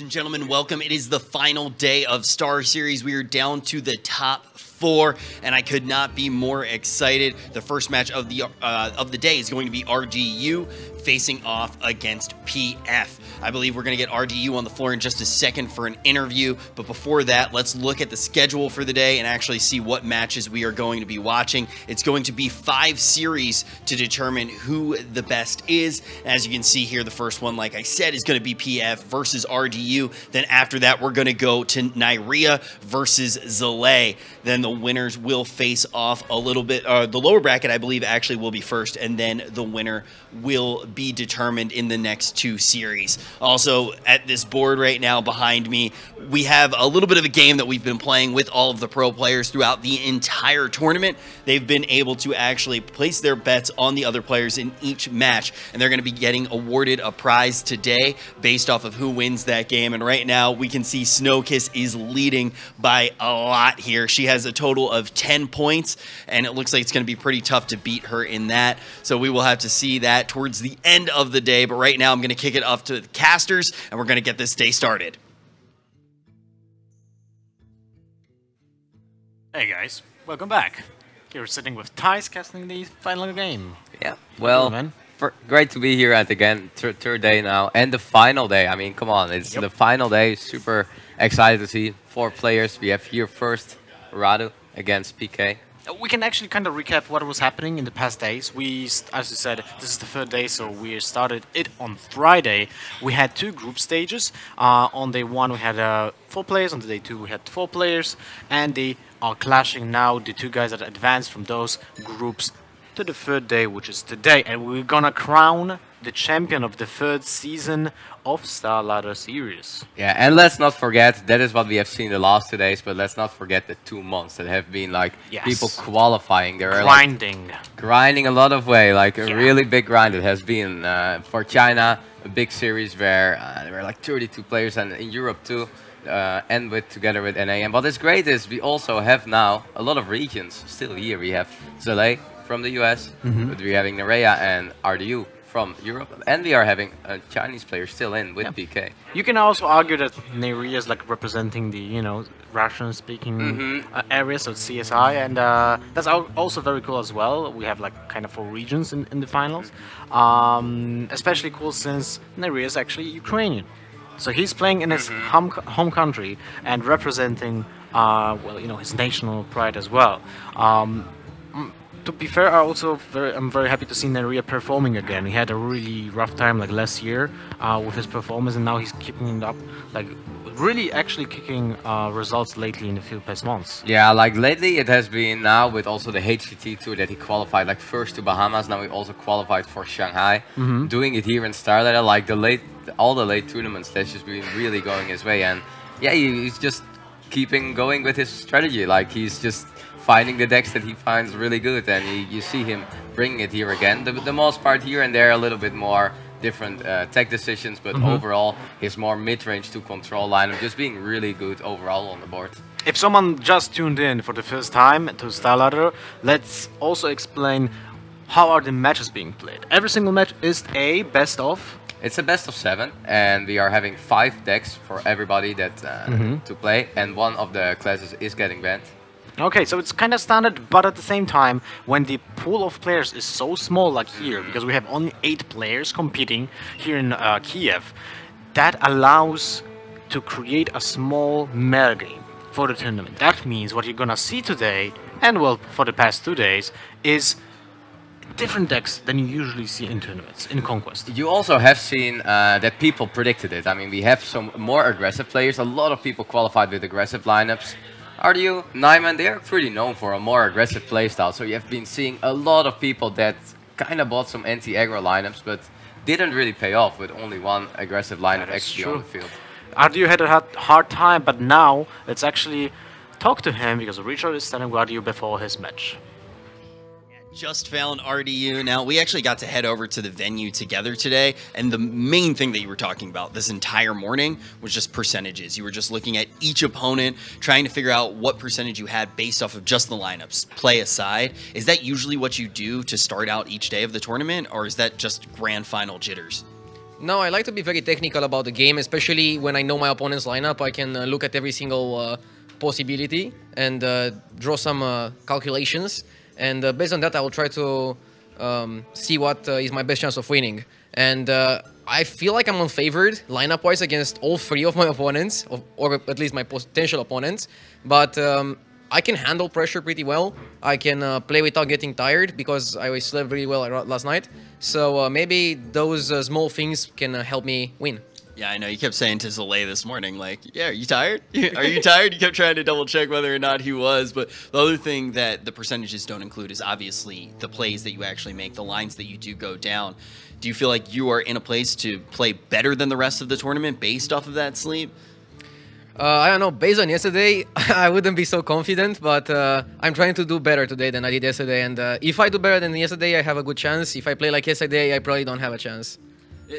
Ladies and gentlemen, welcome. It is the final day of StarSeries. We are down to the top 4, and I could not be more excited. The first match of the day is going to be RDU facing off against PF. I believe we're going to get RDU on the floor in just a second for an interview, but before that, let's look at the schedule for the day and actually see what matches we are going to be watching. It's going to be 5 series to determine who the best is. As you can see here, the first one, like I said, is going to be PF versus RDU. Then after that, we're going to go to Nyria versus Zalay. Then the winners will face off a little bit. The lower bracket, I believe, actually will be first, and then the winner will be determined in the next 2 series. Also, at this board right now behind me, we have a little bit of a game that we've been playing with all of the pro players throughout the entire tournament. They've been able to actually place their bets on the other players in each match, and they're going to be getting awarded a prize today based off of who wins that game. And right now, we can see Snowkiss is leading by a lot here. She has a total of 10 points, and it looks like it's going to be pretty tough to beat her in that. So we will have to see that towards the end of the day. But right now, I'm going to kick it off to the casters, and we're going to get this day started. Hey guys, welcome back. You're sitting with Thijs casting the final game. Yeah, well, great to be here at again, third day now, and the final day. I mean, come on, it's the final day. Super excited to see 4 players. We have here first Radu against PK. We can actually kind of recap what was happening in the past days. As you said, this is the 3rd day, so we started it on Friday. We had 2 group stages. On day 1, we had 4 players. On day 2, we had 4 players. And they are clashing now, the 2 guys that advanced from those groups to the 3rd day, which is today. And we're gonna crown the champion of the 3rd season of StarLadder series. Yeah, and let's not forget, that is what we have seen the last 2 days, but let's not forget the 2 months that have been like people qualifying. They are grinding a lot of way, like a really big grind. It has been for China, a big series where there were like 32 players, and in Europe too, and together with NA. And what is great is we also have now a lot of regions still here. We have Zalay from the US, but we're having Nyria and RDU from Europe, and we are having a Chinese player still in with PK. You can also argue that Nyria is like representing the, you know, Russian-speaking areas of CSI, and that's also very cool as well. We have like kind of 4 regions in the finals. Especially cool since Nyria is actually Ukrainian. So he's playing in his home country and representing, well, you know, his national pride as well. To be fair, I'm very happy to see Nyria performing again. He had a really rough time like last year with his performance, and now he's keeping it up, like really actually kicking results lately in the few past months. Yeah, like lately it has been now with also the HCT tour that he qualified like first to Bahamas. Now he also qualified for Shanghai. Doing it here in StarLadder, like all the late tournaments, that's just been really going his way. And yeah, he's just keeping going with his strategy. Like he's just finding the decks that he finds really good, and you see him bringing it here again. The most part here and there a little bit more different tech decisions, but overall his more mid-range to control lineup just being really good overall on the board. If someone just tuned in for the first time to StarLadder, let's also explain how are the matches being played. Every single match is a best of. It's a best of 7, and we are having 5 decks for everybody that to play, and one of the classes is getting banned. Okay, so it's kind of standard, but at the same time, when the pool of players is so small like here, because we have only 8 players competing here in Kiev, that allows to create a small meta game for the tournament. That means what you're gonna see today, and well, for the past 2 days, is different decks than you usually see in tournaments, in Conquest. You also have seen that people predicted it. I mean, we have some more aggressive players. A lot of people qualified with aggressive lineups. RDU, Nyman, they are pretty known for a more aggressive playstyle, so you have been seeing a lot of people that kind of bought some anti-aggro lineups, but didn't really pay off with only one aggressive lineup actually on the field. RDU had a hard time, but now let's actually talk to him, because Richard is standing with RDU before his match. Just found RDU. Now, we actually got to head over to the venue together today, and the main thing that you were talking about this entire morning was just percentages. You were just looking at each opponent, trying to figure out what percentage you had based off of just the lineups, play aside. Is that usually what you do to start out each day of the tournament, or is that just grand final jitters? No, I like to be very technical about the game, especially when I know my opponent's lineup. I can look at every single possibility and draw some calculations. And based on that, I will try to see what is my best chance of winning. And I feel like I'm unfavored lineup-wise against all three of my opponents, or at least my potential opponents. But I can handle pressure pretty well. I can play without getting tired because I slept really well last night. So maybe those small things can help me win. Yeah, I know. You kept saying to Zalay this morning, like, yeah, are you tired? Are you tired? You kept trying to double check whether or not he was. But the other thing that the percentages don't include is obviously the plays that you actually make, the lines that you do go down. Do you feel like you are in a place to play better than the rest of the tournament based off of that sleep? I don't know. Based on yesterday, I wouldn't be so confident, but I'm trying to do better today than I did yesterday. And if I do better than yesterday, I have a good chance. If I play like yesterday, I probably don't have a chance.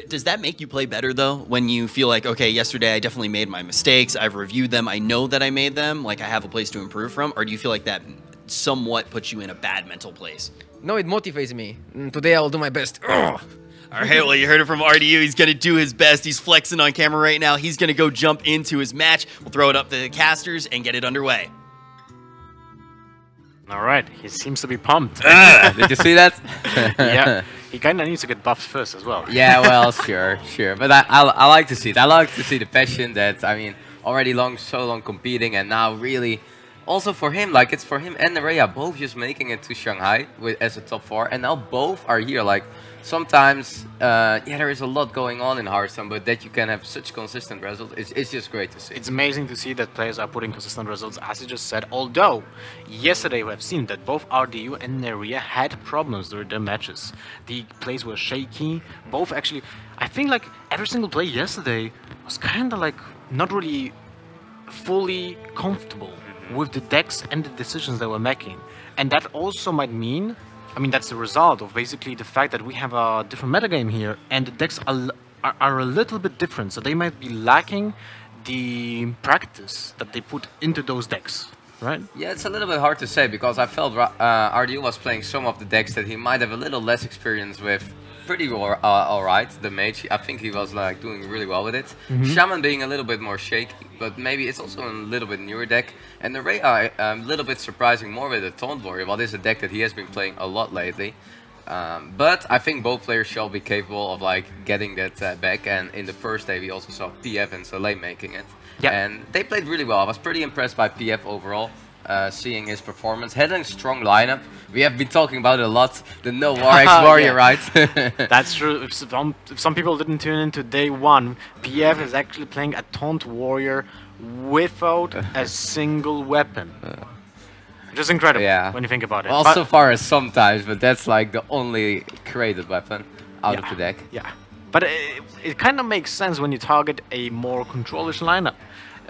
Does that make you play better, though, when you feel like, okay, yesterday I definitely made my mistakes, I've reviewed them, I know that I made them, like I have a place to improve from? Or do you feel like that somewhat puts you in a bad mental place? No, it motivates me. Today I'll do my best. Ugh. All right, well, you heard it from RDU. He's going to do his best. He's flexing on camera right now. He's going to go jump into his match. We'll throw it up to the casters and get it underway. All right, he seems to be pumped. Did you see that? Yeah, he kind of needs to get buffed first as well. Yeah, well, sure. But I like to see it. I like to see the passion that, I mean, already so long competing, and now really, also for him, like it's for him and Nerea, both just making it to Shanghai as a top 4, and now both are here. Like sometimes, yeah, there is a lot going on in Hearthstone, but that you can have such consistent results, it's just great to see. It's amazing to see that players are putting consistent results, as you just said. Although, yesterday we have seen that both RDU and Nerea had problems during their matches. The plays were shaky. Both actually, I think like every single play yesterday was kind of like not really fully comfortable with the decks and the decisions they were making. And that also might mean, I mean, that's the result of basically the fact that we have a different metagame here, and the decks are a little bit different, so they might be lacking the practice that they put into those decks, right? Yeah, it's a little bit hard to say, because I felt RDU was playing some of the decks that he might have a little less experience with. Pretty alright, the Mage, I think he was like doing really well with it. Shaman being a little bit more shaky, but maybe it's also a little bit newer deck. And the Nerea, a little bit surprising more with the Taunt Warrior, what is a deck that he has been playing a lot lately. But I think both players shall be capable of like getting that back, and in the first day we also saw PF and Soleil making it. Yeah. And they played really well. I was pretty impressed by PF overall. Seeing his performance, had a strong lineup. We have been talking about it a lot, the no War Warrior, right? That's true. If some people didn't tune into day 1, PF is actually playing a Taunt Warrior without a single weapon. Just incredible when you think about it. Well, so far as sometimes, but that's like the only created weapon out of the deck. Yeah, but it kind of makes sense when you target a more controlish lineup.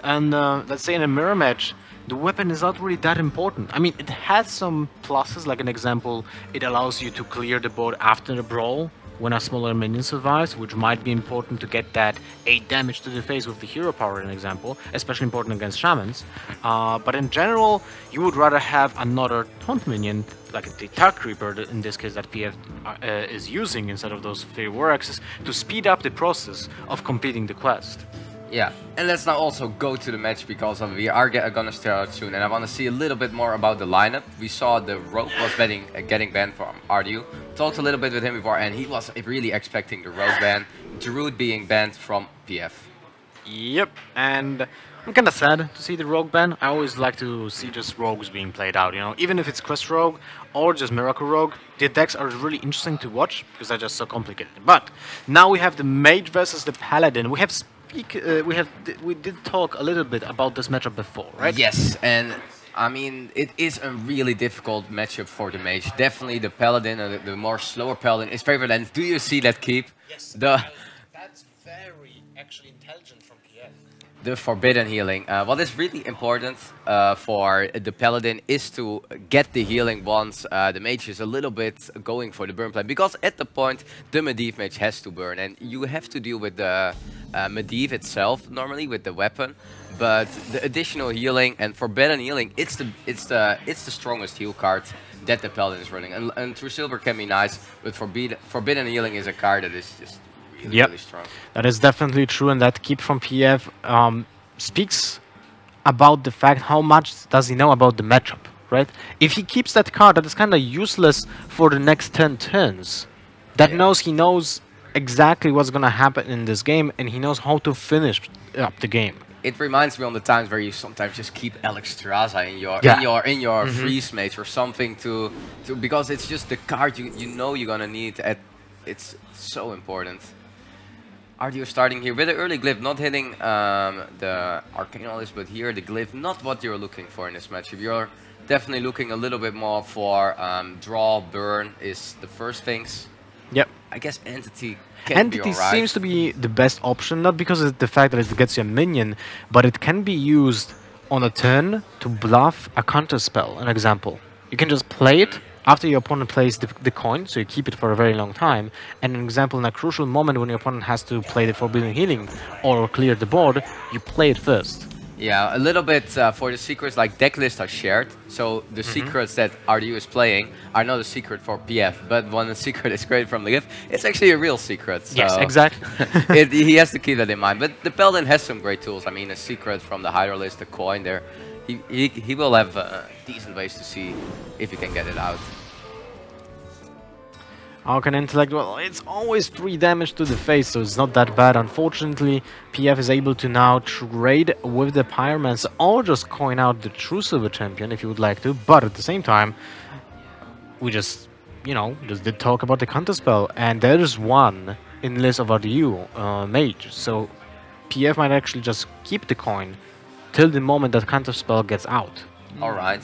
And let's say in a mirror match, the weapon is not really that important. I mean, it has some pluses, like an example, it allows you to clear the board after the brawl when a smaller minion survives, which might be important to get that 8 damage to the face with the hero power, an example, especially important against Shamans. But in general, you would rather have another taunt minion, like the Tag Creeper, in this case that PF is using instead of those 3 War Axes, to speed up the process of completing the quest. Yeah, and let's now also go to the match, because we are gonna start out soon, and I want to see a little bit more about the lineup. We saw the Rogue was getting banned from RDU. Talked a little bit with him before, and he was really expecting the Rogue ban. Druid being banned from PF. Yep, and I'm kind of sad to see the Rogue ban. I always like to see just Rogues being played out, you know, even if it's Quest Rogue or just Miracle Rogue. The decks are really interesting to watch because they're just so complicated. But now we have the Mage versus the Paladin. We did talk a little bit about this matchup before, right? Yes, and I mean, it is a really difficult matchup for the Mage. Definitely the Paladin, the more slower Paladin, is favored. And do you see that keep? Yes, that's very actually intelligent from PF. The Forbidden Healing. What is really important for the Paladin is to get the healing once the Mage is a little bit going for the burn play. Because at the point, the Medivh Mage has to burn, and you have to deal with the Medivh itself normally with the weapon, but the additional healing and Forbidden Healing, it's the strongest heal card that the Paladin is running, and True Silver can be nice, but Forbidden Healing is a card that is just really strong. That is definitely true, and that keep from PF speaks about the fact how much does he know about the matchup, right? If he keeps that card that is kind of useless for the next 10 turns, that knows he knows exactly what's gonna happen in this game, and he knows how to finish up the game. It reminds me on the times where you sometimes just keep Alexstrasza in your freeze mage or something to because it's just the card you know you're gonna need. It's so important. RDU starting here with the early glyph, not hitting the Arcanalis, but here the glyph, not what you're looking for in this matchup. You're definitely looking a little bit more for draw, burn is the first things. Yep. I guess Entity can be alright. Seems to be the best option, not because of the fact that it gets you a minion, but it can be used on a turn to bluff a counter spell. An example. You can just play it after your opponent plays the coin, so you keep it for a very long time. And an example, in a crucial moment when your opponent has to play the Forbidden Healing or clear the board, you play it first. Yeah, a little bit for the secrets, like deck lists are shared, so the secrets that RDU is playing are not a secret for PF, but when a secret is created from the gift, it's actually a real secret. So yes, exactly. He has to keep that in mind, but the Paladin has some great tools. I mean, a secret from the Hydra list, the coin there, he will have decent ways to see if he can get it out. How can Intellect? Well, it's always 3 damage to the face, so it's not that bad. Unfortunately, PF is able to now trade with the Pyromancer or just coin out the True Silver Champion if you would like to. But at the same time, we just, just did talk about the counterspell, and there is one in list of RDU, Mage. So PF might actually just keep the coin till the moment that counterspell gets out. Alright.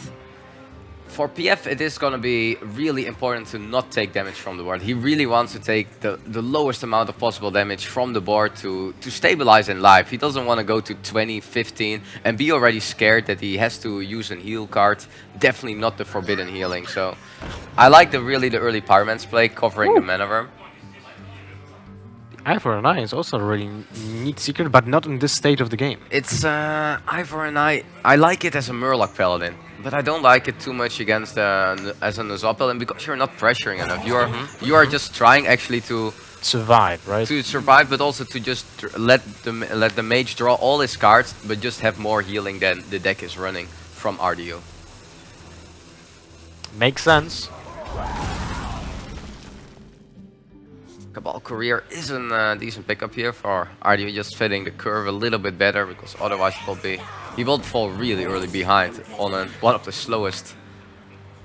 For PF, it is going to be really important to not take damage from the board. He really wants to take the lowest amount of possible damage from the board to stabilize in life. He doesn't want to go to 20, 15 and be already scared that he has to use a heal card. Definitely not the Forbidden Healing. So I like the early Pyromancer play, covering the mana worm. Eye for an Eye is also a really neat secret, but not in this state of the game. It's Eye for an Eye. I like it as a Murloc Paladin, but I don't like it too much against as a Nuzlocke Paladin because you're not pressuring enough. You are just trying actually to survive, right? To survive, but also to just let the mage draw all his cards, but just have more healing than the deck is running from RDU. Makes sense. Cabal Courier is a decent pickup here for RDU, just fitting the curve a little bit better, because otherwise he will fall really early behind on one of the slowest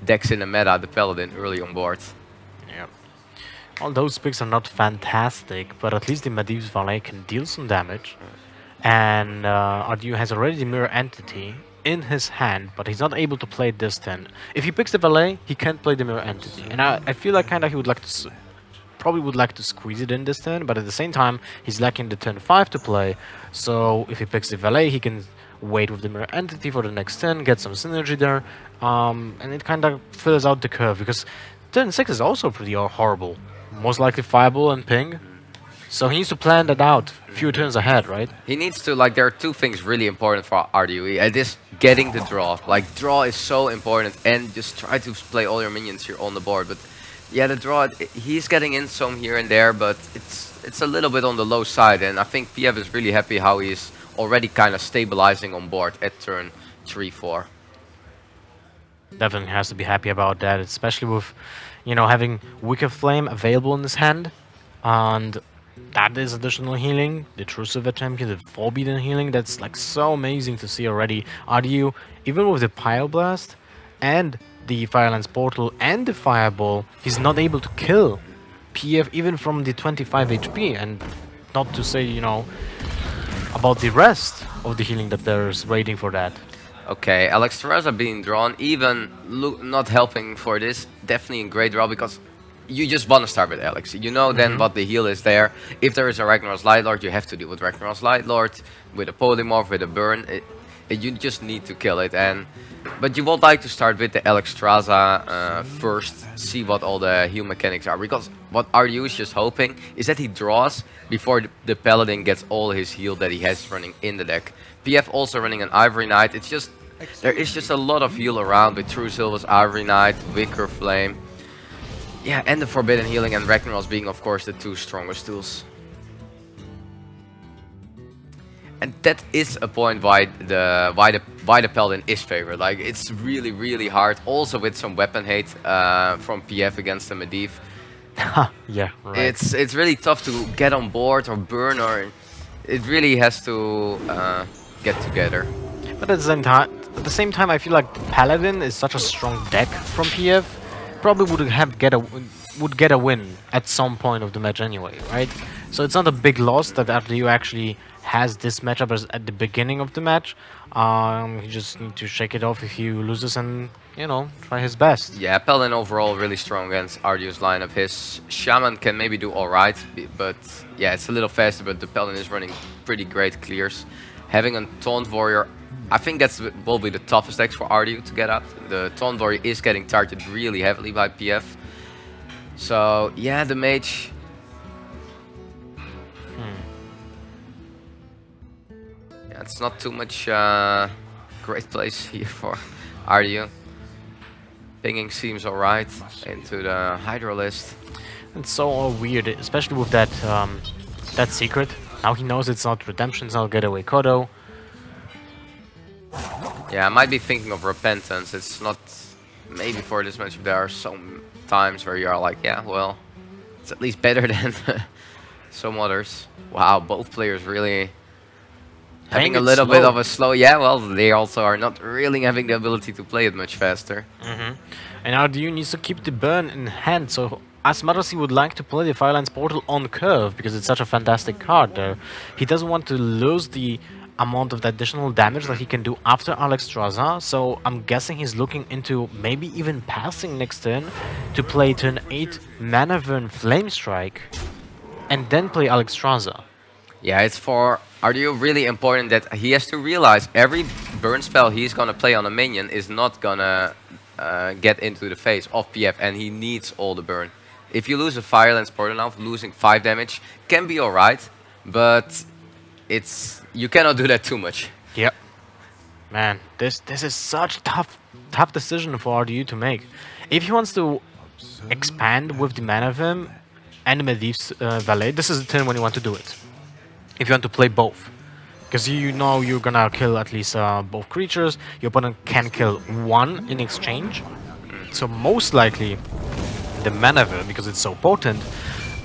decks in the meta, the Paladin, early on board. Yeah. All those picks are not fantastic, but at least the Medivh's Valet can deal some damage. And RDU has already the Mirror Entity in his hand, but he's not able to play it this turn. If he picks the Valet, he can't play the Mirror Entity. And I feel like he would like to... probably would like to squeeze it in this turn, but at the same time he's lacking the turn 5 to play, so if he picks the Valet he can wait with the Mirror Entity for the next turn, get some synergy there, and it kind of fills out the curve, because turn 6 is also pretty horrible, most likely Fireball and Ping, so he needs to plan that out a few turns ahead, right? He needs to, there are two things really important for RDU, it is getting the draw, draw is so important, and just try to play all your minions here on the board, but yeah, the draw, he's getting in some here and there, but it's a little bit on the low side, and I think PF is really happy how he's already kind of stabilizing on board at turn 3-4. Definitely has to be happy about that, especially with, having Wicked Flame available in his hand, and that is additional healing, the True Silver Champion, the Forbidden Healing, that's so amazing to see already. RDU, even with the Pyroblast and the Firelance Portal and the Fireball, he's not able to kill PF even from the 25 HP, and not to say, about the rest of the healing that there's waiting for that. Okay, Alexstrasza being drawn, even not helping for this, definitely a great draw, because you just want to start with Alex. You know then what the heal is there. If there is a Ragnar's Lightlord, you have to deal with Ragnar's Lightlord, with a Polymorph, with a Burn. You just need to kill it, but you would like to start with the Alexstrasza first, see what all the heal mechanics are, because what RDU is just hoping is that he draws before the Paladin gets all his heal that he has running in the deck. PF also running an Ivory Knight, there is just a lot of heal around with True Silver's Ivory Knight, Wicker Flame. Yeah, and the Forbidden Healing and Ragnaros being of course the two strongest tools. And that is a point why the Paladin is favored. Like, it's really hard. Also with some weapon hate from PF against the Medivh. Yeah, right. It's really tough to get on board or burn, or it really has to get together. But at the same time, I feel like Paladin is such a strong deck from PF. Probably would get a win at some point of the match anyway, right? So it's not a big loss that RDU actually has this matchup as at the beginning of the match. He just need to shake it off if he loses and, you know, try his best. Yeah, Paladin overall really strong against RDU's lineup. His Shaman can maybe do alright, but yeah, it's a little faster, but the Paladin is running pretty great clears. Having a Taunt Warrior, I think that's will be the toughest X for RDU to get out. The Taunt Warrior is getting targeted really heavily by PF. So yeah, the Mage. Yeah, it's not too much great place here for RDU. Pinging seems alright into the Hydro list. It's so weird, especially with that that secret. Now he knows it's not Redemption, it's not Getaway Kodo. Yeah, I might be thinking of Repentance. It's not... Maybe for this matchup there are some times where you are like, yeah, well, it's at least better than some others. Wow, both players really having a little bit of a slow... Yeah, well, they also are not really having the ability to play it much faster. And RDU needs to keep the burn in hand, so as much as he would like to play the Firelands Portal on curve, because it's such a fantastic card there, he doesn't want to lose the amount of the additional damage that he can do after Alexstrasza, so I'm guessing he's looking into maybe even passing next turn to play turn 8 Manavern Flame Strike and then play Alexstrasza. Yeah, it's for RDU really important that he has to realize every burn spell he's gonna play on a minion is not gonna get into the face of PF, and he needs all the burn. If you lose a Firelands Portal now, losing 5 damage can be alright, but you cannot do that too much. Yep. Man, this is such tough decision for RDU to make. If he wants to expand with the Manavim and the Medivh's Valet, this is the turn when you want to do it. If you want to play both. Because you know you're gonna kill at least both creatures, your opponent can kill one in exchange. So most likely the Manavim, because it's so potent,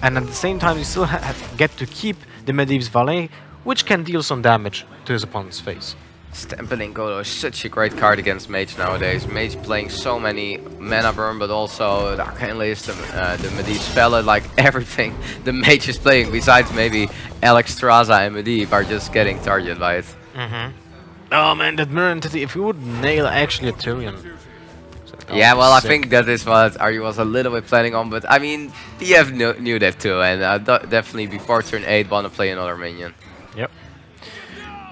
and at the same time you still get to keep the Medivh's Valet, which can deal some damage to his opponent's face. Stampeding Godo is such a great card against Mage nowadays. Mage playing so many mana burn, but also the Arcane List, the Medivh Spell, like everything the Mage is playing, besides maybe Alexstrasza and Medivh, are just getting targeted by it. Oh man, that Mirror Entity, if you would nail actually a Tyrion. Yeah, well, I think that is what RDU was a little bit planning on, but I mean, PF knew that too, and definitely before turn 8 want to play another minion. Yep.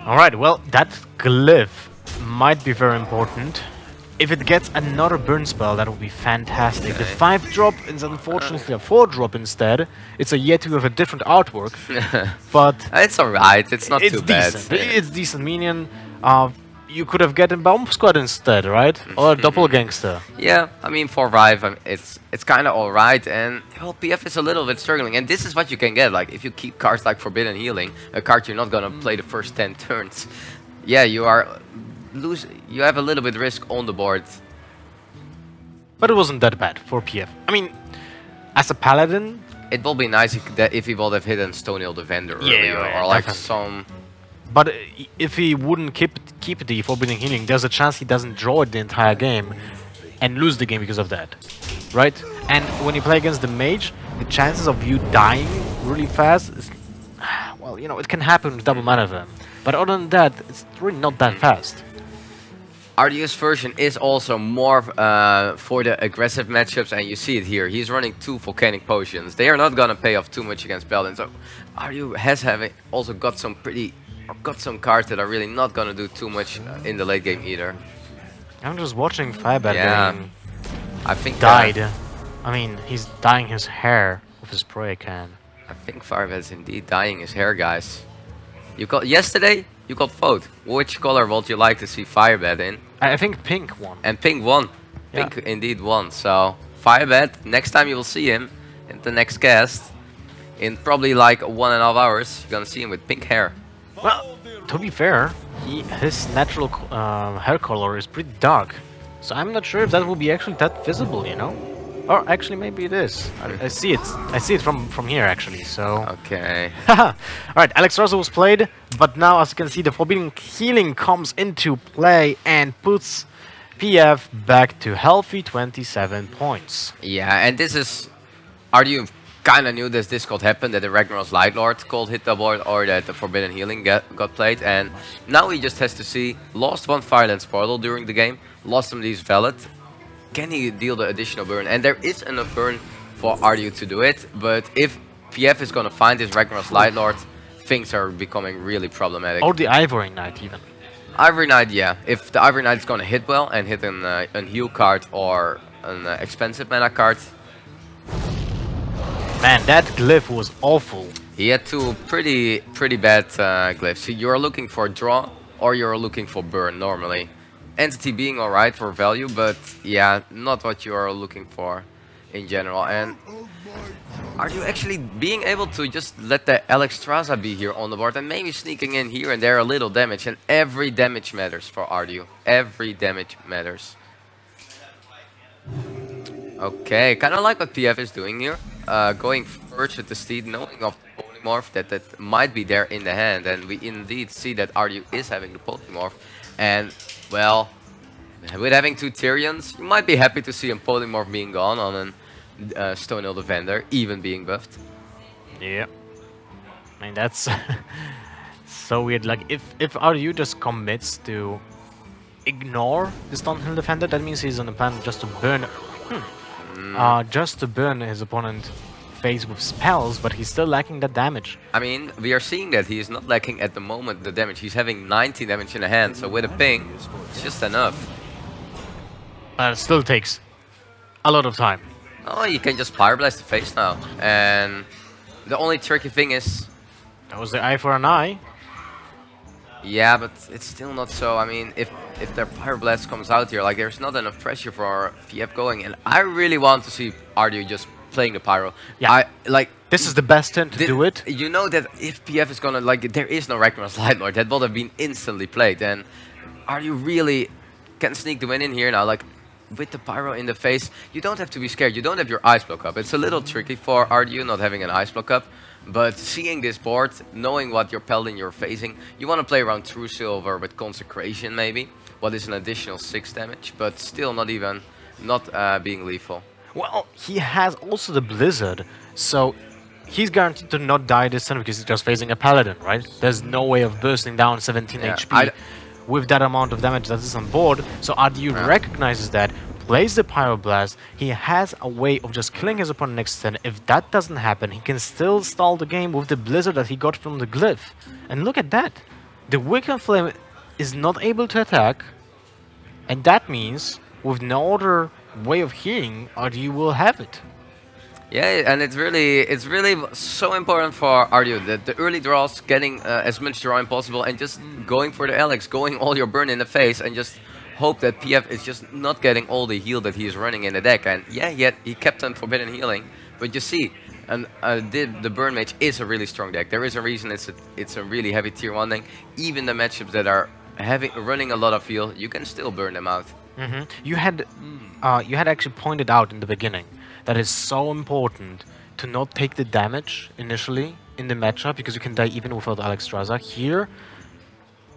Alright, well, that glyph might be very important. If it gets another burn spell, that would be fantastic. The 5-drop is unfortunately a 4-drop instead. It's a Yeti with a different artwork, but... It's alright, it's not too bad. It's decent minion. You could have gotten Bomb Squad instead, right? Or Doppelgangster. Yeah, I mean, for Rive, it's kind of alright, and well, PF is a little bit struggling, and this is what you can get, like, if you keep cards like Forbidden Healing, a card you're not gonna play the first 10 turns, yeah, you have a little bit risk on the board. But it wasn't that bad for PF. I mean, as a Paladin... It will be nice if he would have hidden Stonehill Defender earlier, or like definitely. some... But if he wouldn't keep the Forbidden Healing, there's a chance he doesn't draw it the entire game and lose the game because of that, right? And when you play against the Mage, the chances of you dying really fast is, well, you know, it can happen with double Manavim. But other than that, it's really not that fast. RDU's version is also more for the aggressive matchups, and you see it here. He's running 2 Volcanic Potions. They are not gonna pay off too much against Paladin, so RDU has also got some cards that are really not gonna do too much in the late game either. I'm just watching Firebat getting I think dyed. I mean, he's dyeing his hair with his spray can. I think Firebat is indeed dyeing his hair, guys. Yesterday you got vote. Which color would you like to see Firebat in? I think pink won. And pink won. Yeah. Pink indeed won. So Firebat, next time you will see him in the next cast, in probably like 1.5 hours, you're gonna see him with pink hair. Well, to be fair, his natural hair color is pretty dark. So I'm not sure if that will be actually that visible, you know? Or actually, maybe it is. I see it. I see it from here, actually. So. Okay. All right, Alexstrasza was played, but now, as you can see, the Forbidden Healing comes into play and puts PF back to healthy 27 points. Yeah, and this is RDU kind of knew this could happen, that the Ragnar's Lightlord could hit the board or that the Forbidden Healing got played, and now he just has to see, lost one Firelands Portal during the game, lost some of these Valid. Can he deal the additional burn? And there is enough burn for RDU to do it, but if PF is going to find this Ragnar's Lightlord, things are becoming really problematic. Or the Ivory Knight even. Ivory Knight, yeah. If the Ivory Knight is going to hit well and hit an heal card or an expensive mana card. Man, that glyph was awful. He had two pretty bad glyphs. You're looking for draw or you're looking for burn normally. Entity being alright for value, but yeah, not what you are looking for in general. And are you actually being able to just let the Alexstrasza be here on the board and maybe sneaking in here and there a little damage? And every damage matters for RDU. Every damage matters. Okay, kind of like what PF is doing here. Going first with the Steed, knowing of the Polymorph that might be there in the hand. And we indeed see that RDU is having the Polymorph. And, well, with having two Tyrions, you might be happy to see a Polymorph being gone on a Stonehill Defender, even being buffed. Yeah. I mean, that's so weird. Like, if RDU just commits to ignore the Stonehill Defender, that means he's on the plan just to burn... just to burn his opponent face with spells, but he's still lacking that damage. I mean, we are seeing that he is not lacking at the moment the damage. He's having 19 damage in the hand, so with a ping, it's just enough. But it still takes a lot of time. Oh, you can just Pyroblast the face now. And the only tricky thing is... That was the eye for an eye. Yeah, but it's still not so. I mean, if their Pyroblast comes out here, like, there's not enough pressure for PF going. And I really want to see RDU just playing the Pyro. Yeah, this is the best turn to do it. You know that if PF is gonna, like, there is no Ragnar's Lightlord, that would have been instantly played. And RDU really can sneak the win in here now, like, with the Pyro in the face. You don't have to be scared, you don't have your Ice Block up. It's a little tricky for RDU not having an Ice Block up, but seeing this board, knowing what your Paladin you're facing, you want to play around True Silver with Consecration maybe, what is an additional 6 damage, but still not being lethal. Well, he has also the Blizzard, so he's guaranteed to not die this turn because he's just facing a Paladin, right? There's no way of bursting down 17 HP with that amount of damage that is on board, so RDU recognizes that, plays the Pyroblast, he has a way of just killing his opponent next turn. If that doesn't happen, he can still stall the game with the Blizzard that he got from the Glyph. And look at that! The Wicked Flame is not able to attack, and that means, with no other way of healing, RDU will have it. Yeah, and it's really so important for RDU that the early draws, getting as much draw as possible, and just going for the Alex, going all your burn in the face, and just hope that PF is just not getting all the heal that he is running in the deck. And yeah, he kept on Forbidden Healing, but you see, and the Burn Mage is a really strong deck. There is a reason it's a really heavy tier 1 deck. Even the matchups that are running a lot of heal, you can still burn them out. You had actually pointed out in the beginning that it's so important to not take the damage initially in the matchup because you can die even without Alexstrasza. Here,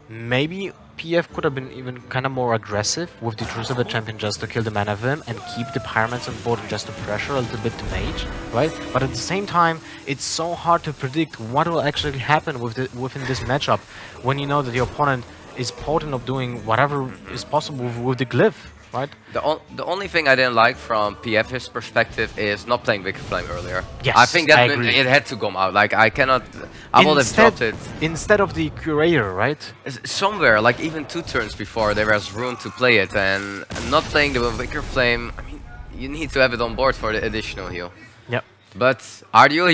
maybe PF could have been even kind of more aggressive with the True Silver Champion just to kill the mana Vim and keep the Pyramids on board and just to pressure a little bit the Mage, right? But at the same time, it's so hard to predict what will actually happen within this matchup when you know that your opponent is potent of doing whatever is possible with the Glyph, right? The only thing I didn't like from PF's perspective is not playing Wicked Flame earlier. Yes, I think that it had to come out. Like, I would have dropped it. Instead of the Curator, right? Somewhere, like even 2 turns before, there was room to play it, and not playing the Wicked Flame, I mean, you need to have it on board for the additional heal. Yep. But RDU,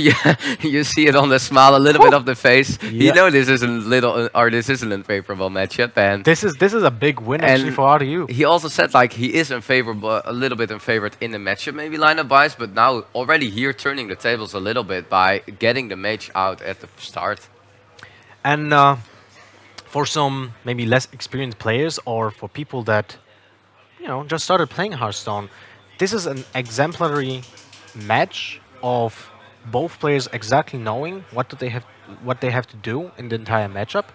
you see it on the smile, a little bit of the face. Yep. You know this is this is an unfavorable matchup, and this is a big win actually for RDU. He also said like he is unfavorable, a little bit unfavored in the matchup, maybe lineup wise, but now already here turning the tables a little bit by getting the Mage out at the start. And for some maybe less experienced players or for people that, you know, just started playing Hearthstone, this is an exemplary match of both players exactly knowing what they have to do in the entire matchup,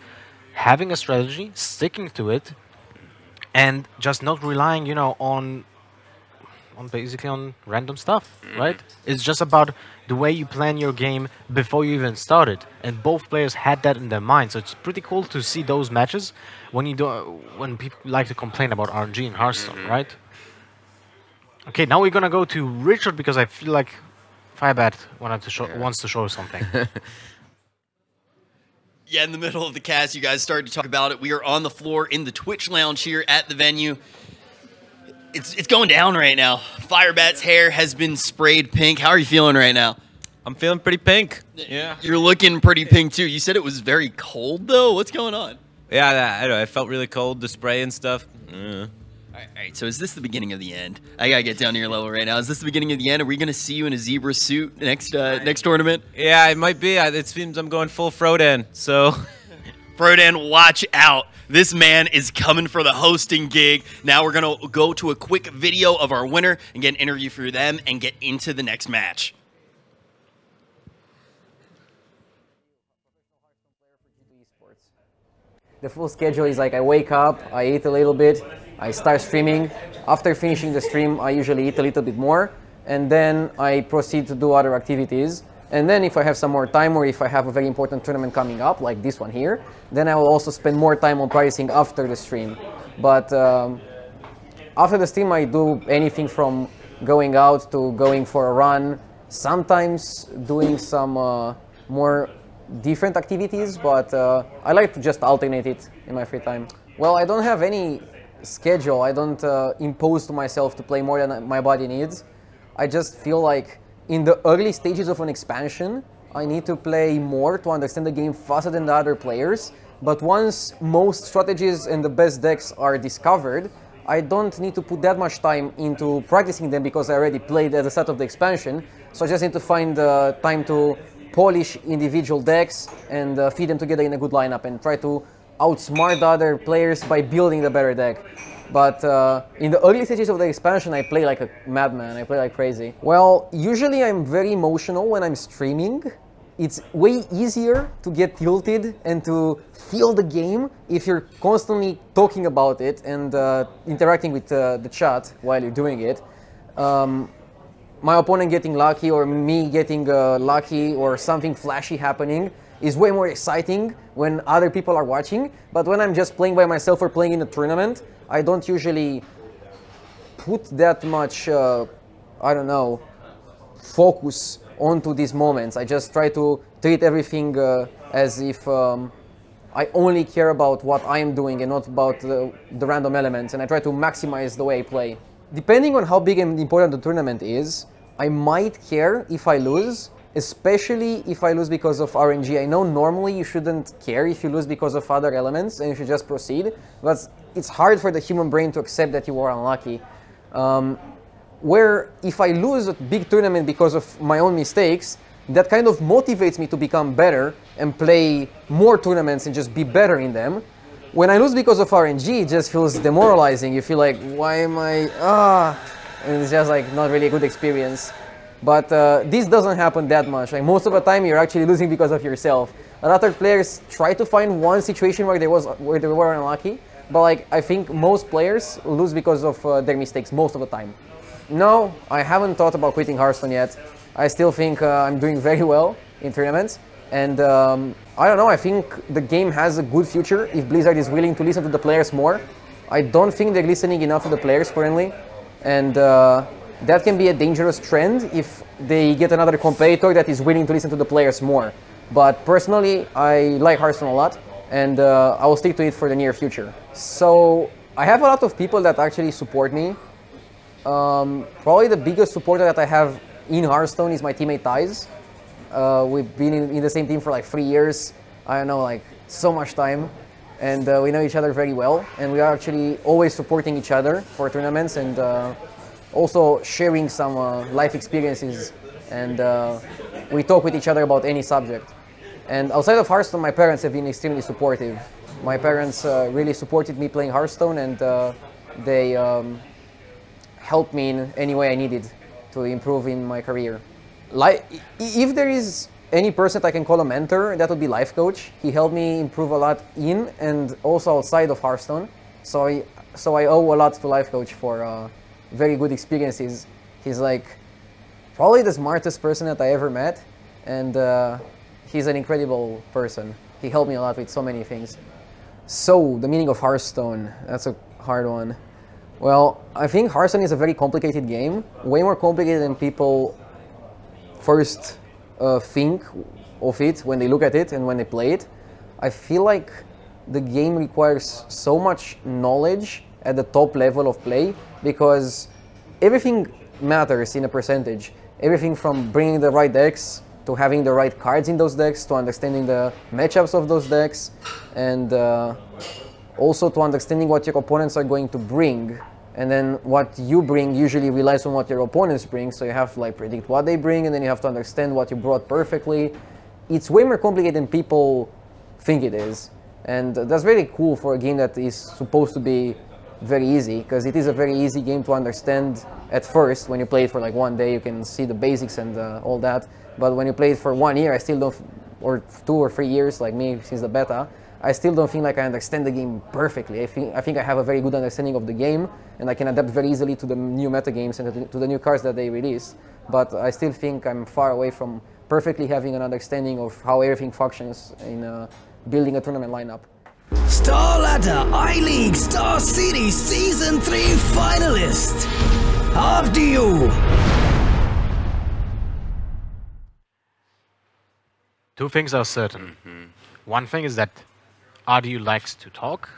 having a strategy, sticking to it, and just not relying, you know, on basically on random stuff, right? It's just about the way you plan your game before you even started, and both players had that in their mind. So it's pretty cool to see those matches when people like to complain about RNG in Hearthstone, right? Okay, now we're gonna go to Richard because I feel like Firebat wants to show something. Yeah, in the middle of the cast, you guys started to talk about it. We are on the floor in the Twitch lounge here at the venue. It's going down right now. Firebat's hair has been sprayed pink. How are you feeling right now? I'm feeling pretty pink. Yeah. You're looking pretty pink too. You said it was very cold though. What's going on? Yeah, I don't know. I felt really cold, the spray and stuff. All right, so is this the beginning of the end? I gotta get down to your level right now. Is this the beginning of the end? Are we gonna see you in a zebra suit next tournament? Yeah, it might be. It seems I'm going full Frodan, so... Frodan, watch out. This man is coming for the hosting gig. Now we're going to go to a quick video of our winner and get an interview for them and get into the next match. The full schedule is like I wake up, I eat a little bit, I start streaming. After finishing the stream, I usually eat a little bit more, and then I proceed to do other activities. And then if I have some more time, or if I have a very important tournament coming up, like this one here, then I will also spend more time on practicing after the stream. But after the stream, I do anything from going out to going for a run, sometimes doing some more different activities, but I like to just alternate it in my free time. Well, I don't have any schedule. I don't impose to myself to play more than my body needs. I just feel like in the early stages of an expansion, I need to play more to understand the game faster than the other players. But once most strategies and the best decks are discovered, I don't need to put that much time into practicing them because I already played at the start of the expansion. So I just need to find time to polish individual decks and feed them together in a good lineup and try to outsmart the other players by building the better deck. But in the early stages of the expansion, I play like a madman, I play like crazy. Well, usually I'm very emotional when I'm streaming. It's way easier to get tilted and to feel the game if you're constantly talking about it and interacting with the chat while you're doing it. My opponent getting lucky or me getting lucky or something flashy happening is way more exciting when other people are watching. But when I'm just playing by myself or playing in a tournament, I don't usually put that much, I don't know, focus onto these moments. I just try to treat everything as if I only care about what I am doing and not about the random elements, and I try to maximize the way I play. Depending on how big and important the tournament is, I might care if I lose, especially if I lose because of RNG. I know normally you shouldn't care if you lose because of other elements and you should just proceed, but it's hard for the human brain to accept that you are unlucky. Where if I lose a big tournament because of my own mistakes, that kind of motivates me to become better and play more tournaments and just be better in them. When I lose because of RNG, it just feels demoralizing. You feel like, why am I, and it's just like not really a good experience. But this doesn't happen that much. Like most of the time, you're actually losing because of yourself. A lot of players try to find one situation where they were unlucky, but like I think most players lose because of their mistakes most of the time. No, I haven't thought about quitting Hearthstone yet. I still think I'm doing very well in tournaments, and I don't know, I think the game has a good future if Blizzard is willing to listen to the players more. I don't think they're listening enough to the players currently, and that can be a dangerous trend if they get another competitor that is willing to listen to the players more. But personally, I like Hearthstone a lot, and I will stick to it for the near future. So I have a lot of people that actually support me. Probably the biggest supporter that I have in Hearthstone is my teammate Thais. We've been in the same team for like 3 years. I don't know, like so much time. And we know each other very well. And we are actually always supporting each other for tournaments and also sharing some life experiences. And we talk with each other about any subject. And outside of Hearthstone, my parents have been extremely supportive. My parents really supported me playing Hearthstone, and they helped me in any way I needed to improve in my career. If there is any person that I can call a mentor, that would be Life Coach. He helped me improve a lot in and also outside of Hearthstone. So I owe a lot to Life Coach for very good experiences. He's like probably the smartest person that I ever met, and he's an incredible person. He helped me a lot with so many things. So, the meaning of Hearthstone, that's a hard one. Well, I think Hearthstone is a very complicated game, way more complicated than people first think of it when they look at it and when they play it. I feel like the game requires so much knowledge at the top level of play, because everything matters in a percentage. Everything from bringing the right decks, to having the right cards in those decks, to understanding the matchups of those decks, and also to understanding what your opponents are going to bring. And then what you bring usually relies on what your opponents bring, so you have to like predict what they bring, and then you have to understand what you brought perfectly. It's way more complicated than people think it is. And that's very cool for a game that is supposed to be very easy, because it is a very easy game to understand at first. When you play it for like one day, you can see the basics and all that. But when you play it for 1 year, I still don't, or 2 or 3 years, like me since the beta, I still don't think like I understand the game perfectly. I think I have a very good understanding of the game, and I can adapt very easily to the new meta games and to the new cards that they release. But I still think I'm far away from perfectly having an understanding of how everything functions in building a tournament lineup. StarLadder I-League StarSeries Season 3 finalist, RDU. Two things are certain. One thing is that RDU likes to talk.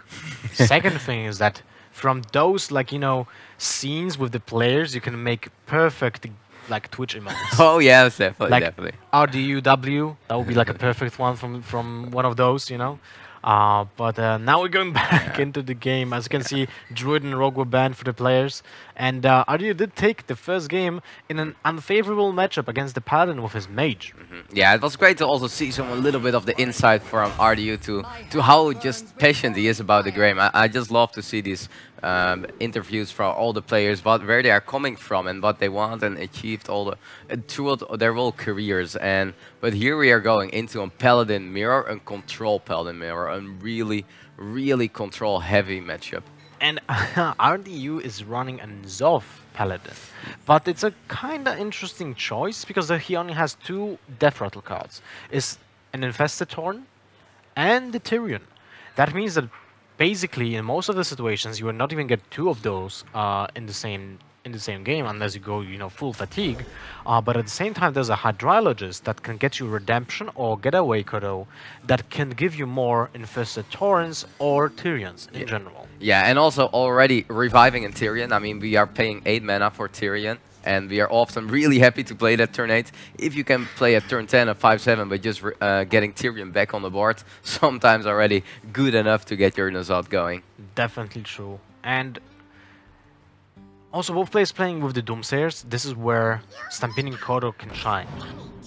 Second thing is that from those, like, you know, scenes with the players, you can make perfect, like, Twitch emotes. Oh, yes, definitely, like definitely. RDUW, that would be like a perfect one from one of those, you know. But now we're going back into the game. As you can see, Druid and Rogue were banned for the players. And RDU did take the first game in an unfavorable matchup against the Paladin with his Mage. Yeah, it was great to also see a little bit of the insight from RDU to how just passionate he is about the game. I just love to see these interviews from all the players, where they are coming from and what they want and achieved throughout their whole careers. But here we are going into a Paladin mirror, a control Paladin mirror, a really, really control heavy matchup. And RDU is running a Zov Paladin, but it's a kind of interesting choice because he only has 2 Death Rattle cards. It's an Infested Torn and the Tyrion. That means that basically in most of the situations you will not even get 2 of those in the same game unless you go, you know, full fatigue. But at the same time, there's a Hydrologist that can get you Redemption or Getaway Kodo that can give you more Infested Torrents or Tyrions in general. Yeah, and also already reviving in Tyrion. I mean, we are paying 8 mana for Tyrion, and we are often really happy to play that turn 8. If you can play at turn 10 or 5-7 by just getting Tyrion back on the board, sometimes already good enough to get your Nazat going. Definitely true. And also, both players playing with the Doomsayers, this is where Stampeding Kodo can shine.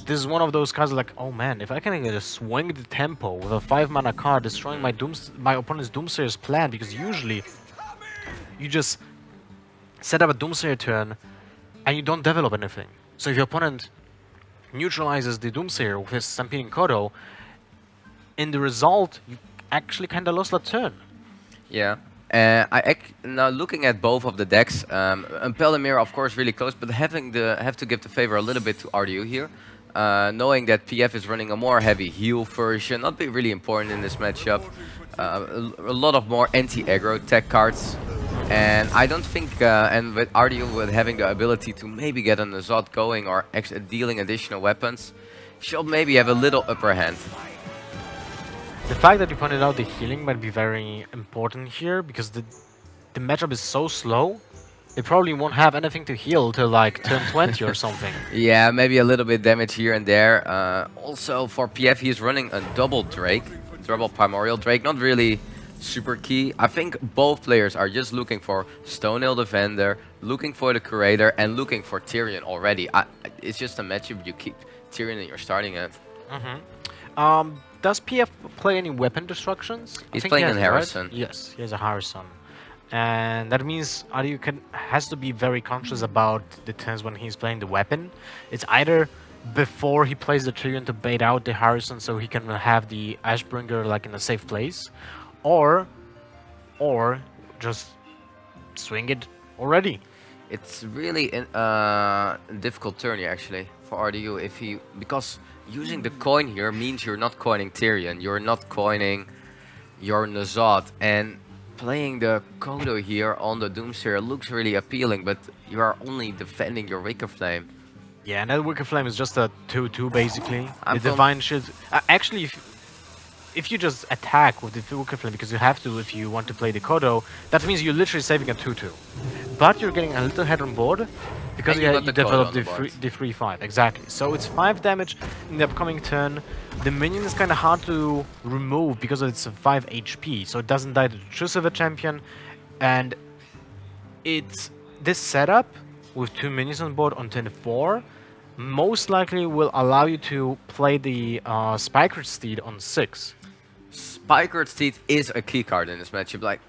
This is one of those cards like, oh man, if I can just swing the tempo with a 5 mana card, destroying my opponent's Doomsayer's plan, because usually you just set up a Doomsayer turn and you don't develop anything. So if your opponent neutralizes the Doomsayer with his Stampeding Kodo, in the result, you actually kind of lost that turn. Yeah. Now looking at both of the decks, Paladin mirror of course really close, but have to give the favor a little bit to RDU here. Knowing that PF is running a more heavy heal version, not be really important in this matchup. A lot of more anti-aggro tech cards. And I don't think, and with RDU with having the ability to maybe get an Azot going or dealing additional weapons, she'll maybe have a little upper hand. The fact that you pointed out the healing might be very important here, because the matchup is so slow, they probably won't have anything to heal till like turn 20 or something. Yeah, maybe a little bit damage here and there. Also for PF, he's running a double Primordial Drake, not really super key. I think both players are just looking for Stonehill Defender, looking for the Curator, and looking for Tyrion already. It's just a matchup you keep Tyrion in your starting hand. does PF play any weapon destructions? He's playing in Harrison. Right? Yes, he has a Harrison. And that means RDU has to be very conscious about the turns when he's playing the weapon. It's either before he plays the Tyrion to bait out the Harrison so he can have the Ashbringer like in a safe place, or just swing it already. It's really a difficult turn here actually for RDU because using the coin here means you're not coining Tyrion, you're not coining your Nazat, and playing the Kodo here on the Doomsayer looks really appealing, but you are only defending your Wicker Flame. Yeah, and that Wicker Flame is just a 2/2 basically. The Divine Shield. Actually, if you just attack with the Wicker Flame, because you have to if you want to play the Kodo, that means you're literally saving a 2/2. But you're getting a little head on board because you develop the 3/5. Exactly. So it's 5 damage in the upcoming turn. The minion is kind of hard to remove because it's a 5 HP, so it doesn't die to the choice of a champion. And it's this setup with 2 minions on board on turn 4 most likely will allow you to play the Spiker Steed on 6. Spiker Steed is a key card in this matchup. Like,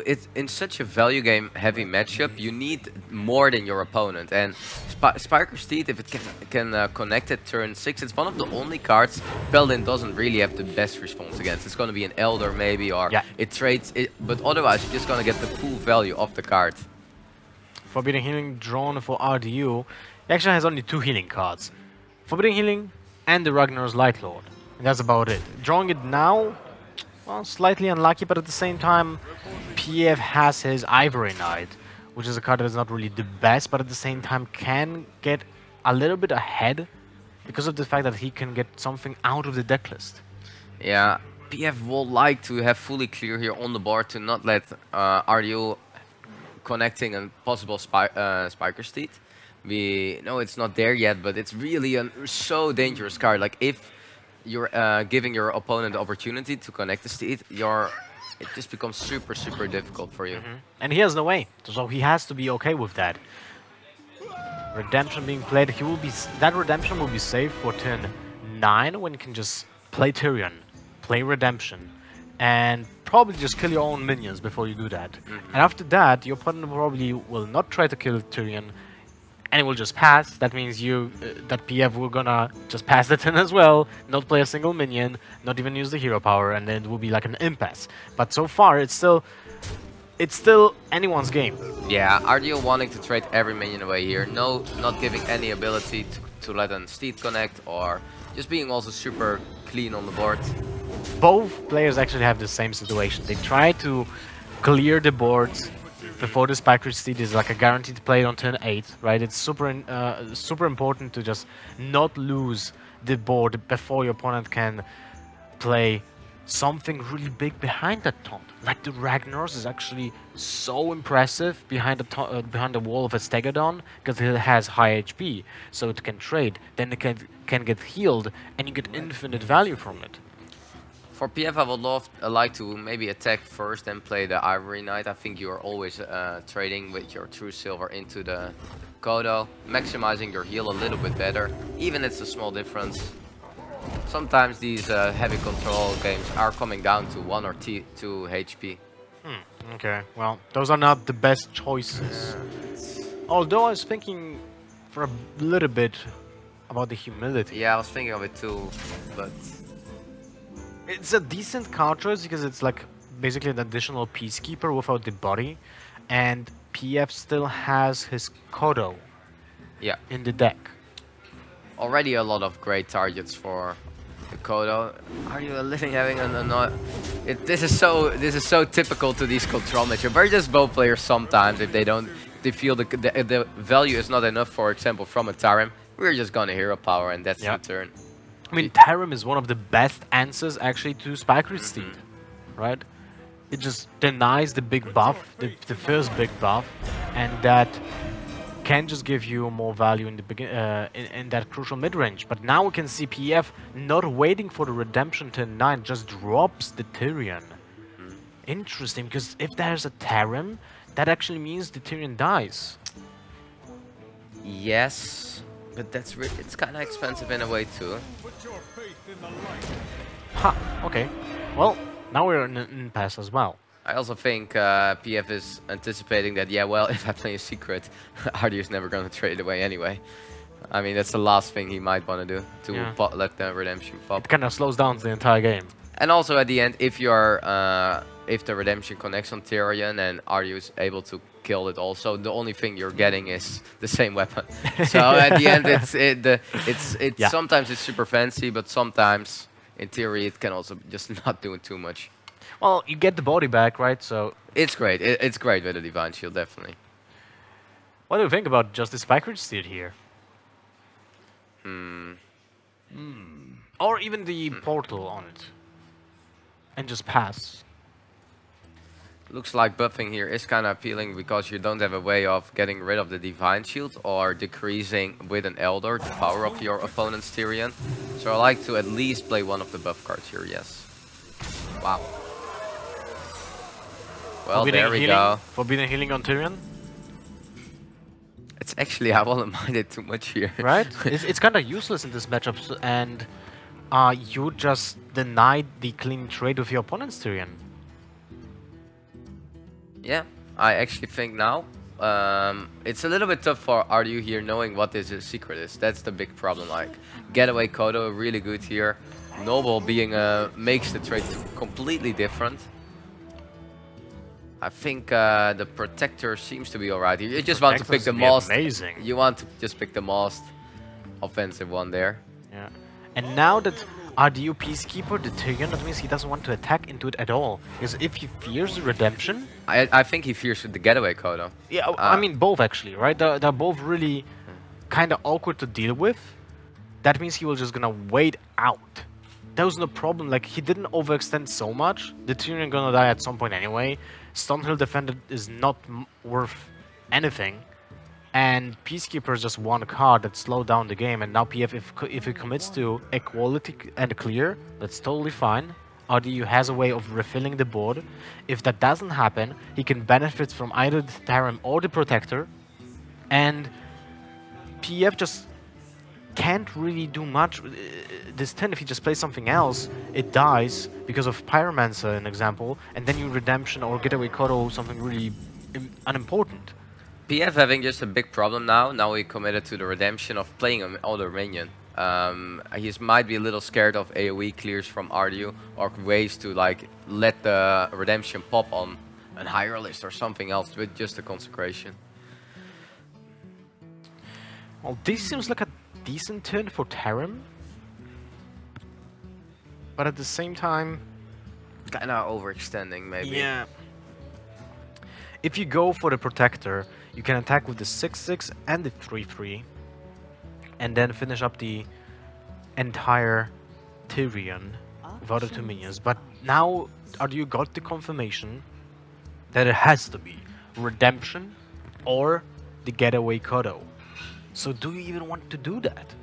it's in such a value game heavy matchup, you need more than your opponent. And Spiker Steed, if it can connect at turn 6, it's one of the only cards Paladin doesn't really have the best response against. It's going to be an Elder maybe, or it trades it, but otherwise you're just going to get the full value of the card. Forbidden Healing drawn for RDU. He actually has only 2 healing cards. Forbidden Healing and the Ragnar's Light Lord. And that's about it. Drawing it now, well, slightly unlucky, but at the same time, PF has his Ivory Knight, which is a card that is not really the best, but at the same time can get a little bit ahead because of the fact that he can get something out of the deck list. Yeah, PF will like to have fully clear here on the board to not let RDU connecting a possible Spiker Steed. We know it's not there yet, but it's really a so dangerous card. Like, if you're giving your opponent the opportunity to connect the Steed, it just becomes super, super difficult for you. And he has no way, so he has to be okay with that. Redemption being played, that Redemption will be saved for turn 9 when you can just play Tyrion, play Redemption, and probably just kill your own minions before you do that. And after that, your opponent probably will not try to kill Tyrion, and it will just pass. That means that PF will gonna just pass the turn as well, not play a single minion, not even use the hero power, and then it will be like an impasse. But so far, it's still anyone's game. Yeah, RDU wanting to trade every minion away here. No, not giving any ability to let a Steed connect, or just being also super clean on the board. Both players actually have the same situation. They try to clear the board before the Spiker Steed is like a guaranteed play on turn 8, right? It's super important to just not lose the board before your opponent can play something really big behind that taunt. Like the Ragnar's is actually so impressive behind the wall of a Stegodon because it has high HP, so it can trade. Then it can get healed, and you get infinite value from it. For PF, I would like to maybe attack first and play the Ivory Knight. I think you are always trading with your True Silver into the Kodo, maximizing your heal a little bit better, even it's a small difference. Sometimes these heavy control games are coming down to 1 or 2 HP. Okay, well, those are not the best choices. Although I was thinking for a little bit about the humility. Yeah, I was thinking of it too, but it's a decent card choice because it's like basically an additional Peacekeeper without the body, and PF still has his Kodo in the deck. Already a lot of great targets for the Kodo. Are you having this is so typical to these control matchups. We're just both players sometimes if they feel the value is not enough, for example, from a Tarim, we're just gonna hero power and that's the turn. I mean, Tarim is one of the best answers actually to Spiker Steed, right? It just denies the big buff, the first big buff, and that can just give you more value in the in that crucial mid-range. But now we can see PF not waiting for the Redemption turn 9, just drops the Tyrion. Interesting, because if there's a Tarim, that actually means the Tyrion dies. Yes. But it's kind of expensive in a way too. Huh, okay. Well, now we're in an impasse as well. I also think PF is anticipating that, yeah, well, if I play a secret, RDU is never going to trade it away anyway. I mean, that's the last thing he might want to do, to let the redemption pop. It kind of slows down the entire game. And also at the end, if you're, if the redemption connects on Tyrion and RDU is able to kill it also, the only thing you're getting is the same weapon. So at the end, sometimes it's super fancy, but sometimes, in theory, it can also just not do it too much. Well, you get the body back, right? So it's great. It's great with the Divine Shield, definitely. What do you think about just the Spike Steed here? Or even the portal on it. And just pass. Looks like buffing here is kind of appealing because you don't have a way of getting rid of the Divine Shield or decreasing with an Elder the power of your opponent's Tyrion. So I like to at least play one of the buff cards here, yes. Wow. Well, there we go. Forbidden Healing on Tyrion? It's actually, I won't mind it too much here. Right? It's kind of useless in this matchup, and you just denied the clean trade with your opponent's Tyrion. Yeah, I actually think now it's a little bit tough for RDU here knowing what this secret is. That's the big problem. Like, Getaway Kodo really good here. Noble being makes the trade completely different. I think the Protector seems to be alright here. You just want to pick the most. Amazing. You want to just pick the most offensive one there. Yeah. And now that RDU Peacekeeper, the Tyrion, that means he doesn't want to attack into it at all. Because if he fears the redemption... I think he fears the Getaway Kodo. Yeah, I mean both actually, right? They're both really kind of awkward to deal with. That means he was just gonna wait out. That was no problem, like he didn't overextend so much. The Tyrion gonna die at some point anyway. Stonehill Defender is not worth anything. And Peacekeeper is just one card that slowed down the game. And now PF, if he commits to equality and clear, that's totally fine. RDU has a way of refilling the board. If that doesn't happen, he can benefit from either the Tarim or the Protector. And PF just can't really do much. This 10, if he just plays something else, it dies because of Pyromancer, an example, and then you Redemption or Getaway Kodo, something really unimportant. PF having just a big problem now. Now he committed to the redemption of playing an other minion. He might be a little scared of AoE clears from RDU or ways to like let the redemption pop on a higher list or something else with just a consecration. Well, this seems like a decent turn for Tarim, but at the same time, kind of overextending maybe. Yeah. If you go for the Protector, you can attack with the 6/6 and the 3/3, and then finish up the entire Tyrion without the 2 minions. But now RDU got the confirmation that it has to be Redemption or the Getaway Kodo. So do you even want to do that?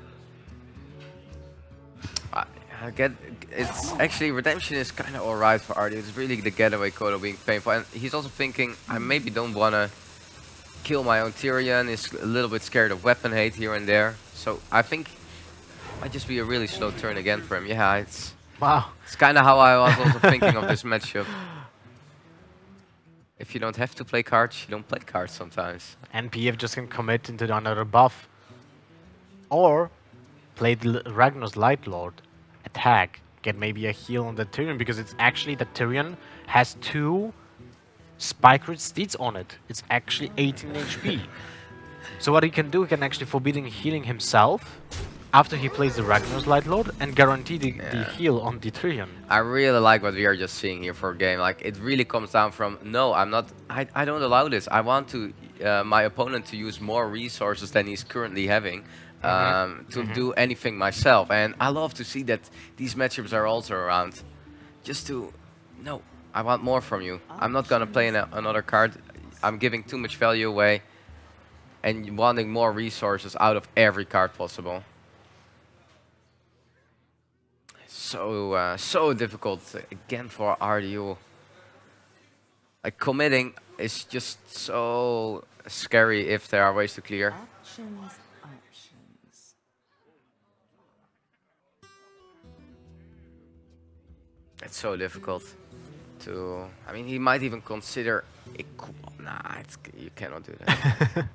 I get it's actually Redemption is kind of alright for RDU. It's really the Getaway Kodo being painful, and he's also thinking I maybe don't want to kill my own Tyrion. He's a little bit scared of weapon hate here and there. So I think it might just be a really slow turn again for him. Yeah, it's It's kind of how I was also thinking of this matchup. If you don't have to play cards, you don't play cards sometimes. And PF just can commit into another buff. Or play the Ragnar's Light Lord, attack, get maybe a heal on the Tyrion, because it's actually the Tyrion has 2 Spike Steeds on it. It's actually 18 HP. So what he can do, he can actually Forbidden Healing himself after he plays the Ragnar's Light Lord and guarantee the heal on the Tyrion. I really like what we are just seeing here for a game. Like, it really comes down from, no, I don't allow this. I want to my opponent to use more resources than he's currently having to do anything myself. And I love to see that these matchups are also around. Just to, no, I want more from you. I'm not gonna play another card. I'm giving too much value away and wanting more resources out of every card possible. So difficult again for RDU. Like, committing is just so scary if there are ways to clear. Options. it's so difficult to. I mean, he might even consider. Nah, you cannot do that.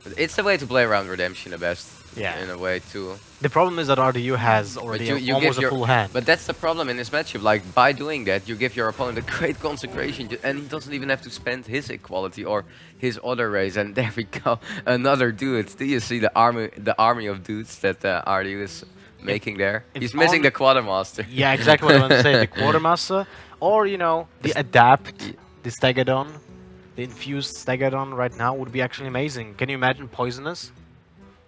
But it's the way to play around Redemption the best. Yeah. In a way too. The problem is that RDU has already almost a full hand. But that's the problem in this matchup. Like by doing that, you give your opponent a great consecration, and he doesn't even have to spend his equality or his other raise. And there we go, another dude. Do you see the army of dudes that RDU is making there? He's missing the Quartermaster. Yeah, exactly what I want to say. The Quartermaster, or you know, the Adapt, the Stegadon, the infused Stegadon right now would be actually amazing. Can you imagine Poisonous?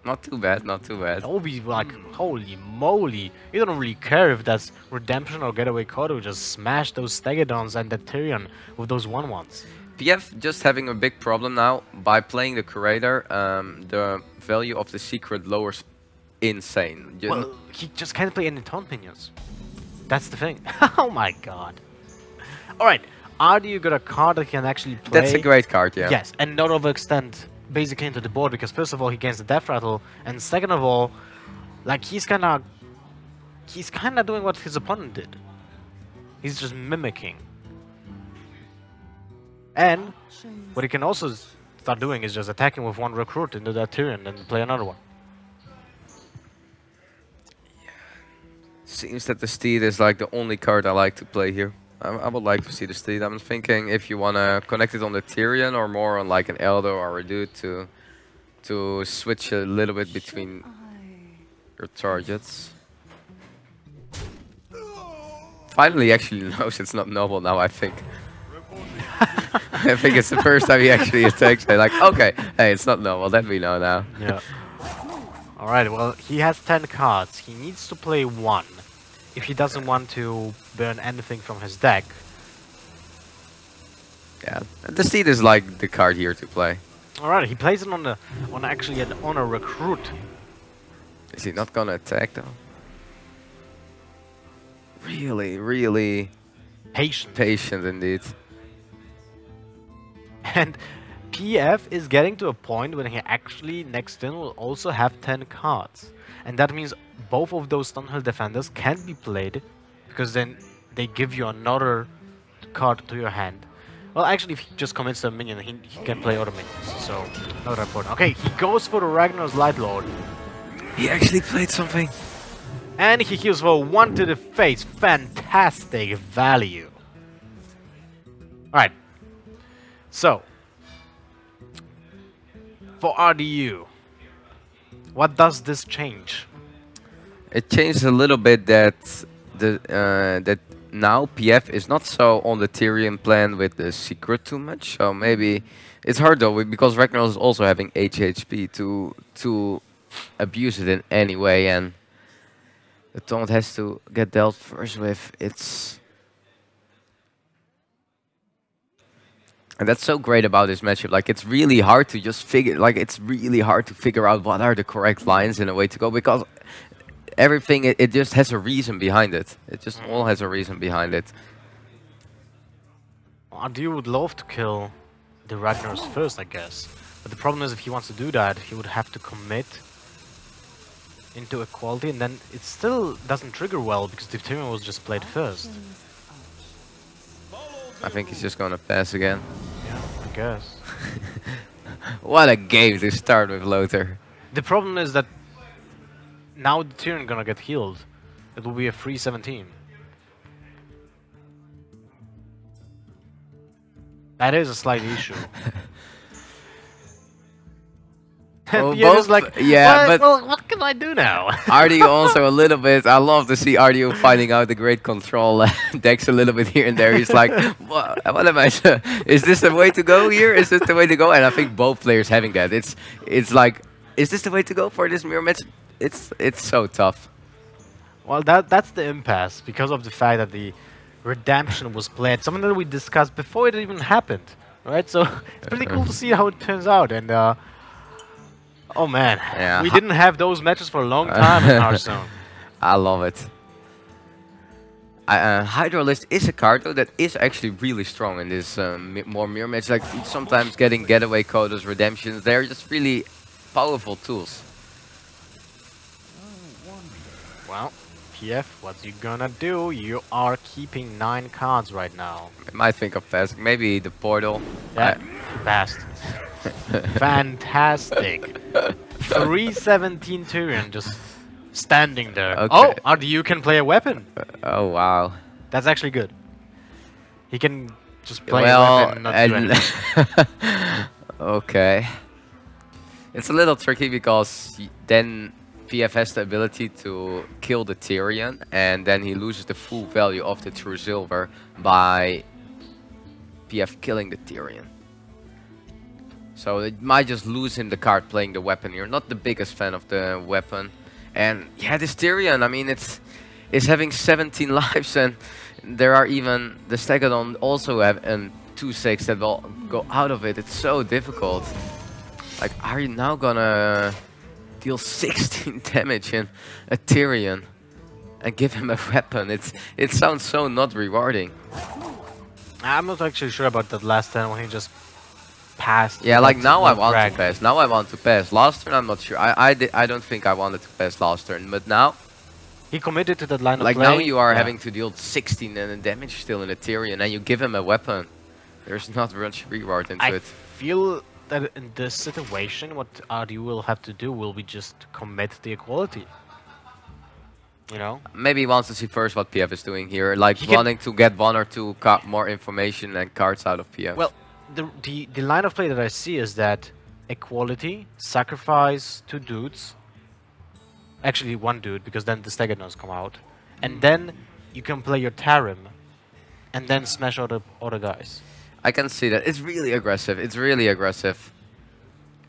Not too bad, not too bad. That would be like, holy moly. You don't really care if that's Redemption or Getaway Kodo. Just smash those Stegadons and that Tyrion with those 1/1s. PF just having a big problem now. By playing the Curator, the value of the secret lowers insane. Well, he just can't play any taunt minions. That's the thing. Oh my god. Alright, RDU got a card that can actually play. That's a great card, yeah. Yes, and not overextend basically into the board, because first of all he gains the Death Rattle, and second of all, like he's kinda doing what his opponent did. He's just mimicking. And what he can also start doing is just attacking with one recruit into that Tyrion and play another one. Seems that the Steed is like the only card I like to play here. I would like to see the Steed. I'm thinking if you want to connect it on the Tyrion or more on like an Elder or a dude to switch a little bit between your targets. Finally, he actually knows it's not noble now, I think. I think it's the first time he actually attacks. They're like, okay, hey, it's not noble. That we know now. Yeah. Alright, well, he has 10 cards. He needs to play 1. If he doesn't want to burn anything from his deck. Yeah, the Steed is like the card here to play. Alright, he plays it on a recruit. Is he not gonna attack though? Really patient indeed. And PF is getting to a point when he actually next turn will also have 10 cards. And that means both of those Stunhill defenders can be played, because then they give you another card to your hand. Well, actually, if he just commits a minion, he can play other minions, so not that important. Okay, he goes for the Ragnar's Lightlord. He actually played something. And he heals for 1 to the face. Fantastic value. Alright. So, for RDU, what does this change? It changed a little bit that that now PF is not so on the Tyrion plan with the secret too much. So maybe it's hard though, because Ragnar is also having HP to abuse it in any way, and the taunt has to get dealt first with. And that's so great about this matchup. Like, it's really hard to just figure. Like, it's really hard to figure out what are the correct lines in a way to go, because everything it just has a reason behind it. It just all has a reason behind it. RDU would love to kill the Ragnars first, I guess. But the problem is, if he wants to do that, he would have to commit into equality, and then it still doesn't trigger well because the Tyrion was just played first. I think he's just gonna pass again. Yeah, I guess. What a game to start with, Lothar. The problem is that now the Tyrion gonna get healed. It will be a free 17. That is a slight issue. Well, both, like, yeah, but well, what can I do now? RDU also a little bit. I love to see RDU finding out the great control decks a little bit here and there. He's like, what am I? Is this the way to go here? Is this the way to go? And I think both players having that. It's like, is this the way to go for this mirror match? It's so tough. Well, that's the impasse because of the fact that the redemption was played, something that we discussed before it even happened, right? So it's pretty cool to see how it turns out. And oh man, yeah, we didn't have those matches for a long time in Hearthstone. I love it. Hydralist is a card though that is actually really strong in this more mirror match. Like sometimes getting getaway codes, redemptions, they're just really powerful tools. Well, OMPF, what's you gonna do? You are keeping 9 cards right now. I might think of passing. Maybe the portal. Yeah, passed. Fantastic. 317 Tyrion just standing there. Okay. Oh, RDU can play a weapon. Oh wow. That's actually good. He can just play Well, a weapon, not do anything. okay. It's a little tricky because then PF has the ability to kill the Tyrion, and then he loses the full value of the True Silver by PF killing the Tyrion. So it might just lose him the card playing the weapon. You're not the biggest fan of the weapon. And yeah, this Tyrion, I mean, it's having 17 lives, and there are even the Stegadon also have 2/6 that will go out of it. It's so difficult. Like, are you now gonna deal 16 damage in a Tyrion and give him a weapon? It sounds so not rewarding. I'm not actually sure about that last turn when he just passed. Yeah, like now I want drag. to pass. Now I want to pass. Last turn I'm not sure. I don't think I wanted to pass last turn, but now He committed to that line of like play. now you are having to deal 16 and damage still in a Tyrion, and you give him a weapon. There's not much reward into I it. feel that in this situation, what RDU will have to do will be just commit the equality. You know? Maybe he wants to see first what PF is doing here, like He wanting to get 1 or 2 more information and cards out of PF. Well, the line of play that I see is that equality, sacrifice 2 dudes, actually 1 dude, because then the Stegadons come out, and then you can play your Tarim, and then smash other guys. I can see that. It's really aggressive. It's really aggressive.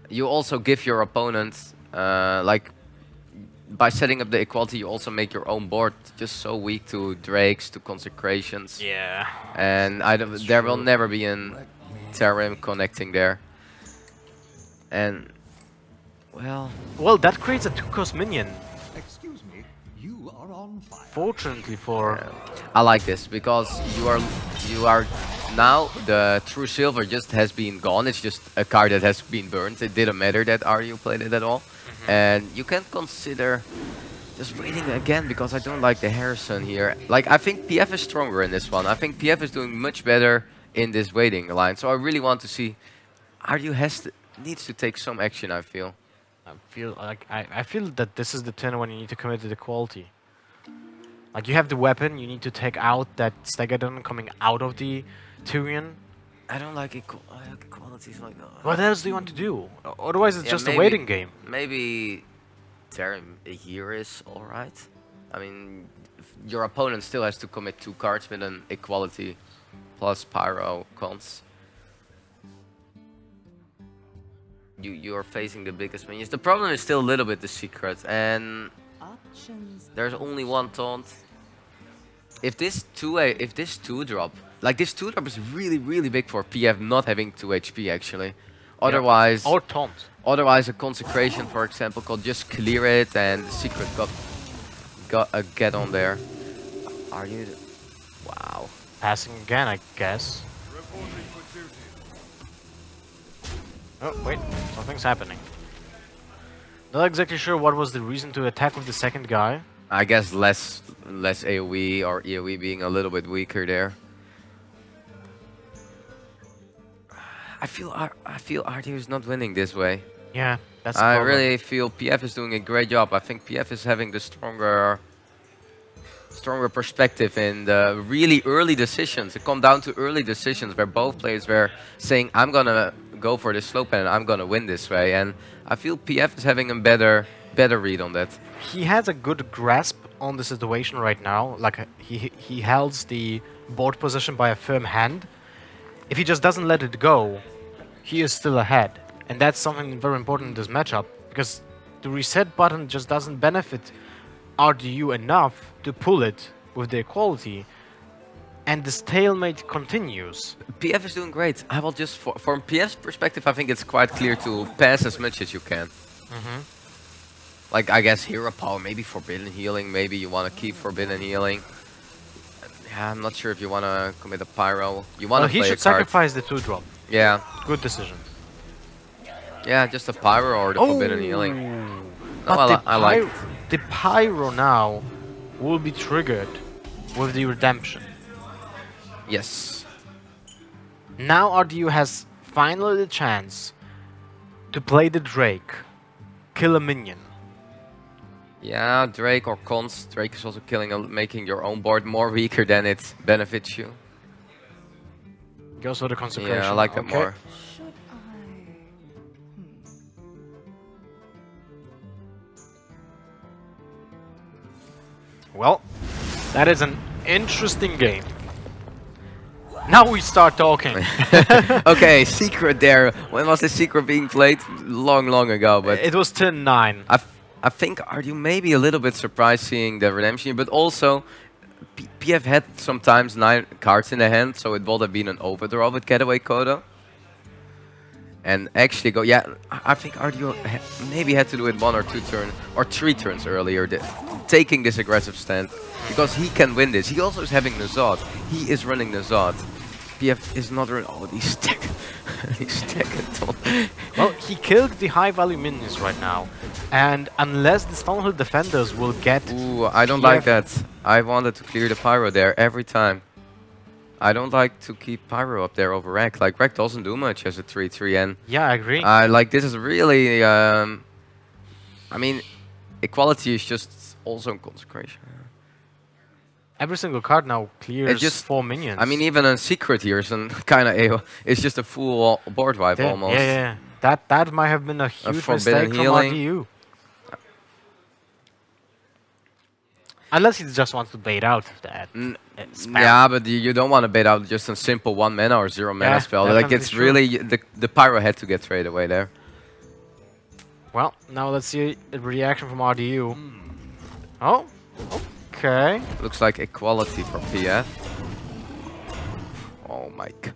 You also give your opponent, like, by setting up the equality, you also make your own board just so weak to Drakes, to Consecrations. Yeah. And there will never be an Tarim connecting there. And, well... Well, that creates a 2-cost minion. Excuse me, you are on fire. Fortunately for... I like this, because you are now, the True Silver just has been gone. It's just a card that has been burned. It didn't matter that RDU played it at all. And you can consider just waiting again, because I don't like the Harrison here. Like, I think PF is stronger in this one. I think PF is doing much better in this waiting line. So I really want to see RDU needs to take some action, I feel. I feel that this is the turn when you need to commit to the quality. Like, you have the weapon, you need to take out that Stegadon coming out of the Tyrion. I don't like equalities like that. What else do you want to do? Otherwise, it's just a waiting game. Maybe Tarim here is alright. I mean, your opponent still has to commit 2 cards with an equality plus Pyro cons. You're facing the biggest minions. The problem is still a little bit the secret, and there's only 1 taunt. If this 2 drop, like this 2 drop is really big for PF not having 2 HP actually. Otherwise, or taunt. Otherwise, a Consecration, for example, could just clear it, and the secret got a get on there. Are you? Wow. Passing again, I guess. Oh wait, something's happening. Not exactly sure what was the reason to attack with the second guy. I guess less AoE, or AoE being a little bit weaker there. I feel RDU is not winning this way. Yeah, that's. I really feel PF is doing a great job. I think PF is having the stronger perspective in the really early decisions. It come down to early decisions where both players were saying, "I'm gonna go for this slope and I'm gonna win this way." And I feel PF is having a better read on that. He has a good grasp on the situation right now. Like, he holds the board position by a firm hand. If he just doesn't let it go, he is still ahead. And that's something very important in this matchup, because the reset button just doesn't benefit RDU enough to pull it with the equality. And the stalemate continues. PF is doing great. I will just, from PF's perspective, I think it's quite clear to pass as much as you can. Like, I guess Hero Power, maybe Forbidden Healing, maybe you want to keep Forbidden Healing. Yeah, I'm not sure if you want to commit a Pyro. You want to play he should sacrifice the 2-drop. Yeah. Good decision. Yeah, just a Pyro or the Forbidden Healing. No, But I like it. the Pyro now will be triggered with the redemption. Yes. Now RDU has finally the chance to play the Drake, kill a minion. Yeah, Drake or Cons. Drake is also making your own board more weaker than it benefits you. Goes for the consecration. Yeah, I like that more. Well, that is an interesting game. Now we start talking. Okay, secret there. When was the secret being played? Long ago, but it was turn 9. I think RDU may be a little bit surprised seeing the redemption, but also PF had sometimes 9 cards in the hand, so it would have been an overdraw with Getaway Kodo. And actually go, yeah, I think RDU maybe had to do it 1 or 2 turns, or 3 turns earlier, taking this aggressive stand, because he can win this. He also is having Nazad. He is running Nazad. PF is not running, oh, he's stacking. He's stacking. Well, he killed the high value minions right now. And unless the Stonehill defenders will get... Ooh, I don't like that. I wanted to clear the Pyro there every time. I don't like to keep Pyro up there over Rek. Like, Rek doesn't do much as a 3-3, and... Yeah, I agree. Like, this is really... I mean, equality is just also in consecration. Every single card now clears just 4 minions. I mean, even a secret here is kind of it's just a full board wipe almost. Yeah. That might have been a huge mistake from RDU. Unless he just wants to bait out that. Yeah, but you don't want to bait out just a simple 1 mana or 0 mana spell. Like, it's true. Really the Pyro had to get traded away there. Well, now let's see a reaction from RDU. Oh, okay. Looks like equality for PF. Oh my god.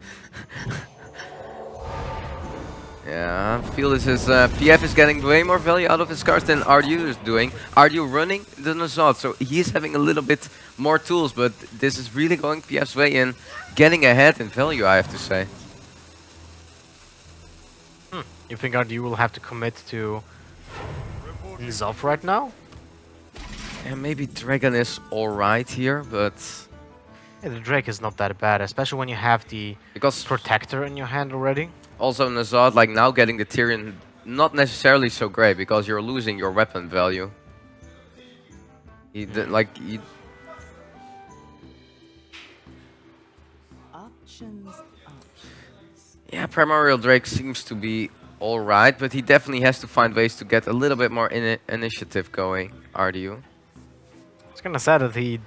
Yeah, I feel this is PF is getting way more value out of his cards than RDU is doing. RDU running the Nazad, so he is having a little bit more tools, but this is really going PF's way in getting ahead in value, I have to say. You think RDU will have to commit to Nzov right now? Yeah, maybe Dragon is alright here, but... Yeah, the Drake is not that bad, especially when you have the Protector in your hand already. Also, Nazad, like now getting the Tyrion, not necessarily so great because you're losing your weapon value. Yeah, Primordial Drake seems to be alright, but he definitely has to find ways to get a little bit more initiative going, RDU. It's kind of sad that he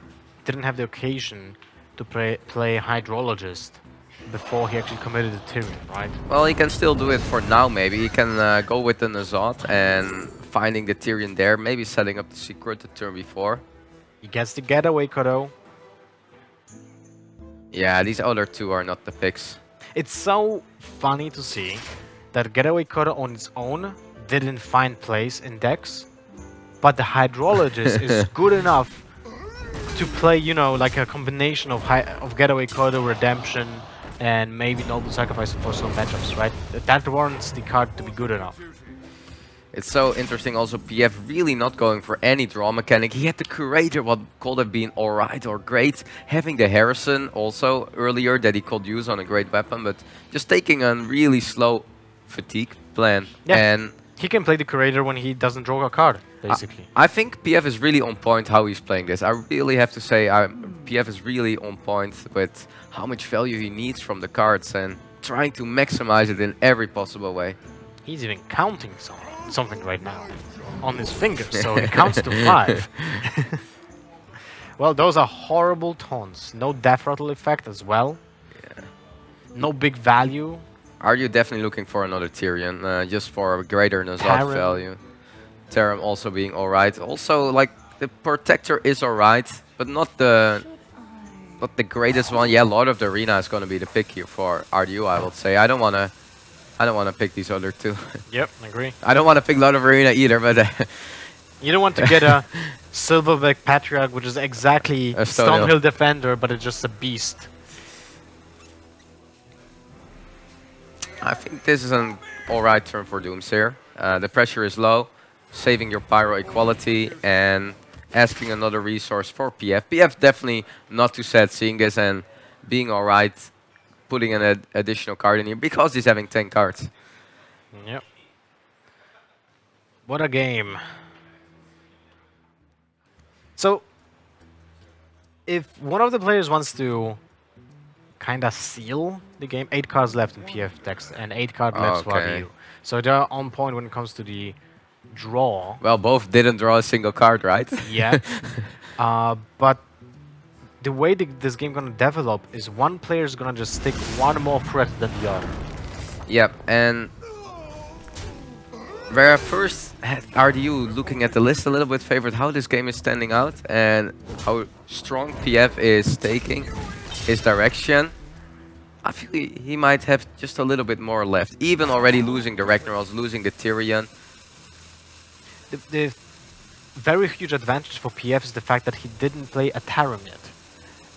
didn't have the occasion to play Hydrologist before he actually committed the Tyrion, right? Well, he can still do it for now, maybe. He can go with the Nazad and finding the Tyrion there, maybe setting up the secret the turn before. He gets the Getaway Kodo. Yeah, these other 2 are not the picks. It's so funny to see that Getaway Kodo on its own didn't find place in decks, but the Hydrologist is good enough to play, you know, like a combination of Getaway Kodo, Redemption, and maybe Noble Sacrifice for some matchups, right? That warrants the card to be good enough. It's so interesting also, PF really not going for any draw mechanic. He had the Curator, what could have been alright or great. Having the Harrison also earlier that he could use on a great weapon, but just taking a really slow fatigue plan. Yeah, and he can play the Curator when he doesn't draw a card, basically. I think PF is really on point how he's playing this. I really have to say PF is really on point with how much value he needs from the cards and trying to maximize it in every possible way. He's even counting something right now on his fingers, so he counts to 5. Well, those are horrible taunts. No Death Rattle effect as well. Yeah. No big value. Are you definitely looking for another Tyrion, just for a greater Nazad value? Tarim also being alright. Also, like, the Protector is alright, but not the greatest one. Yeah, Lord of the Arena is going to be the pick here for RDU, I would say. I don't want to pick these other 2. Yep, I agree. I don't want to pick Lord of Arena either, but... You don't want to get a Silverback Patriarch, which is exactly a Stonehill Defender, but it's just a beast. I think this is an alright turn for Doomsayer. The pressure is low, saving your Pyro equality, and asking another resource for PF. PF definitely not too sad seeing this and being alright, putting an additional card in here because he's having 10 cards. Yep. What a game. So, if one of the players wants to kind of seal the game, 8 cards left in PF decks and 8 cards left for RDU. So they're on point when it comes to the draw. Well, both didn't draw a single card, right? Yeah. But the way this game gonna develop is one player is gonna just stick one more threat than the other. Yep, and where I first had RDU looking at the list a little bit favored how this game is standing out and how strong PF is taking his direction, I feel he might have just a little bit more left. Even already losing the Ragnaros, losing the Tyrion. The very huge advantage for PF is the fact that he didn't play a Tarim yet.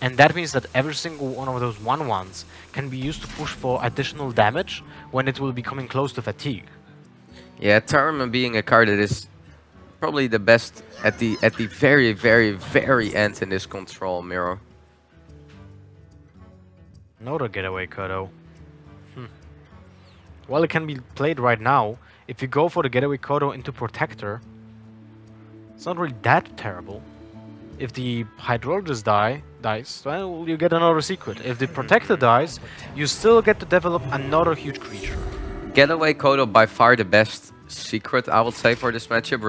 And that means that every single one of those 1/1s can be used to push for additional damage when it will be coming close to fatigue. Yeah, Tarim being a card that is probably the best at the very, very, very end in this control mirror. Another getaway Kodo. Well, it can be played right now. If you go for the getaway Kodo into Protector, it's not really that terrible. If the Hydrologist dies, well, you get another secret. If the Protector dies, you still get to develop another huge creature. Getaway Kodo by far the best secret, I would say, for this matchup.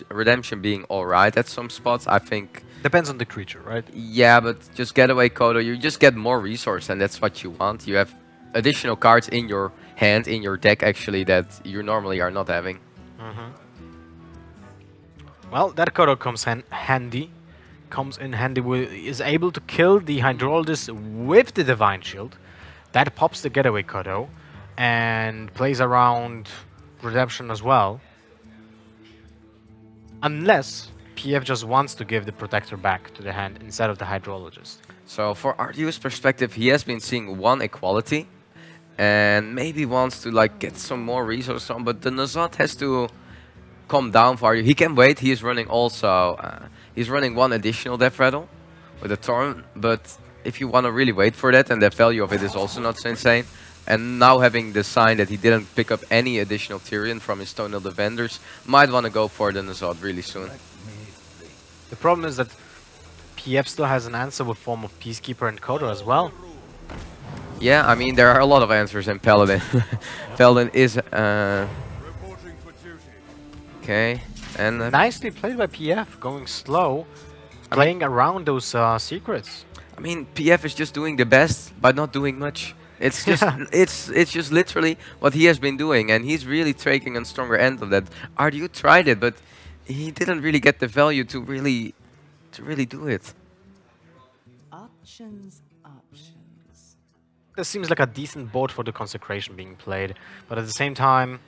Redemption being alright at some spots, I think. Depends on the creature, right? Yeah, but just Getaway Kodo, you just get more resource, and that's what you want. You have additional cards in your hand, in your deck, actually, that you normally are not having. Well, that Kodo comes in handy. Is able to kill the Hydrologist with the Divine Shield. That pops the Getaway Kodo and plays around Redemption as well. Unless PF just wants to give the Protector back to the hand instead of the Hydrologist. So for RDU's perspective, he has been seeing one equality and maybe wants to like get some more resources on, but the Nazat has to come down for RDU. He can wait, he is running also, he's running one additional Death Rattle with a Torn, but if you want to really wait for that, and the value of it is also not so insane, and now having the sign that he didn't pick up any additional Tyrion from his Toenail Defenders, might want to go for the Nazat really soon. The problem is that PF still has an answer with form of Peacekeeper and Kodo as well. Yeah, I mean, there are a lot of answers in Paladin. Paladin is... okay, and... nicely played by PF, going slow, playing around those secrets. I mean, PF is just doing the best, but not doing much. It's just it's just literally what he has been doing, and he's really taking a stronger end of that. RDU tried it, but he didn't really get the value to really do it. Options. This seems like a decent board for the Consecration being played, but at the same time,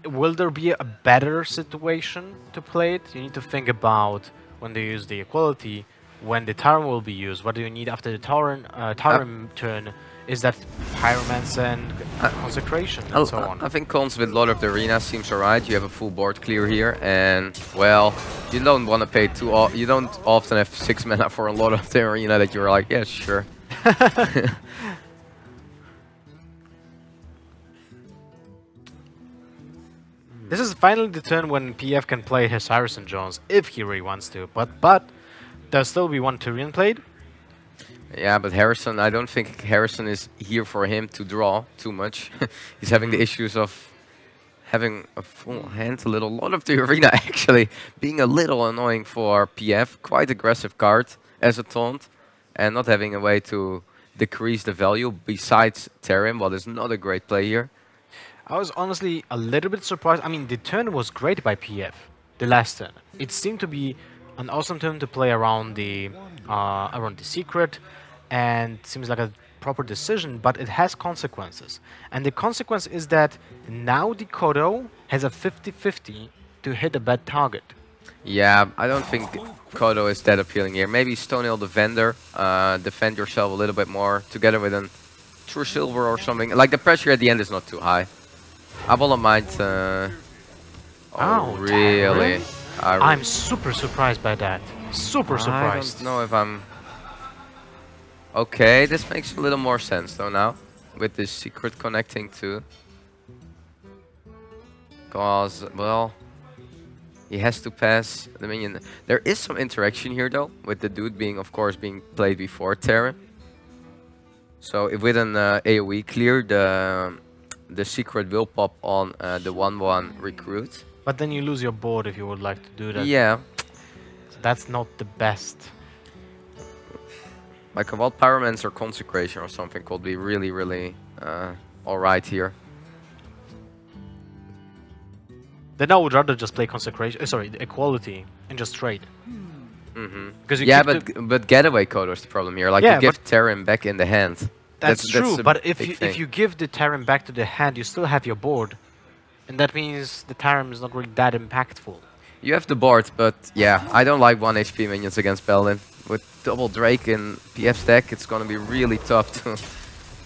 will there be a better situation to play it? You need to think about when they use the equality, when the Tarim will be used. What do you need after the Tarim turn? Is that Pyromancer and Consecration and so on? I think cons with Lord of the Arena seems alright. You have a full board clear here, and well, you don't want to pay you don't often have 6 mana for a Lord of the Arena that you're like, yeah, sure. This is finally the turn when PF can play his Harrison Jones if he really wants to, but there'll still be one Tyrion played. Yeah, but Harrison, I don't think Harrison is here for him to draw too much. He's having the issues of having a full hand, a lot of the arena actually being a little annoying for PF. Quite aggressive card as a taunt, and not having a way to decrease the value besides Tarim, what is not a great play here. I was honestly a little bit surprised. I mean, the turn was great by PF, the last turn. It seemed to be an awesome turn to play around the secret, and seems like a proper decision, but it has consequences. And the consequence is that now the Kodo has a 50-50 to hit a bad target. Yeah, I don't think Kodo is that appealing here. Maybe Stonehill Defender, defend yourself a little bit more, together with a True Silver or something. Like, the pressure at the end is not too high. I wouldn't mind... oh, really? I'm super surprised by that. Super surprised. I don't know if I'm... Okay, this makes a little more sense though now. With this secret connecting to... Because, well... He has to pass the minion. There is some interaction here though, with the dude being, of course, being played before Terran. So if with an AoE clear, the secret will pop on the 1/1 recruit. But then you lose your board if you would like to do that. Yeah. So that's not the best. Like a Wild Pyromancer Consecration or something could be really, really alright here. Then I would rather just play Consecration, sorry, Equality, and just trade. Mm-hmm. Yeah, but Getaway Kodo is the problem here. Like, you give Terran back in the hand. That's true, but if you give the Terran back to the hand, you still have your board. And that means the Terran is not really that impactful. You have the board, but yeah, I don't like 1 HP minions against Paladin. With double Drake in PF's deck, it's gonna be really tough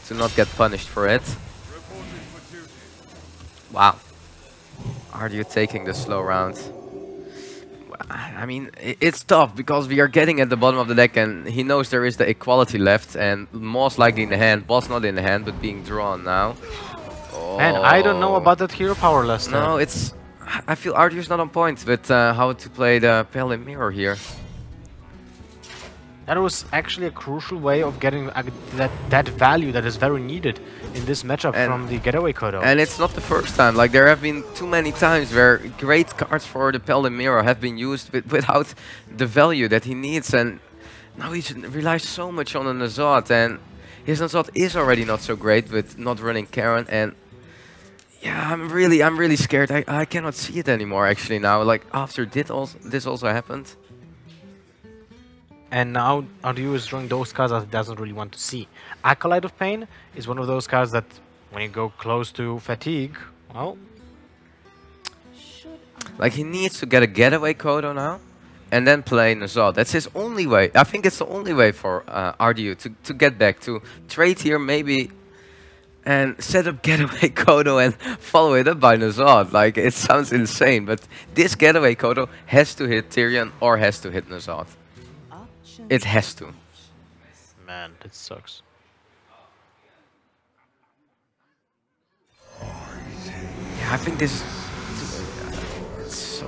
to not get punished for it. Wow. RDU taking the slow round. I mean, it's tough because we are getting at the bottom of the deck and he knows there is the equality left and most likely in the hand. Was not in the hand, but being drawn now. Oh. Man, I don't know about that hero power last time. No, it's... I feel RDU's not on point with how to play the Paladin mirror here. That was actually a crucial way of getting that value that is very needed in this matchup from the Getaway Kodo. And it's not the first time. Like, there have been too many times where great cards for the Paladin mirror have been used without the value that he needs. And now he relies so much on a Nazad. And his Nazad is already not so great with not running Karen. And yeah, I'm really scared. I cannot see it anymore actually now. Like, after this also happened. And now RDU is drawing those cards that he doesn't really want to see. Acolyte of Pain is one of those cards that when you go close to fatigue, well... Like, he needs to get a Getaway Kodo now and then play Nazad. That's his only way. I think it's the only way for RDU to get back, to trade here maybe and set up Getaway Kodo and follow it up by Nazad. Like, it sounds insane, but this Getaway Kodo has to hit Tyrion or has to hit Nazad. It has to. Man, that sucks. Yeah, I think this is so...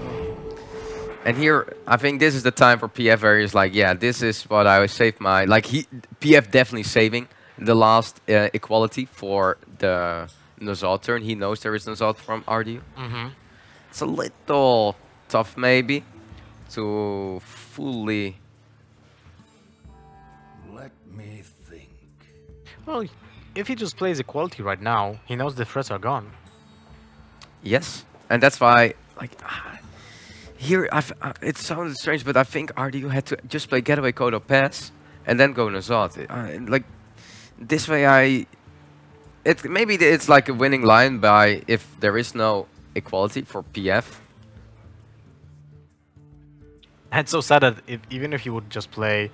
And here, I think this is the time for PF where he's like, yeah, this is what I would save my... Like, PF definitely saving the last equality for the Nazad turn. He knows there is Nazad from RDU. It's a little tough, maybe, to fully... Let me think. Well, if he just plays Equality right now, he knows the threats are gone. Yes, and that's why, like, here, it sounded strange, but I think RDU had to just play Getaway Kodo pass and then go Nazad. Like, this way maybe it's like a winning line by if there is no equality for PF. And it's so sad that even if he would just play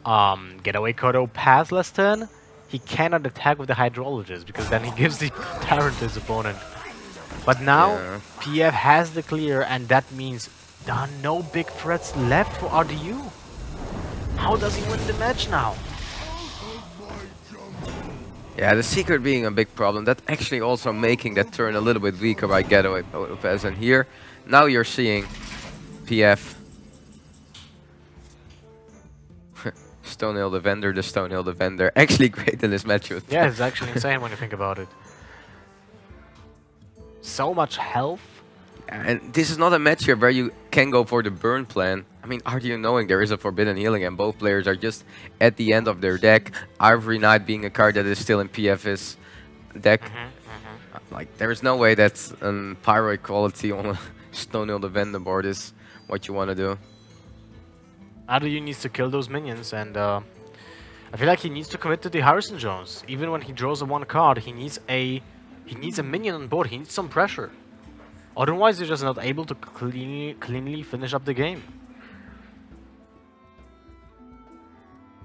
Getaway Kodo pass last turn, he cannot attack with the Hydrologist because then he gives the Tyrant to his opponent. But now PF has the clear and that means there are no big threats left for RDU. How does he win the match now? Yeah, the secret being a big problem. That actually also making that turn a little bit weaker by Getaway pass. And here, now you're seeing PF Stonehill Defender, the Stonehill Defender. Actually great in this match. Yeah, it's actually insane when you think about it. So much health. And this is not a match here where you can go for the burn plan. I mean, RDU knowing there is a Forbidden Healing and both players are just at the end of their deck. Ivory Knight being a card that is still in PF's deck. Like, there is no way that Pyro Equality on a Stonehill Defender board is what you want to do. RDU needs to kill those minions, and I feel like he needs to commit to the Harrison Jones. Even when he draws a one card, he needs a minion on board. He needs some pressure. Otherwise, he's just not able to cleanly finish up the game.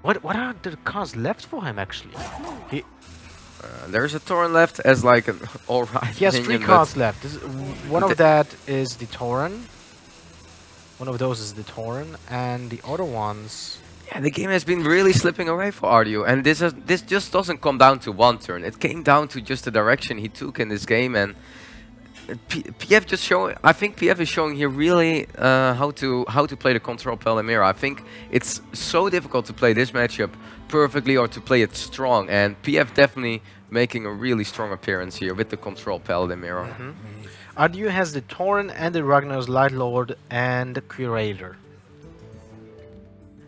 What are the cards left for him actually? There's a Tauren left as like an alright. He has 3 cards left. One of that is the Tauren. One of those is the Tauren, and the other ones... Yeah, the game has been really slipping away for RDU, and this just doesn't come down to one turn. It came down to just the direction he took in this game, and PF just showing. I think PF is showing here really how to play the control Paladin mirror. I think it's so difficult to play this matchup perfectly or to play it strong, and PF definitely making a really strong appearance here with the control Paladin mirror. RDU has the Tauren and the Ragnar's Light Lord and the Curator.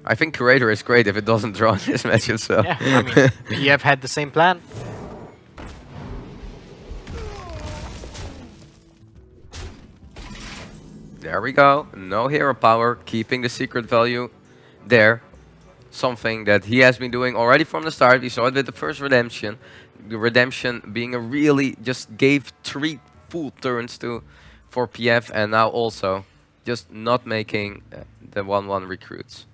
I think Curator is great if it doesn't draw in this matchup. So yeah, I mean, PF had the same plan. There we go. No hero power, keeping the secret value there. Something that he has been doing already from the start. We saw it with the first redemption. The redemption being a really just gave 3 full turns for PF, and now also just not making the 1-1 recruits.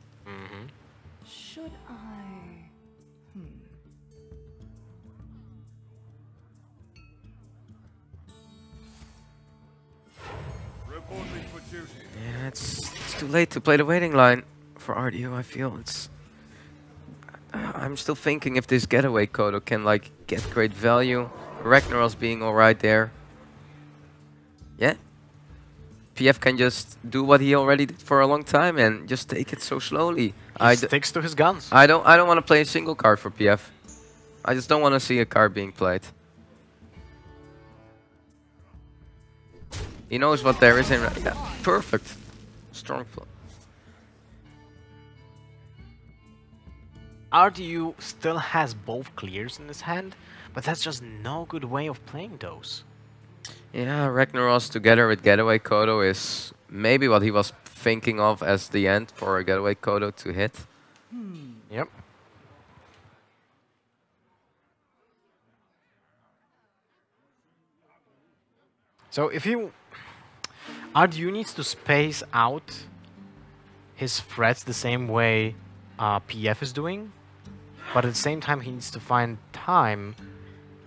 Should I? Yeah, it's too late to play the waiting line for RDU. I feel it's. I'm still thinking if this getaway Kodo can like get great value. Ragnaros being alright there. Yeah. PF can just do what he already did for a long time and just take it so slowly. He sticks to his guns. I don't want to play a single card for PF. I just don't want to see a card being played. He knows what there is in. Yeah, perfect. Strong play. RDU still has both clears in his hand, but that's just no good way of playing those. Yeah, Ragnaros together with Getaway Kodo is maybe what he was thinking of as the end for a Getaway Kodo to hit. Yep. So if you... RDU needs to space out his threats the same way PF is doing, but at the same time he needs to find time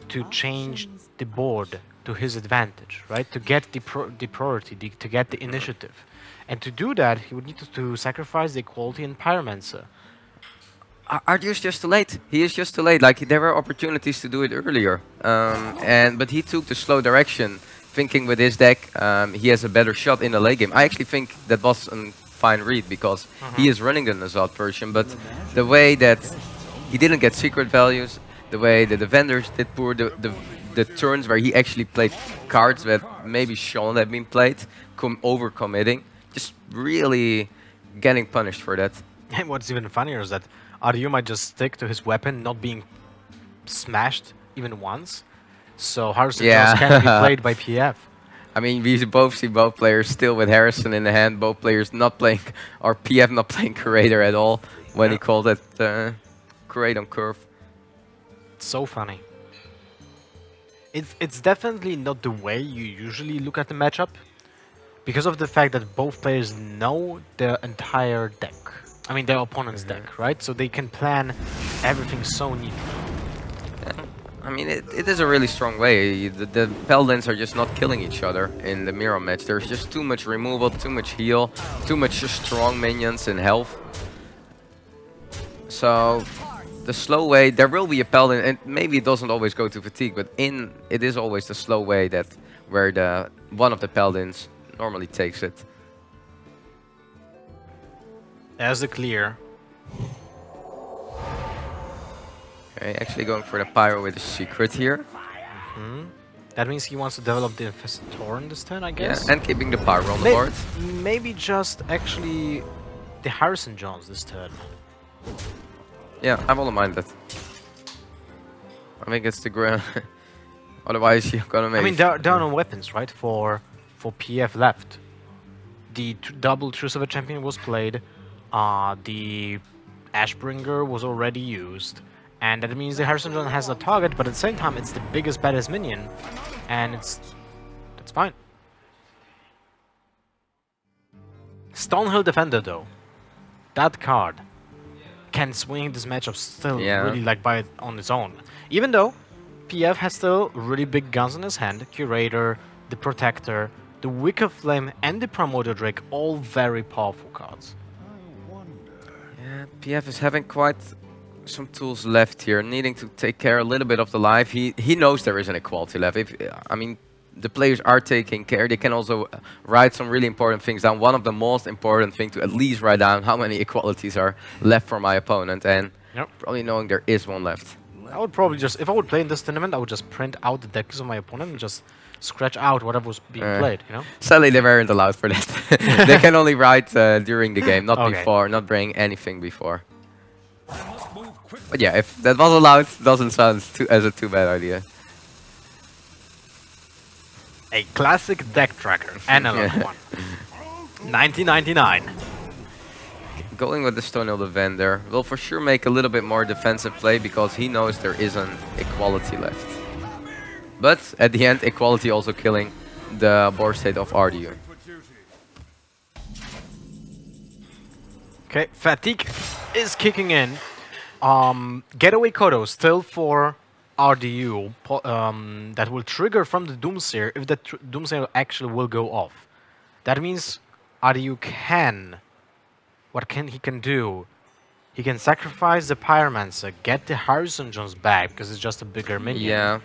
to change the board to his advantage, right? To get the priority, to get the initiative. And to do that, he would need to sacrifice the equality in Pyromancer. RDU is just too late. He is just too late. Like, there were opportunities to do it earlier. But he took the slow direction, thinking with his deck he has a better shot in the late game. I actually think that was a fine read, because he is running the Nazad version, but the way that he didn't get secret values, the way that the vendors did poor, the turns where he actually played cards that maybe Shaman had been played, over-committing, just really getting punished for that. And what's even funnier is that RDU might just stick to his weapon not being smashed even once, so Hearthstone can be played by PF. I mean, we both see both players still with Harrison in the hand, both players not playing, or PF not playing Curator at all when he called it Curate on curve. It's so funny. It's definitely not the way you usually look at the matchup, because of the fact that both players know their entire deck. I mean, their opponent's deck, right? So they can plan everything so neatly. Yeah. I mean, it is a really strong way. The Paladins are just not killing each other in the mirror match. There's just too much removal, too much heal, too much strong minions and health. So the slow way, there will be a Paladin, and maybe it doesn't always go to fatigue, but it is always the slow way that where one of the Paladins normally takes it. There's the clear. Okay, actually going for the Pyro with a secret here. That means he wants to develop the Infested Tauren this turn, I guess. Yeah, and keeping the Pyro on the board. Maybe just actually the Harrison Jones this turn. Yeah, I won't mind that. I think it's the ground. Otherwise, you're gonna make. I mean, there are no weapons, right? For PF left. The double True Silver Champion was played. The Ashbringer was already used. And that means the Harrison John has a target, but at the same time, it's the biggest, baddest minion. And that's fine. Stonehill Defender, though. That card can swing this matchup still really like on its own. Even though PF has still really big guns in his hand. Curator, the Protector, the Wicker Flame, and the Promoter Drake, all very powerful cards. Yeah, PF is having quite some tools left here, needing to take care a little bit of the life. He knows there is an equality left. I mean, the players are taking care. They can also write some really important things down. One of the most important things to at least write down how many equalities are left for my opponent, and probably knowing there is one left. I would probably just, if I would play in this tournament, I would just print out the decks of my opponent and just scratch out whatever was being played, you know? Sadly, they weren't allowed for that. They can only write during the game, not before, not bring anything before. But yeah, if that was allowed, doesn't sound as a too bad idea. A classic deck tracker, analog one. 1999. Going with the Stonehill Defender will for sure make a little bit more defensive play because he knows there is an equality left. But at the end, equality also killing the board state of RDU. Okay, fatigue is kicking in. Getaway Kodo still for RDU that will trigger from the Doomsayer if the Doomsayer actually will go off. That means RDU can... What he can do? He can sacrifice the Pyromancer, get the Harrison Jones back because it's just a bigger minion. Yeah.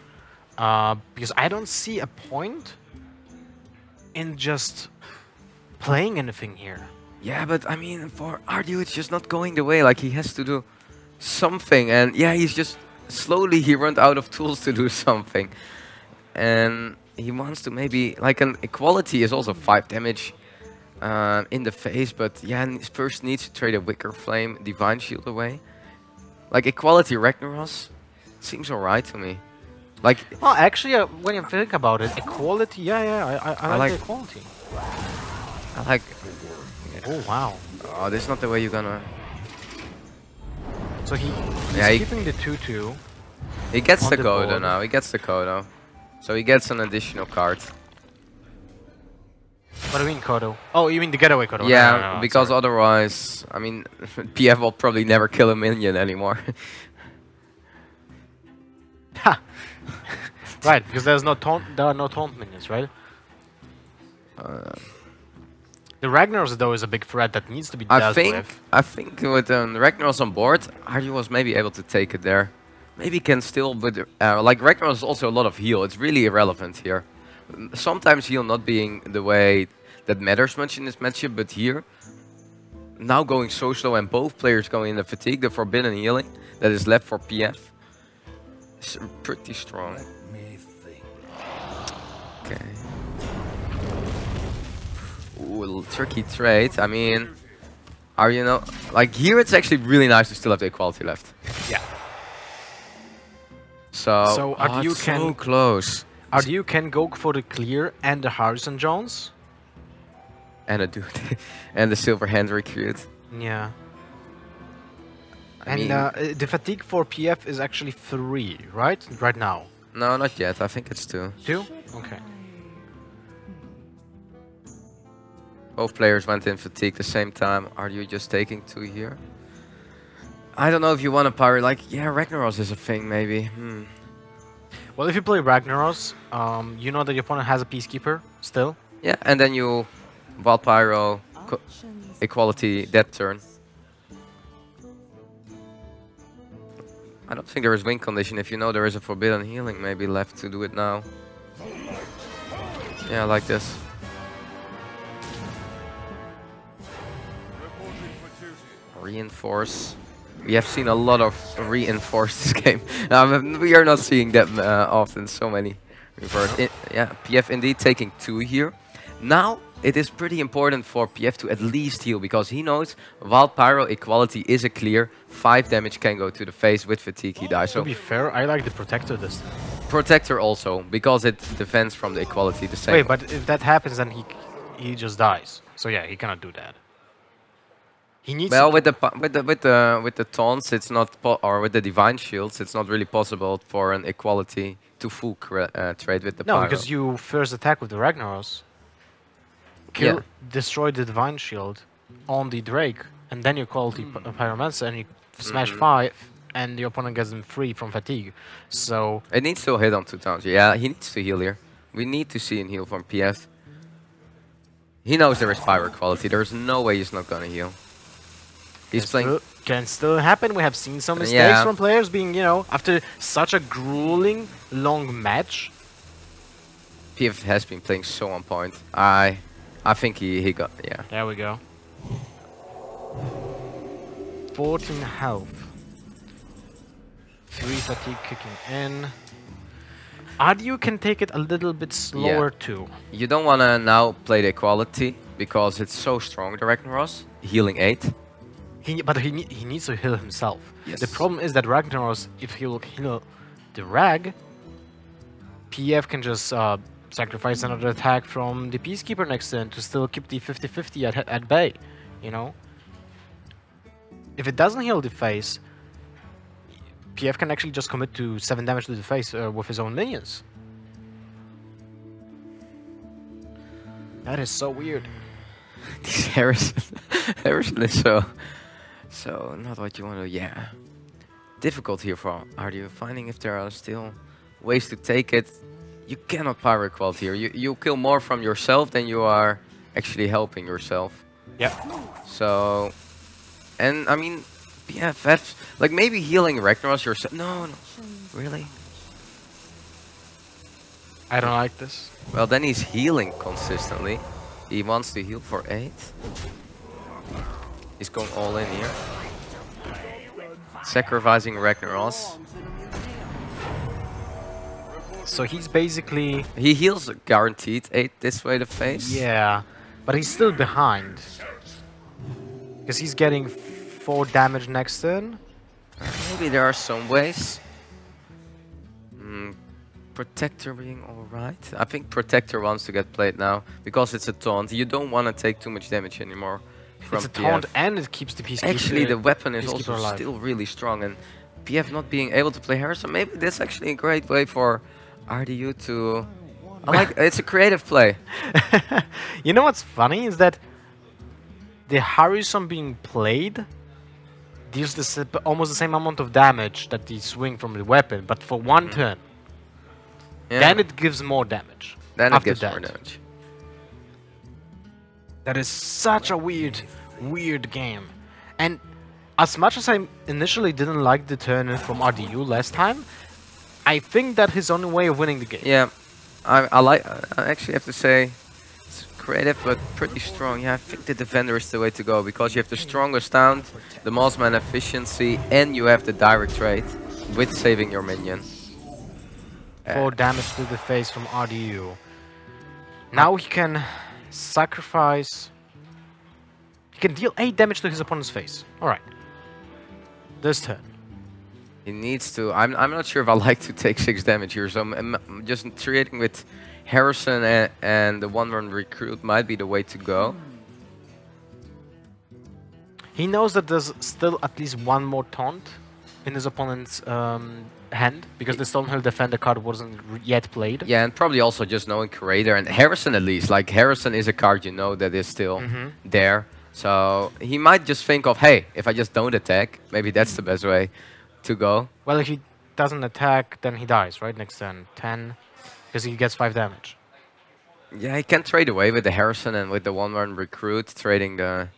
Because I don't see a point in just playing anything here. Yeah, but I mean, for RDU, it's just not going the way. Like, he has to do something, and yeah, he's just slowly he runs out of tools to do something, and he wants to maybe like an equality is also 5 damage in the face, but yeah, first needs to trade a Wicker Flame, Divine Shield away. Like equality Ragnaros seems alright to me. Like, well, actually, when you think about it, equality, yeah, I like the equality. I like. Oh wow! Oh, this is not the way you're gonna. So he's keeping the 2/2. He gets the Kodo now. He gets the Kodo, so he gets an additional card. What do you mean Kodo? Oh, you mean the Getaway Kodo? Yeah, no, because otherwise, I mean, PF will probably never kill a minion anymore. Ha! Right, because there are no taunt minions, right? The Ragnaros though is a big threat that needs to be dealt with. I think with Ragnaros on board, Ardu was maybe able to take it there. Maybe can still, but like Ragnaros is also a lot of heal. It's really irrelevant here. Sometimes heal not being the way that matters much in this matchup, but here, now going so slow and both players going in the fatigue, the forbidden healing that is left for PF is pretty strong. Okay. Ooh, a little tricky trade. I mean, like here it's actually really nice to still have the equality left. Yeah. So RDU can so close. RDU can go for the clear and the Harrison Jones. And a dude. And the silver hand recruit. Yeah. And the fatigue for PF is actually 3, right? Right now. No, not yet. I think it's 2. 2? Okay. Both players went in fatigue the same time. Are you just taking 2 here? I don't know if you want a power. Like, yeah, Ragnaros is a thing, maybe. Well, if you play Ragnaros, you know that your opponent has a Peacekeeper still. Yeah, and then you Wild Pyro, equality that turn. I don't think there is win condition. If you know there is a forbidden healing, maybe left to do it now. Yeah, like this. Reinforce. We have seen a lot of reinforce this game. We are not seeing that often. So many reverse. Yeah, PF indeed taking 2 here. Now it is pretty important for PF to at least heal because he knows Wild Pyro equality is a clear. 5 damage can go to the face with fatigue. He dies. So to be fair, I like the Protector this time. Protector also because it defends from the equality the same. Wait, but if that happens, then he just dies. So yeah, he cannot do that. He needs. Well, with the taunts, it's not or with the divine shields, it's not really possible for an equality to full trade with the. No, Pyro. because you first attack with the Ragnaros, destroy the divine shield on the Drake, and then you equality Pyromancer, and you smash 5, and the opponent gets them free from fatigue. So it needs to hit on 2 times. Yeah, he needs to heal here. We need to see him heal from PF. He knows there is pyro quality. There's no way he's not gonna heal. He's playing. Can still happen. We have seen some mistakes from players being, you know, after such a grueling long match. PF has been playing so on point. I think he got, yeah. There we go. 14 health. 3 fatigue kicking in. RDU can take it a little bit slower too. You don't want to now play the equality because it's so strong, the Ragnaros. Healing 8. But he needs to heal himself. Yes. The problem is that Ragnaros, if he will heal the Rag, PF can just sacrifice another attack from the Peacekeeper next turn to still keep the 50-50 at bay, you know? If it doesn't heal the face, PF can actually just commit to 7 damage to the face with his own minions. That is so weird. This Harrison is so not what you want to. Yeah, difficult here for RDU. Finding if there are still ways to take it. You cannot pyro equality here. You kill more from yourself than you are actually helping yourself. Yeah. So, and I mean, BFF, like maybe healing Ragnaros yourself. No, really. I don't like this. Well, then he's healing consistently. He wants to heal for 8. He's going all in here. Sacrificing Ragnaros. So he's basically... He heals guaranteed 8 this way to face. Yeah, but he's still behind. Because he's getting 4 damage next turn. Maybe there are some ways. Protector being alright. I think Protector wants to get played now because it's a taunt. You don't want to take too much damage anymore. From It's a PF. taunt and it keeps the Peacekeeper. Actually, the weapon is also alive. still really strong, and PF not being able to play Harrison, maybe that's actually a great way for RDU to... it's a creative play. You know what's funny is that the Harrison being played deals almost the same amount of damage that the swing from the weapon, but for 1 turn. Yeah. Then it gives more damage. Then it after gives that. more damage. That is such a weird game. And as much as I initially didn't like the turn from RDU last time, I think that his only way of winning the game. Yeah, I actually have to say, it's creative but pretty strong. Yeah, I think the Defender is the way to go because you have the strongest taunt, the most mana efficiency, and you have the direct trade with saving your minion. 4 damage to the face from RDU. Now he can sacrifice... He can deal 8 damage to his opponent's face. Alright. This turn. He needs to... I'm not sure if I like to take 6 damage here, so I'm just trading with Harrison and the 1-run recruit might be the way to go. He knows that there's still at least 1 more taunt in his opponent's hand, because the Stonehill Defender card wasn't yet played. Yeah, and probably also just knowing Creator and Harrison at least. Like, Harrison is a card you know that is still there. So he might just think of, hey, if I just don't attack, maybe that's the best way to go. Well, if he doesn't attack, then he dies, right? Next turn. 10, because he gets 5 damage. Yeah, he can trade away with the Harrison and with the 1-run recruit, trading the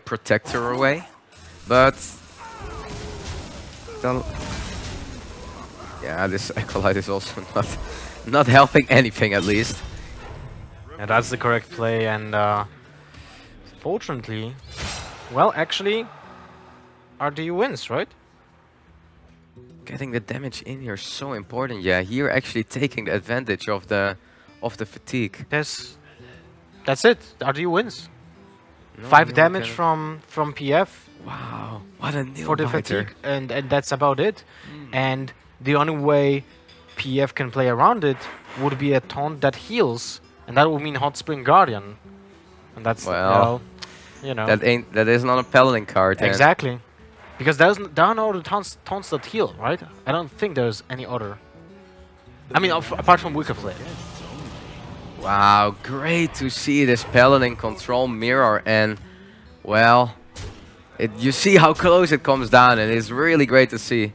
Protector away. But... yeah, this Acolyte is also not helping anything, at least. Yeah, that's the correct play, and fortunately, well, actually, RDU wins, right? Getting the damage in here is so important. Yeah, here actually taking the advantage of the fatigue. That's it. RDU wins. No, 5 damage from PF. Wow, what a nail for the biter. fatigue, and that's about it. And the only way PF can play around it would be a taunt that heals, and that would mean Hot Spring Guardian, and that's well, you know, that is not a Paladin card. Exactly, because there are no other taunts that heal, right? I don't think there's any other. I mean, apart from Wicked Flame. Wow, great to see this Paladin control mirror, and well, you see how close it comes down, and it's really great to see.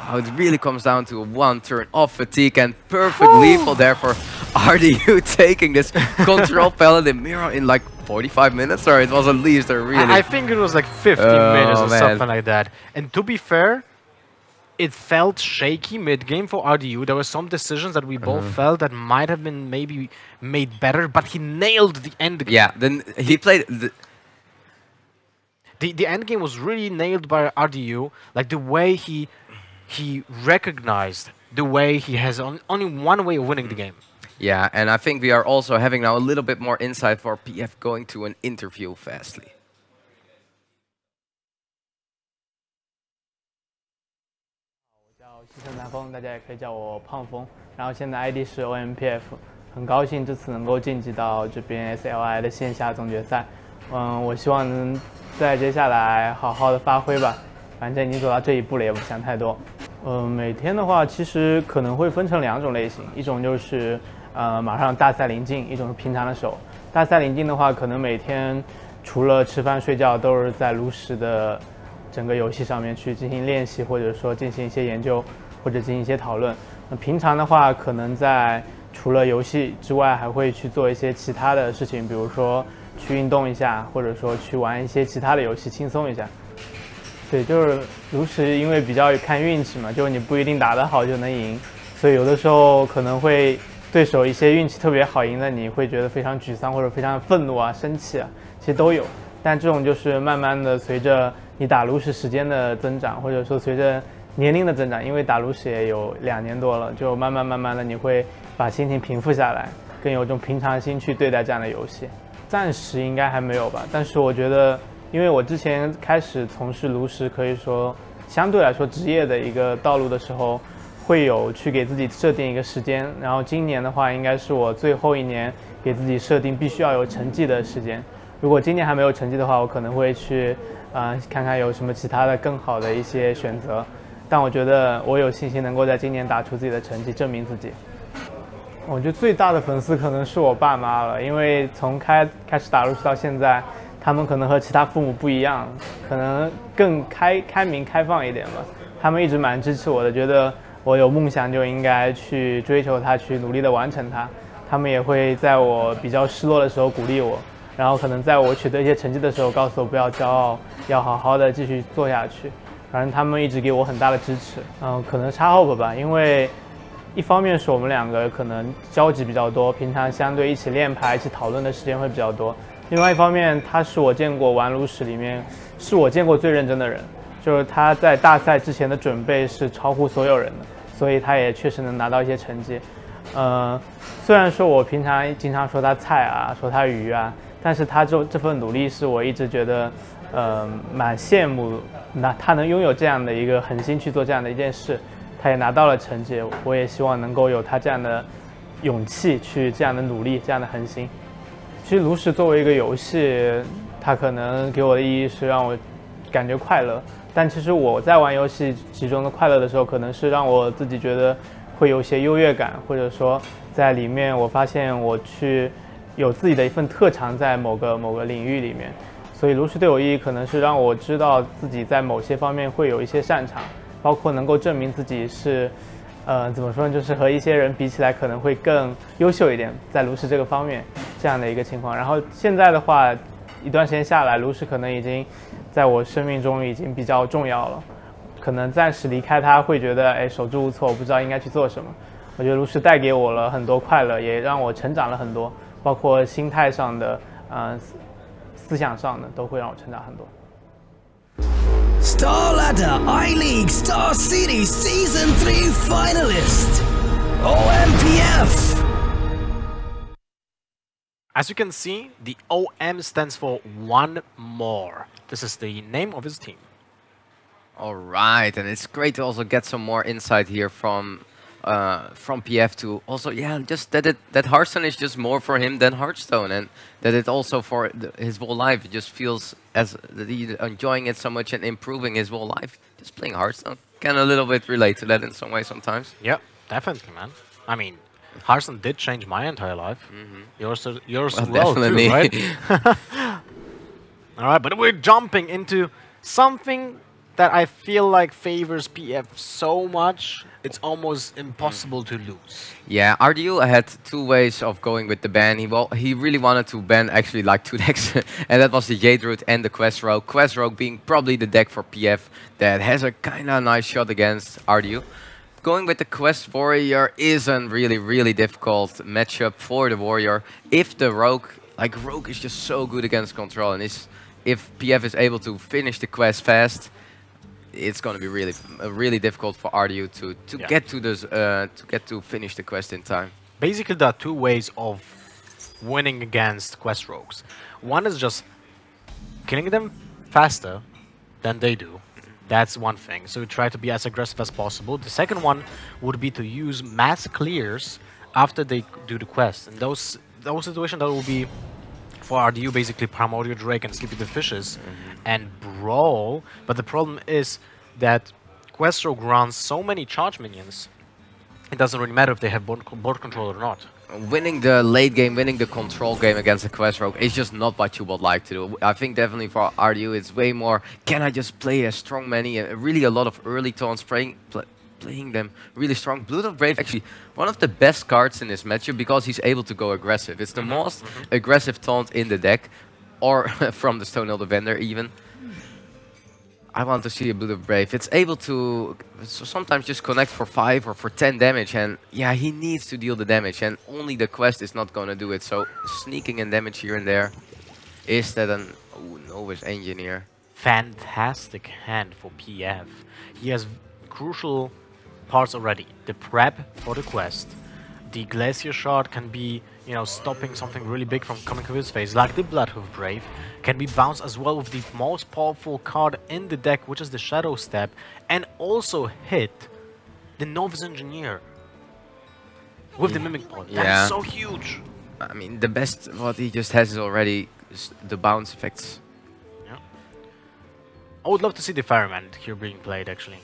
Oh, it really comes down to a one turn of fatigue and perfect lethal there for RDU taking this control Paladin mirror in like 45 minutes, or it was at least a really... I think it was like 15 minutes or something like that. And to be fair, it felt shaky mid-game for RDU. There were some decisions that we both felt that might have been maybe made better, but he nailed the end game. Yeah, then he played... The end game was really nailed by RDU, like the way he recognized the way he has only one way of winning the game. Yeah, and I think we are also having now a little bit more insight for PF going to an interview fastly. 西城南风，大家也可以叫我胖峰。然后现在 ID 是 OMPF， 很高兴这次能够晋级到这边 SLI 的线下总决赛。我希望能在接下来好好的发挥吧。反正已经走到这一步了，也不想太多。每天的话，其实可能会分成2种类型，一种就是马上大赛临近，一种是平常的时候。大赛临近的话，可能每天除了吃饭睡觉，都是在炉石的整个游戏上面去进行练习，或者说进行一些研究，或者进行一些讨论。那平常的话，可能在除了游戏之外，还会去做一些其他的事情，比如说去运动一下，或者说去玩一些其他的游戏，轻松一下。对，就是炉石，因为比较看运气嘛，就是你不一定打得好就能赢，所以有的时候可能会对手一些运气特别好赢的，你会觉得非常沮丧或者非常愤怒啊、生气啊，其实都有。但这种就是慢慢的随着你打炉石时间的增长，或者说随着年龄的增长，因为打炉石也有2年多了，就慢慢的你会把心情平复下来，更有种平常心去对待这样的游戏。暂时应该还没有吧，但是我觉得，因为我之前开始从事炉石，可以说相对来说职业的一个道路的时候，会有去给自己设定一个时间，然后今年的话应该是我最后1年给自己设定必须要有成绩的时间。如果今年还没有成绩的话，我可能会去看看有什么其他的更好的一些选择。但我觉得我有信心能够在今年打出自己的成绩，证明自己。我觉得最大的粉丝可能是我爸妈了，因为从开始打炉石到现在，他们可能和其他父母不一样，可能更开明开放一点吧。他们一直蛮支持我的，觉得我有梦想就应该去追求它，去努力的完成它。他们也会在我比较失落的时候鼓励我，然后可能在我取得一些成绩的时候告诉我不要骄傲，要好好的继续做下去。反正他们一直给我很大的支持。可能插 hope 吧，因为一方面是我们2个可能交集比较多，平常相对一起练牌、一起讨论的时间会比较多。另外一方面，他是我见过玩炉石里面是我见过最认真的人，就是他在大赛之前的准备是超乎所有人的，所以他也确实能拿到一些成绩。虽然说我平常经常说他菜啊，说他鱼啊，但是他这份努力是我一直觉得蛮羡慕，他能拥有这样的一个恒心去做这样的一件事。他也拿到了成绩，我也希望能够有他这样的勇气去这样的努力，这样的恒心。其实炉石作为一个游戏，它可能给我的意义是让我感觉快乐，但其实我在玩游戏其中的快乐的时候，可能是让我自己觉得会有些优越感，或者说在里面我发现我去有自己的一份特长在某个领域里面。所以炉石对我意义可能是让我知道自己在某些方面会有一些擅长，包括能够证明自己是，怎么说呢，就是和一些人比起来可能会更优秀一点，在炉石这个方面这样的一个情况。然后现在的话，一段时间下来，炉石可能已经在我生命中已经比较重要了，可能暂时离开它会觉得手足无措，我不知道应该去做什么。我觉得炉石带给我了很多快乐，也让我成长了很多，包括心态上的，思想上的都会让我成长很多。StarLadder I-League StarSeries Season 3 finalist, OMPF. As you can see, the OM stands for one more. This is the name of his team. All right, and it's great to also get some more insight here from PF to also, yeah, just that Hearthstone is just more for him than Hearthstone, and that it also for his whole life, it just feels as that he's enjoying it so much and improving his whole life. Just playing Hearthstone. Can a little bit relate to that in some way sometimes. Yep, definitely, man. I mean, Hearthstone did change my entire life. Yours well definitely. Too, right? All right, but we're jumping into something that I feel like favors PF so much, it's almost impossible to lose. Yeah, RDU had two ways of going with the ban. He really wanted to ban actually like 2 decks, and that was the Jade Root and the Quest Rogue. Quest Rogue being probably the deck for PF that has a kind of nice shot against RDU. Going with the Quest Warrior is a really difficult matchup for the Warrior. If the Rogue, like Rogue is just so good against control, and if PF is able to finish the quest fast, it's going to be really difficult for RDU to get to this to finish the quest in time. Basically, there are two ways of winning against quest rogues. One is just killing them faster than they do. That's one thing. So you try to be as aggressive as possible. The second one would be to use mass clears after they do the quest. And those situations that will be for RDU basically Primordial Drake and Sleepy the Fishes and Brawl. But the problem is that Quest Rogue runs so many charge minions, it doesn't really matter if they have board control or not. Winning the late game, winning the control game against a Quest Rogue is just not what you would like to do. I think definitely for RDU it's way more, can I just play a strong many, really a lot of early taunts, playing them really strong. Blood of Brave actually one of the best cards in this matchup because he's able to go aggressive. It's the most aggressive taunt in the deck, or from the Stonehill Defender even. I want to see a Blood of Brave. It's able to sometimes just connect for 5 or for 10 damage, and yeah, he needs to deal the damage, and only the quest is not going to do it. So sneaking in damage here and there. Is that an Novus Engineer? Fantastic hand for PF. He has crucial parts already. The prep for the quest. The Glacier Shard can be, you know, stopping something really big from coming to his face, like the Bloodhoof Brave. Can be bounced as well with the most powerful card in the deck, which is the Shadow Step, and also hit the Novice Engineer with the Mimic Pod. That's so huge. I mean, the best what he just has is already the bounce effects. Yeah. I would love to see the Fireman here being played, actually.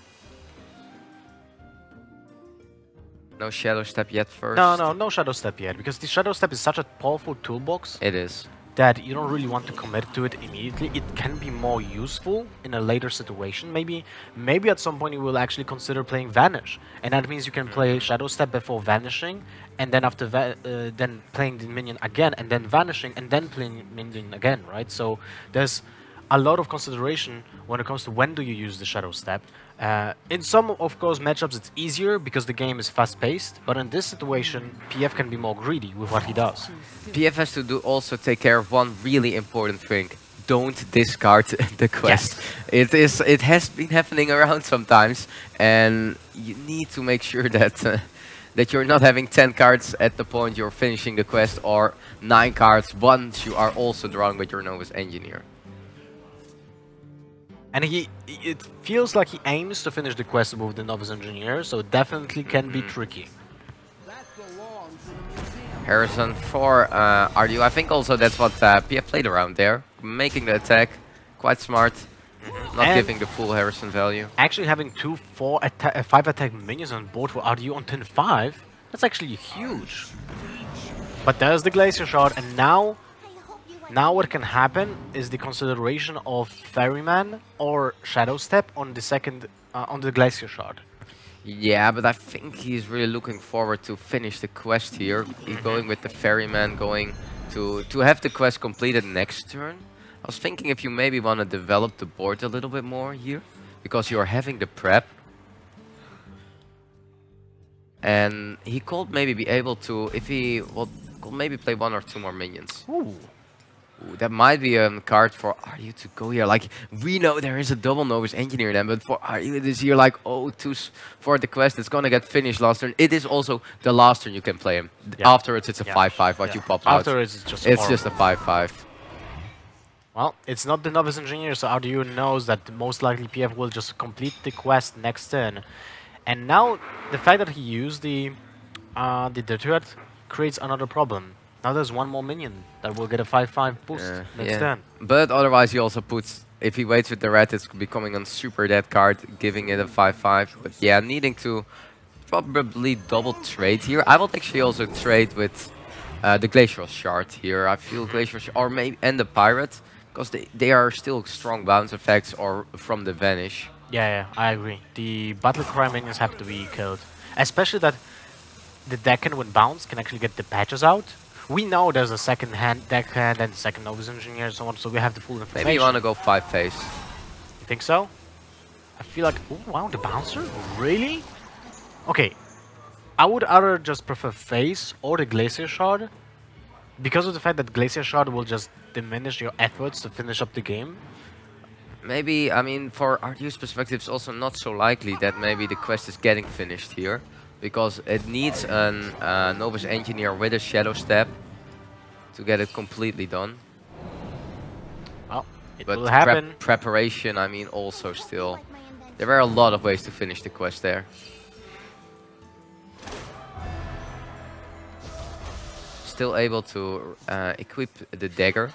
No Shadow Step yet first? No Shadow Step yet, because the Shadow Step is such a powerful toolbox. It is. That you don't really want to commit to it immediately. It can be more useful in a later situation. Maybe at some point you will actually consider playing Vanish, and that means you can play Shadow Step before vanishing, and then after then playing the minion again, and then vanishing, and then playing minion again, right? So there's a lot of consideration when it comes to when do you use the Shadow Step. In some, of course, matchups it's easier because the game is fast-paced, but in this situation, PF can be more greedy with what he does. PF has to also take care of one really important thing. Don't discard the quest. Yes. It has been happening around sometimes, and you need to make sure that that you're not having 10 cards at the point you're finishing the quest, or 9 cards once you are also drawing with your Novus Engineer. And it feels like he aims to finish the quest with the Novice Engineer, so it definitely can be tricky. Harrison for RDU. I think also that's what PF played around there. Making the attack. Quite smart. Not and giving the full Harrison value. Actually having 5 attack minions on board for RDU on turn 5, that's actually huge. But there's the Glacier Shard, and now what can happen is the consideration of Ferryman or Shadow Step on the second on the Glacier Shard. Yeah, but I think he's really looking forward to finish the quest here. He's going with the Ferryman, going to have the quest completed next turn. I was thinking if you maybe want to develop the board a little bit more here, because you're having the prep. And he could maybe be able to, if he could maybe play 1 or 2 more minions. Ooh. Ooh, that might be a card for RDU to go here. Like, we know there is a double Novus Engineer then, but for RDU it is here like, oh, for the quest, it's gonna get finished last turn. It is also the last turn you can play him. Yeah. Afterwards, it's a 5/5 what you pop out. Afterwards, it's just a 5/5. Well, it's not the Novice Engineer, so RDU knows that most likely PF will just complete the quest next turn. And now, the fact that he used the turret creates another problem. Now there's 1 more minion that will get a 5/5 boost next turn. But otherwise he also puts, if he waits with the red, it's becoming a super dead card, giving it a 5/5. But yeah, needing to probably double trade here. I would actually also trade with the Glacial Shard here. I feel Glacial Shard, or maybe, and the Pirate, because they are still strong bounce effects or from the Vanish. Yeah, I agree. The battle cry minions have to be killed. Especially that the deckhand with bounce can actually get the patches out. We know there's a second hand deckhand and second novice engineer and so on, so we have the full information. Maybe you want to go 5 phase. You think so? I feel like, oh wow, the bouncer? Really? Okay, I would either just prefer phase or the glacier shard, because of the fact that glacier shard will just diminish your efforts to finish up the game. Maybe, I mean, for RDU's perspective, it's also not so likely that maybe the quest is getting finished here, because it needs an novice engineer with a shadow step to get it completely done. Well, it but will happen. Preparation, I mean, also still. There are a lot of ways to finish the quest there. Still able to equip the dagger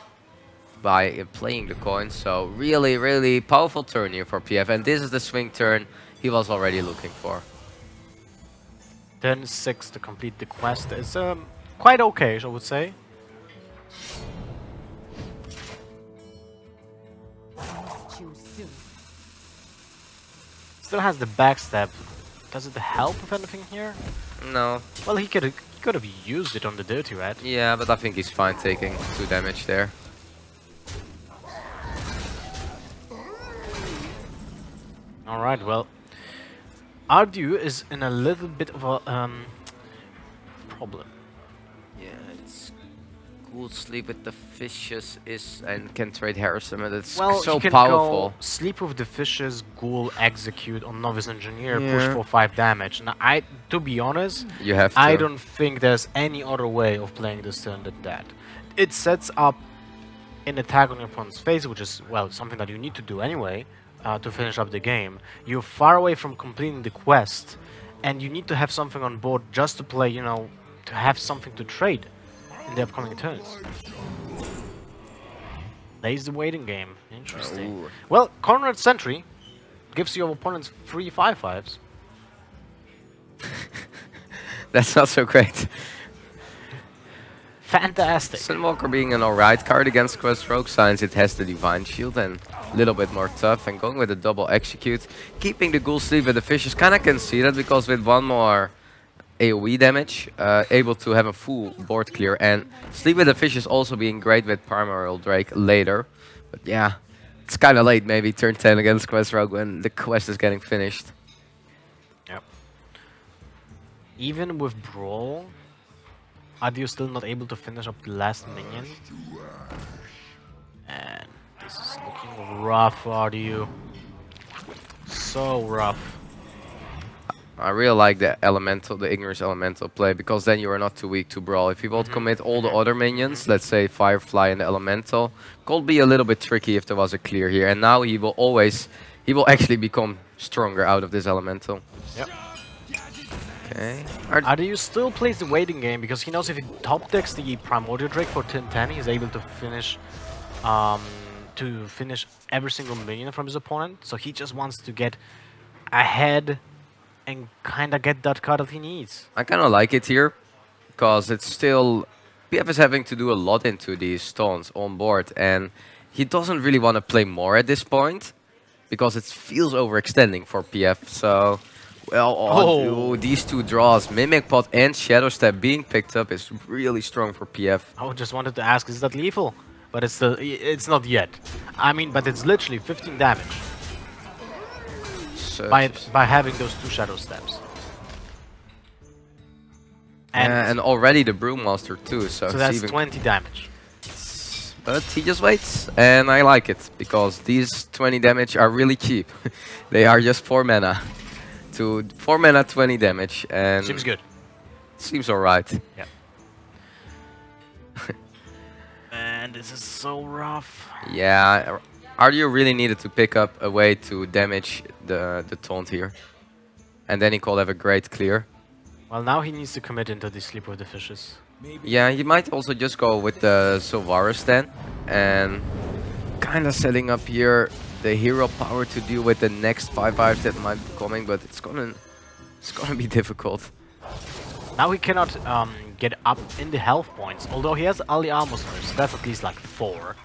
by playing the coin, so really powerful turn here for PF, and this is the swing turn he was already looking for. Turn 6 to complete the quest is quite okay, I would say. Still has the backstab. Does it help with anything here? No. Well, he could have used it on the dirty rat. Yeah, but I think he's fine taking 2 damage there. Alright, well, RDU is in a little bit of a problem. Yeah, it's cool. Sleep with the fishes and can trade Harrison, and it's so can powerful. Go sleep with the fishes, ghoul, execute on novice engineer, push for 5 damage. Now, to be honest, you have to. I don't think there's any other way of playing this turn than that. It sets up an attack on your opponent's face, which is, well, something that you need to do anyway. To finish up the game. You're far away from completing the quest, and you need to have something on board just to play, you know, to have something to trade in the upcoming turns. Plays the waiting game. Interesting. Ooh. Well, Cornered Sentry gives your opponents 3 5/5s. That's not so great. Fantastic. Sunwalker being an alright card against Quest Rogue, since it has the Divine Shield and a little bit more tough, and going with a double execute. Keeping the Ghoul Sleep with the fishes, kinda can see that, because with 1 more AoE damage, able to have a full board clear, and Sleep with the fishes also being great with Primordial Drake later. But yeah, it's kinda late maybe turn 10 against Quest Rogue when the quest is getting finished. Yep. Even with Brawl, RDU still not able to finish up the last minion. And this is looking rough for RDU. So rough. I really like the elemental, the Ignorance elemental play, because then you are not too weak to brawl. If you won't commit all the other minions, let's say Firefly and the elemental, could be a little bit tricky if there was a clear here. And now he will actually become stronger out of this elemental. Yep. Okay. RDU still plays the waiting game, because he knows if he top decks the Primordial Drake for 10-10, he's able to finish every single minion from his opponent. So he just wants to get ahead and kinda get that card that he needs. I kinda like it here, because it's still... PF is having to do a lot into these stones on board, and he doesn't really want to play more at this point, because it feels overextending for PF, so... Well, these 2 draws, Mimic Pot and Shadow Step being picked up is really strong for PF. I just wanted to ask, is that lethal? But it's not yet. I mean, but it's literally 15 damage by having those 2 Shadow Steps. And already the Brewmaster too, so that's 20 damage. But he just waits, and I like it, because these 20 damage are really cheap. They are just 4 mana. 4 mana, 20 damage, and seems good. Seems alright. Yeah. And this is so rough. Yeah, RDU really needed to pick up a way to damage the taunt here, and then he could have a great clear. Well, now he needs to commit into the Sleep with the Fishes. Yeah, he might also just go with the Sylvaris then, and kind of setting up here the hero power to deal with the next 5/5s that might be coming, but it's gonna be difficult. Now he cannot get up in the health points, although he has all the armor smurfs, so that's at least like 4.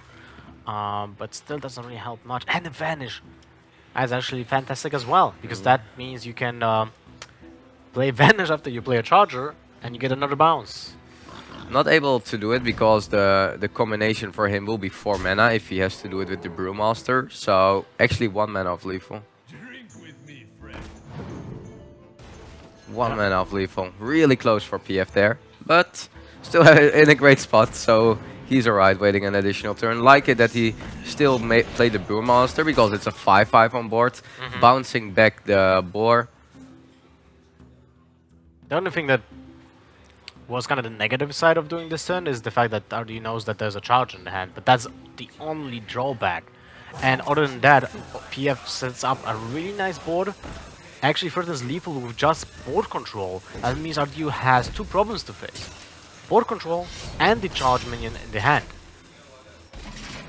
But still doesn't really help much. And the vanish. That's actually fantastic as well, because that means you can play Vanish after you play a Charger, and you get another bounce. Not able to do it because the combination for him will be 4 mana if he has to do it with the Brewmaster. So actually 1 mana of lethal. 1 mana of lethal. Really close for PF there, but still in a great spot. So he's alright, waiting an additional turn. Like it that he still played the Brewmaster because it's a 5/5 on board, bouncing back the boar. The only thing that was kind of the negative side of doing this turn is the fact that RDU knows that there's a charge in the hand, but that's the only drawback. And other than that, PF sets up a really nice board. Actually, threatens lethal with just board control. That means RDU has 2 problems to face. Board control and the charge minion in the hand.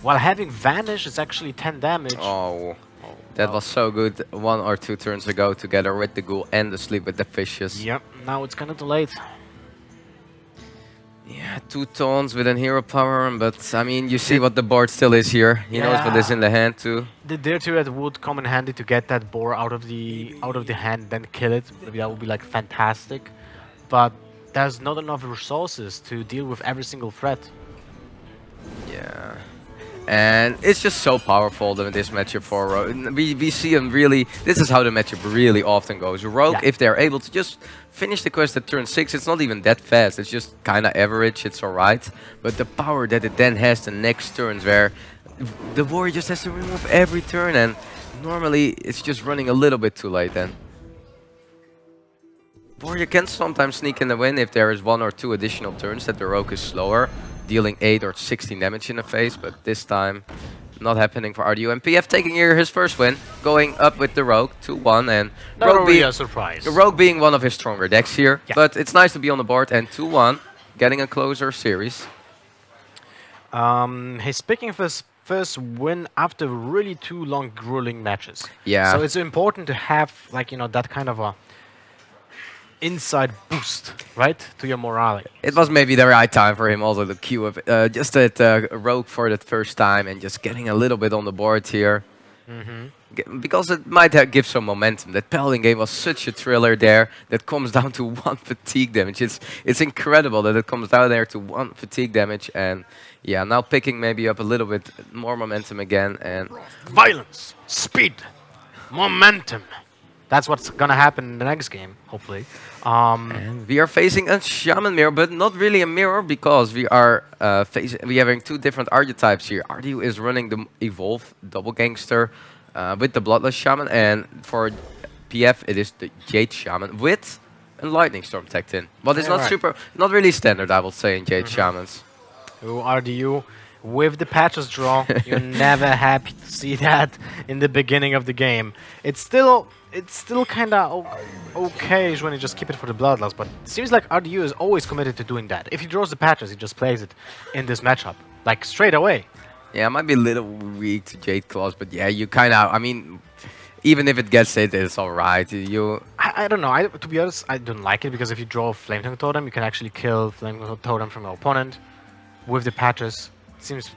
While having Vanish is actually 10 damage. Oh, that was so good 1 or 2 turns ago together with the ghoul and the sleep with the fishes. Yep, now it's kind of too late. Yeah, 2 tones with an hero power, but I mean, you see what the board still is here. He knows what is in the hand too. The Dare Red would come in handy to get that boar out of the hand, then kill it. Maybe that would be like fantastic, but there's not enough resources to deal with every single threat. Yeah. And it's just so powerful this matchup for Rogue. We see him really... This is how the matchup really often goes. Rogue, if they're able to just finish the quest at turn 6, it's not even that fast. It's just kind of average, it's alright. But the power that it then has the next turns where the warrior just has to remove every turn, and normally it's just running a little bit too late then. Warrior can sometimes sneak in the win if there is 1 or 2 additional turns that the Rogue is slower, dealing 8 or 16 damage in the face, but this time not happening for RDU. And PF taking here his first win, going up with the Rogue 2-1, and Rogue being a surprise. The Rogue being one of his stronger decks here, but it's nice to be on the board, and 2-1, getting a closer series. He's picking his first win after really 2 long grueling matches. Yeah. So it's important to have, like, you know, that kind of a inside boost, right, to your morale. It was maybe the right time for him also to queue up just at Rogue for the first time and just getting a little bit on the board here. Because it might give some momentum. That Paladin game was such a thriller there that comes down to 1 fatigue damage. It's incredible that it comes down there to 1 fatigue damage, and yeah, now picking maybe up a little bit more momentum again. And violence, speed, momentum. That's what's gonna happen in the next game, hopefully. And we are facing a Shaman mirror, but not really a mirror because we are having 2 different archetypes here. RDU is running the Evolve Double Gangster with the Bloodless Shaman, and for PF it is the Jade Shaman with a Lightning Storm tagged in. But it's not really standard, I will say, in Jade Shamans. Ooh, RDU with the patches draw. You're never happy to see that in the beginning of the game. It's still kind of okay when you just keep it for the Bloodlust, but it seems like RDU is always committed to doing that. If he draws the patches, he just plays it in this matchup, like straight away. Yeah, it might be a little weak to Jade Claws, but yeah, you kind of, I mean, even if it gets it, it's alright. I don't know, to be honest, I don't like it, because if you draw Flame Tongue Totem, you can actually kill Flame Tongue Totem from your opponent with the patches. It seems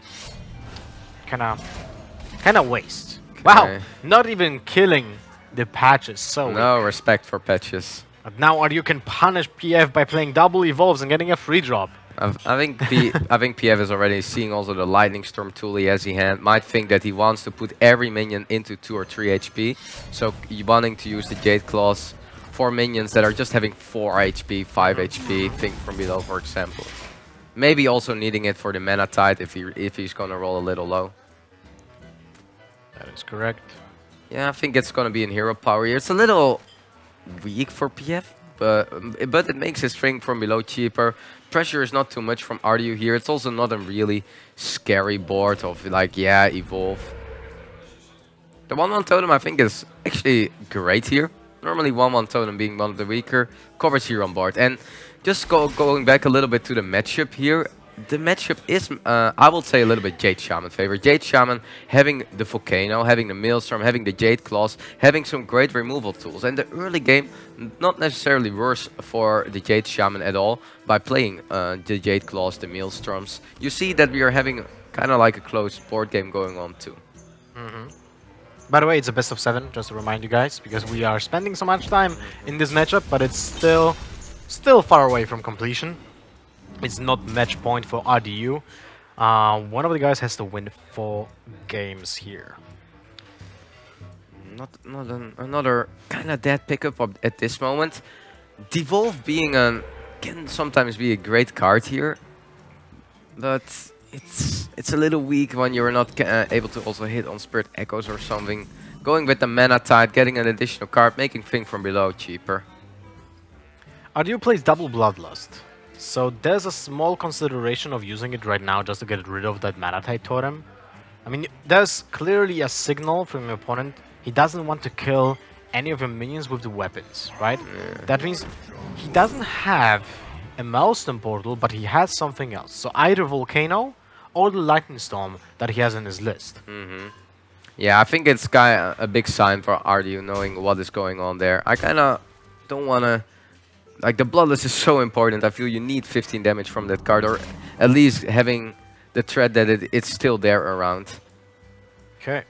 kind of waste. Okay. Wow, not even killing the patches, so no respect for patches. But now RDU can punish PF by playing double evolves and getting a free drop. I think PF is already seeing also the Lightning Storm tool he has in hand. Might think that he wants to put every minion into 2 or 3 HP. So wanting to use the Jade Claws for minions that are just having 4 HP, 5 HP, think from below, for example. Maybe also needing it for the mana tide if he's gonna roll a little low. That is correct. Yeah, I think it's gonna be in hero power here. It's a little weak for PF, but it makes his string from below cheaper. Pressure is not too much from RDU here. It's also not a really scary board of like, yeah, evolve. The 1-1 totem I think is actually great here. Normally 1-1 totem being one of the weaker coverage here on board. And just going back a little bit to the matchup here. The matchup is, I will say, a little bit Jade Shaman favor. Jade Shaman having the Volcano, having the Maelstrom, having the Jade Claws, having some great removal tools. And the early game, not necessarily worse for the Jade Shaman at all by playing the Jade Claws, the Maelstroms. You see that we are having kind of like a close board game going on too. By the way, it's a best of 7, just to remind you guys, because we are spending so much time in this matchup, but it's still far away from completion. It's not match point for RDU. One of the guys has to win 4 games here. Not another kind of dead pickup at this moment. Devolve being can sometimes be a great card here, but it's a little weak when you're not able to also hit on Spirit Echoes or something. Going with the mana tide, getting an additional card, making Thing from Below cheaper. RDU plays double Bloodlust, so there's a small consideration of using it right now just to get rid of that mana tide totem. I mean, there's clearly a signal from your opponent. He doesn't want to kill any of your minions with the weapons, right? Yeah. That means he doesn't have a Milestone Portal, but he has something else. So either Volcano or the Lightning Storm that he has in his list. Yeah, I think it's a big sign for RDU knowing what is going on there. I kind of don't want to... Like, the Bloodlust is so important. I feel you need 15 damage from that card, or at least having the threat that it's still there around. Okay.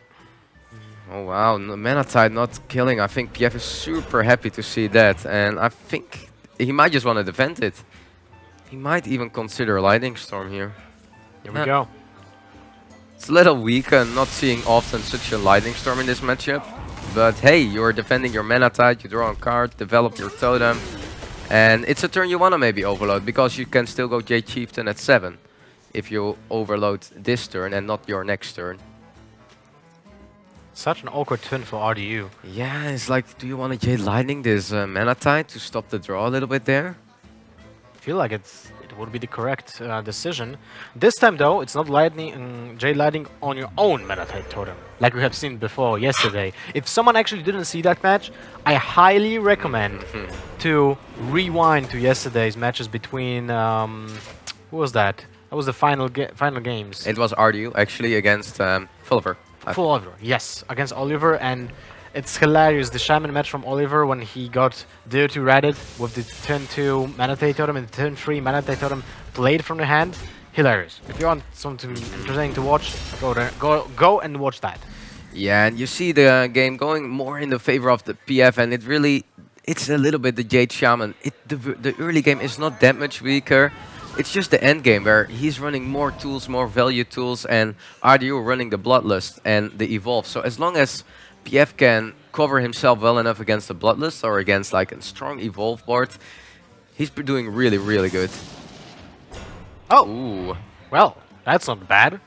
Oh wow, mana tide not killing. I think PF is super happy to see that, and I think he might just want to defend it. He might even consider Lightning Storm here. Here we go. It's a little weak, not seeing often such a Lightning Storm in this matchup. But hey, you're defending your mana tide, you draw a card, develop your totem, and it's a turn you want to maybe overload, because you can still go Jade Chieftain at 7 if you overload this turn and not your next turn. Such an awkward turn for RDU. Yeah, it's like, do you want to Jade Lightning this mana tide to stop the draw a little bit there? I feel like it would be the correct decision. This time though, it's not Jade Lightning on your own mana tide totem, like we have seen before yesterday. If someone actually didn't see that match, I highly recommend to rewind to yesterday's matches between who was that? That was the final games. It was RDU actually against Fulver. Oliver, yes, against Oliver, and it's hilarious. The Shaman match from Oliver when he got Dirty Ratted with the turn 2 mana tide totem and the turn 3 mana tide totem played from the hand. Hilarious. If you want something interesting to watch, go and watch that. Yeah, and you see the game going more in the favor of the PF, and it's a little bit the Jade Shaman. The early game is not that much weaker. It's just the end game where he's running more tools, more value tools, and RDU running the Bloodlust and the Evolve. So as long as PF can cover himself well enough against the Bloodlust or against like a strong Evolve board, he's doing really, really good. Oh, ooh. Well, that's not bad.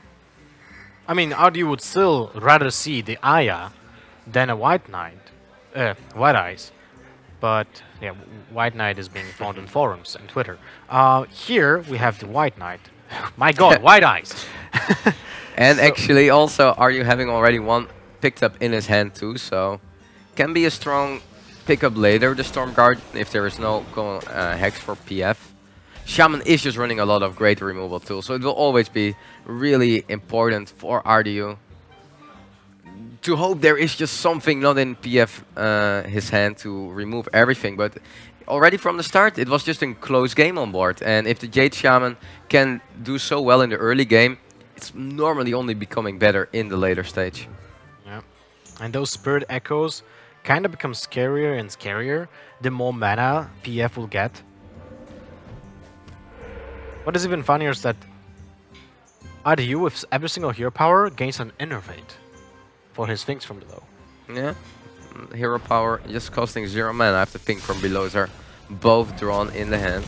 I mean, RDU would still rather see the Aya than a White Eyes. But yeah, White Knight is being found in forums and Twitter. Here we have the White Knight. My God, White Eyes. And so actually, also, RDU having already one picked up in his hand too, so can be a strong pickup later. The Storm Guard, if there is no hex for PF. Shaman is just running a lot of great removal tools, so it will always be really important for RDU to hope there is just something not in PF his hand to remove everything. But already from the start it was just a close game on board, and if the Jade Shaman can do so well in the early game, it's normally only becoming better in the later stage. Yeah, and those Spirit Echoes kind of become scarier and scarier the more mana PF will get. What is even funnier is that RDU with every single hero power gains an Innervate for his Things from Below. Yeah, hero power just costing 0 mana after Thing from Below are both drawn in the hand.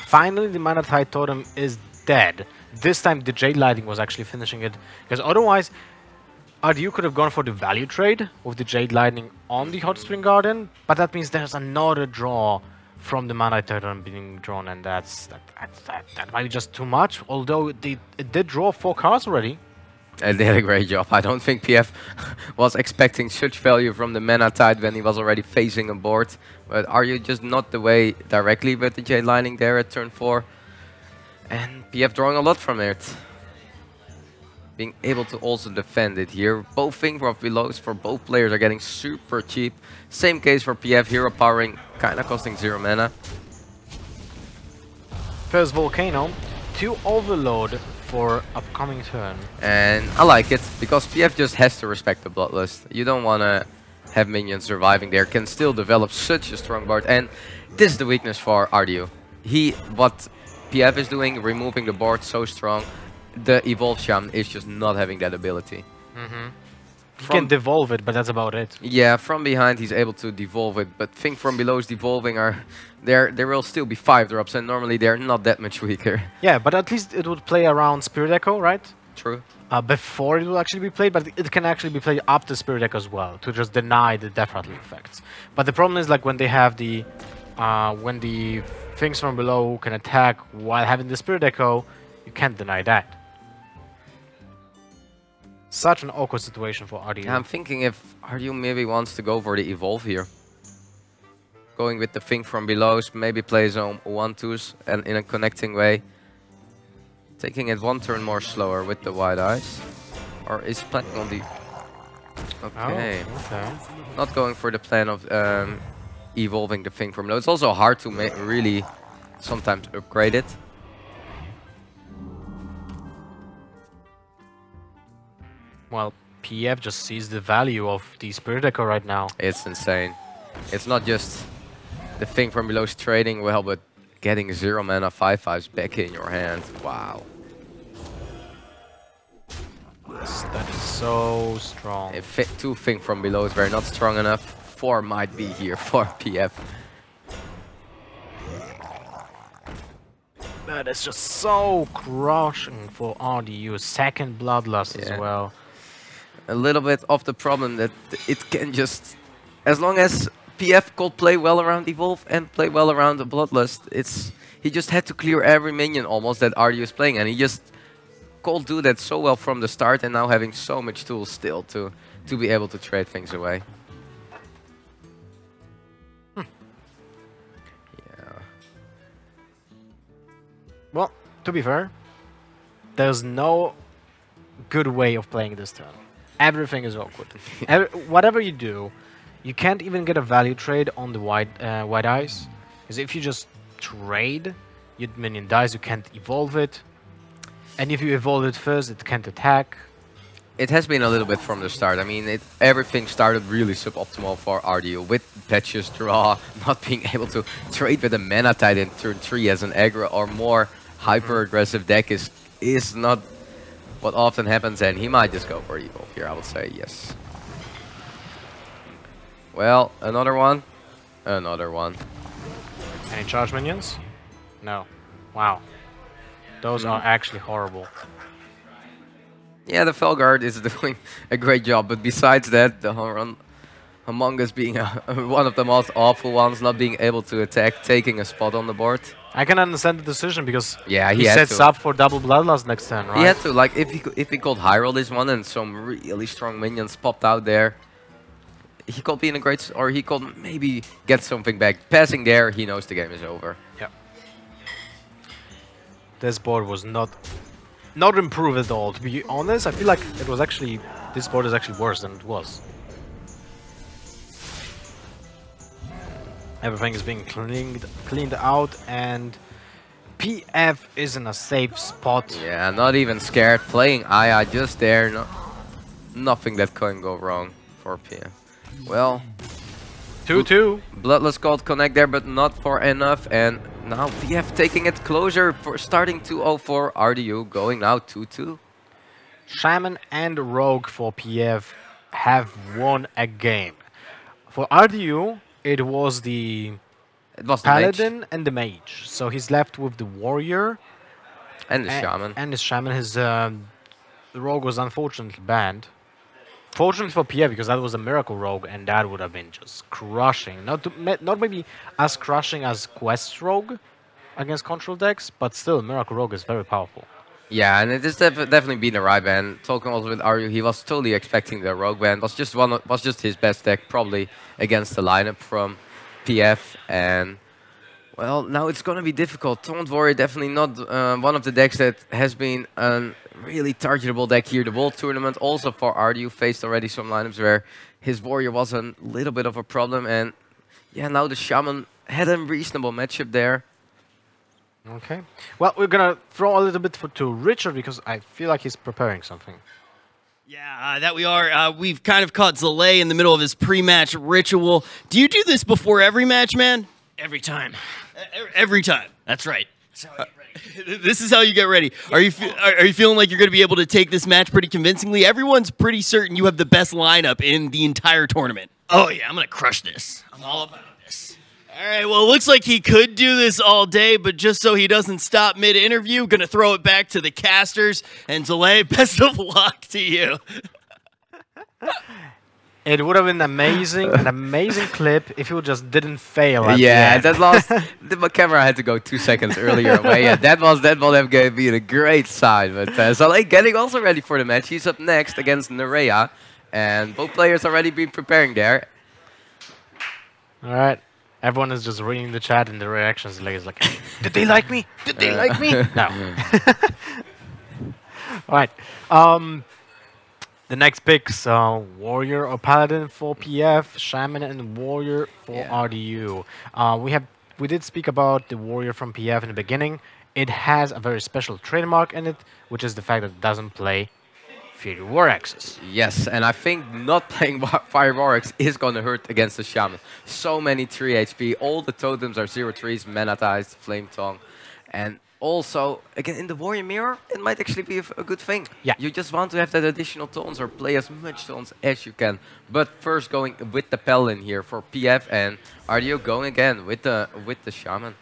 Finally, the mana tide totem is dead. This time the Jade Lightning was actually finishing it, because otherwise RDU could have gone for the value trade with the Jade Lightning on the Hot Spring Garden, but that means there's another draw from the mana totem being drawn, and that might be just too much. Although it did draw 4 cards already. And they did a great job. I don't think PF was expecting such value from the mana tide when he was already facing a board. But are you just not the way directly with the Jade Lightning there at turn 4? And PF drawing a lot from it. Being able to also defend it here. Both Thing from Belows for both players are getting super cheap. Same case for PF, hero powering, kind of costing 0 mana. First Volcano 2 overload for upcoming turn. And I like it, because PF just has to respect the Bloodlust. You don't want to have minions surviving there, can still develop such a strong board. And this is the weakness for RDU. What PF is doing, removing the board so strong, the Evolved Shaman is just not having that ability. He can devolve it, but that's about it. Yeah, from behind he's able to devolve it, but thing from below's devolving are there will still be 5 drops, and normally they're not that much weaker. Yeah, but at least it would play around Spirit Echo, right? True. Before it will actually be played, but it can actually be played up to Spirit Echo as well, to just deny the Death Rattle effects. But the problem is, like, when they have the when the things from below can attack while having the Spirit Echo, you can't deny that. Such an awkward situation for RDU. Yeah, I'm thinking if RDU maybe wants to go for the Evolve here. Going with the thing from below, maybe play his own 1-2s and in a connecting way. Taking it 1 turn more slower with the Wide Eyes. Or is planning on the... Okay. Oh, okay. Not going for the plan of evolving the thing from below. It's also hard to really sometimes upgrade it. Well, PF just sees the value of the Spirit Echo right now. It's insane. It's not just the thing from below's trading well, but getting 0 mana 5/5s back in your hand. Wow. Yes, that is so strong. If 2 thing from belows were not strong enough, 4 might be here for PF. That is just so crushing for RDU. Second Bloodlust as well. A little bit of the problem that it can just, as long as PF could play well around Evolve and play well around the Bloodlust, he just had to clear every minion almost that RDU is playing, and he just could do that so well from the start, and now having so much tools still to be able to trade things away. Yeah. Well, to be fair, there's no good way of playing this turn. Everything is awkward. Whatever you do, you can't even get a value trade on the Wide Eyes. Because if you just trade, your minion dies, you can't evolve it. And if you evolve it first, it can't attack. It has been a little bit from the start. I mean, everything started really suboptimal for RDU with patches, draw, not being able to trade with a Mana Tide in turn 3 as an aggro or more hyper-aggressive deck is not what often happens, and he might just go for Evolve here, I would say, yes. Well, another one. Another one. Any charge minions? No. Wow. Those are actually horrible. Yeah, the Felguard is doing a great job, but besides that, the Among Us being one of the most awful ones, not being able to attack, taking a spot on the board. I can understand the decision because yeah, he sets up for double Bloodlust next turn, right? He had to, like, if he could high roll this one and some really strong minions popped out there, he could be in a great, or he could maybe get something back. Passing there, he knows the game is over. Yeah. This board was not improved at all. To be honest, I feel like it was actually, this board is actually worse than it was. Everything is being cleaned out, and PF is in a safe spot. Yeah, not even scared. Playing Aya just there. Nothing that can go wrong for PF. Well, 2-2. Bloodlust called connect there, but not for enough. And now PF taking it closer for starting 2-0 for RDU, going now 2-2. Shaman and Rogue for PF have won a game. For RDU, it was the Paladin and the Mage. So he's left with the Warrior and the Shaman. And the Shaman. His the Rogue was unfortunately banned. Fortunately for PF, because that was a Miracle Rogue, and that would have been just crushing. Not maybe as crushing as Quest Rogue against control decks, but still, Miracle Rogue is very powerful. Yeah, and it has definitely been the right ban. Talking also with RDU, he was totally expecting the Rogue ban. Was just his best deck, probably against the lineup from PF. And well, now it's gonna be difficult. Taunt Warrior definitely not one of the decks that has been a really targetable deck here. The World Tournament also for RDU faced already some lineups where his Warrior was a little bit of a problem. And yeah, now the Shaman had a reasonable matchup there. Okay. Well, we're gonna throw a little bit to Richard because I feel like he's preparing something. Yeah, that we are. We've kind of caught Zalay in the middle of his pre-match ritual. Do you do this before every match, man? Every time. Every time. That's right. This is how you get ready. Are you feeling like you're going to be able to take this match pretty convincingly? Everyone's pretty certain you have the best lineup in the entire tournament. Oh, yeah, I'm going to crush this. I'm all about this. All right, well, it looks like he could do this all day, but just so he doesn't stop mid-interview, going to throw it back to the casters. And Zalay, best of luck to you. It would have been amazing, an amazing clip if you just didn't fail. At yeah, the that lost. My camera had to go 2 seconds earlier away. Yeah, that would have been a great sign. But Zalay getting also ready for the match. He's up next against Nerea, and both players already been preparing there. All right, everyone is just reading the chat and the reactions. Is like, did they like me? Did they like me? No. All right. The next picks, Warrior or Paladin for PF, Shaman and Warrior for RDU. We did speak about the Warrior from PF in the beginning. It has a very special trademark in it, which is the fact that it doesn't play Fiery War Axes. Yes, and I think not playing Fire War Axe is going to hurt against the Shaman. So many 3 HP, all the totems are 0-3s, Manatized, Flame Tongue, and also, again, in the Warrior Mirror, it might actually be a good thing. Yeah. You just want to have that additional taunts or play as much taunts as you can. But first going with the Paladin here for PF, and RDU going again with the Shaman.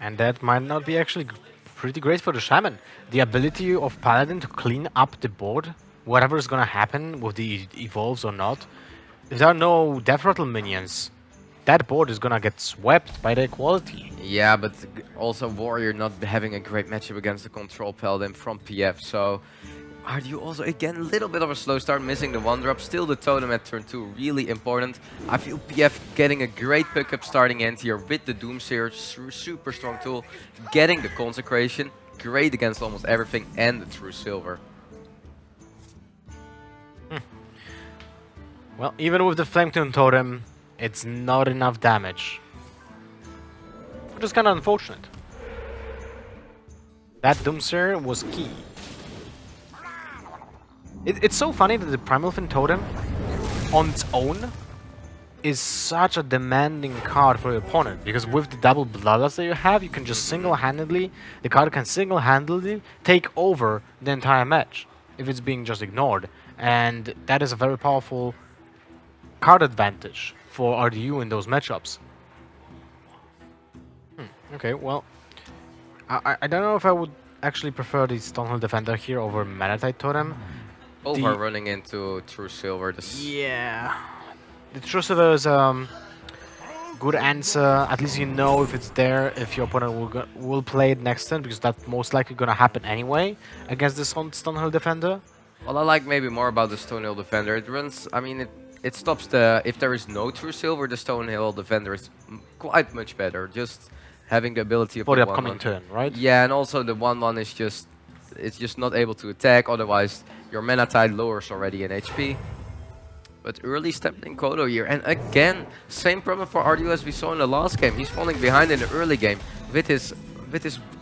And that might not be actually pretty great for the Shaman. The ability of Paladin to clean up the board, whatever is going to happen with the evolves or not. If there are no Death Rattle minions, that board is gonna get swept by the equality. Yeah, but also Warrior not having a great matchup against the Control Paladin from PF, so RDU also again a little bit of a slow start, missing the 1-drop. Still the totem at turn 2, really important. I feel PF getting a great pickup starting end here with the Doomsayer, super strong tool. Getting the Consecration, great against almost everything, and the True Silver. Well, even with the Flametone Totem, it's not enough damage. Which is kind of unfortunate. That Doomsayer was key. It's so funny that the Primal Fin Totem, on its own, is such a demanding card for your opponent. Because with the double Bloodlust that you have, you can just single-handedly, the card can single-handedly take over the entire match if it's being just ignored. And that is a very powerful card advantage for RDU in those matchups. Okay, well, I don't know if I would actually prefer the Stonehill Defender here over Manatite Totem. Over running into True Silver. Yeah, the True Silver is good answer. At least you know if it's there, if your opponent will play it next turn, because that's most likely gonna happen anyway against this Stonehill Defender. Well, I like maybe more about the Stonehill Defender. It runs, I mean, it stops the, if there is no True Silver, the Stonehill Defender is quite much better. Just having the ability of for the upcoming turn, right? Yeah, and also the 1/1 is just, it's just not able to attack. Otherwise, your mana tide lowers already in HP. But early stepping Kodo here, and again, same problem for RDU as we saw in the last game. He's falling behind in the early game with his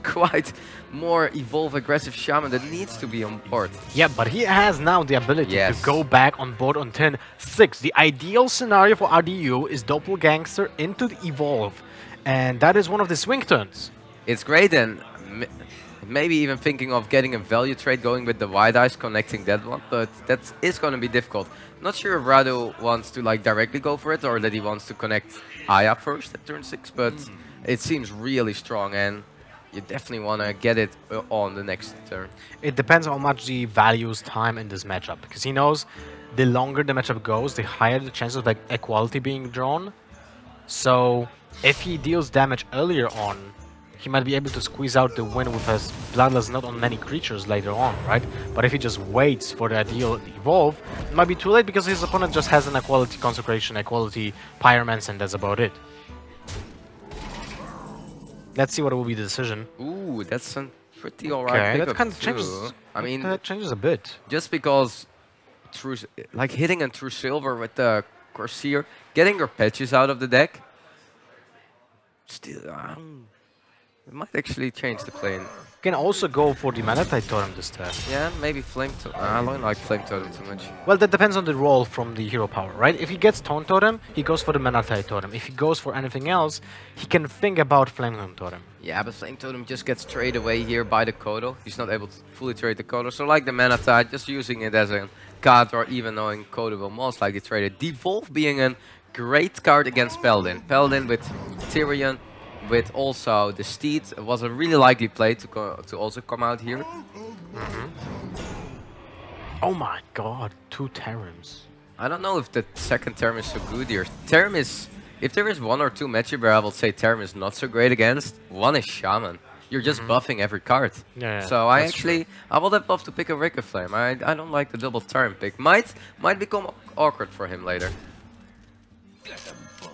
quite more evolve aggressive Shaman that needs to be on board. Yeah, but he has now the ability to go back on board on turn 6. The ideal scenario for RDU is Doppelgangster into the evolve, and that is one of the swing turns. It's great, and maybe even thinking of getting a value trade going with the Wide Eyes, connecting that one, but that is going to be difficult. Not sure if Radu wants to like directly go for it or that he wants to connect Aya first at turn 6, but it seems really strong, and you definitely want to get it on the next turn. It depends on how much he values time in this matchup, because he knows the longer the matchup goes, the higher the chances of like equality being drawn. So if he deals damage earlier on, he might be able to squeeze out the win with his Bloodlust not on many creatures later on, right? But if he just waits for the ideal evolve, it might be too late because his opponent just has an equality Consecration, equality Pyromancer, and that's about it. Let's see what will be the decision. Ooh, that's a pretty alright pickup. That kind of changes. I mean, that changes a bit. Just because like hitting a True Silver with the Corsair, getting your patches out of the deck, still, It might actually change the plane. Can also go for the Manatite Totem this turn. Yeah, maybe Flame Totem. I don't like Flame Totem too much. Well, that depends on the roll from the hero power, right? If he gets Taunt Totem, he goes for the Manatite Totem. If he goes for anything else, he can think about Flame Totem. Yeah, but Flame Totem just gets traded away here by the Kodo. He's not able to fully trade the Kodo. So like the Manatite, just using it as a card, or even knowing Kodo will most likely trade it. Devolve being a great card against Paladin. Paladin with Tyrion, with also the Steed, was a really likely play to also come out here. Oh my god, 2 Terrans. I don't know if the second term is so good here. Term is, if there is 1 or 2 matchup where I will say term is not so great against, one is Shaman. You're just buffing every card. Yeah, so I would have loved to pick a Wicked Flame. I don't like the double term pick. Might become awkward for him later.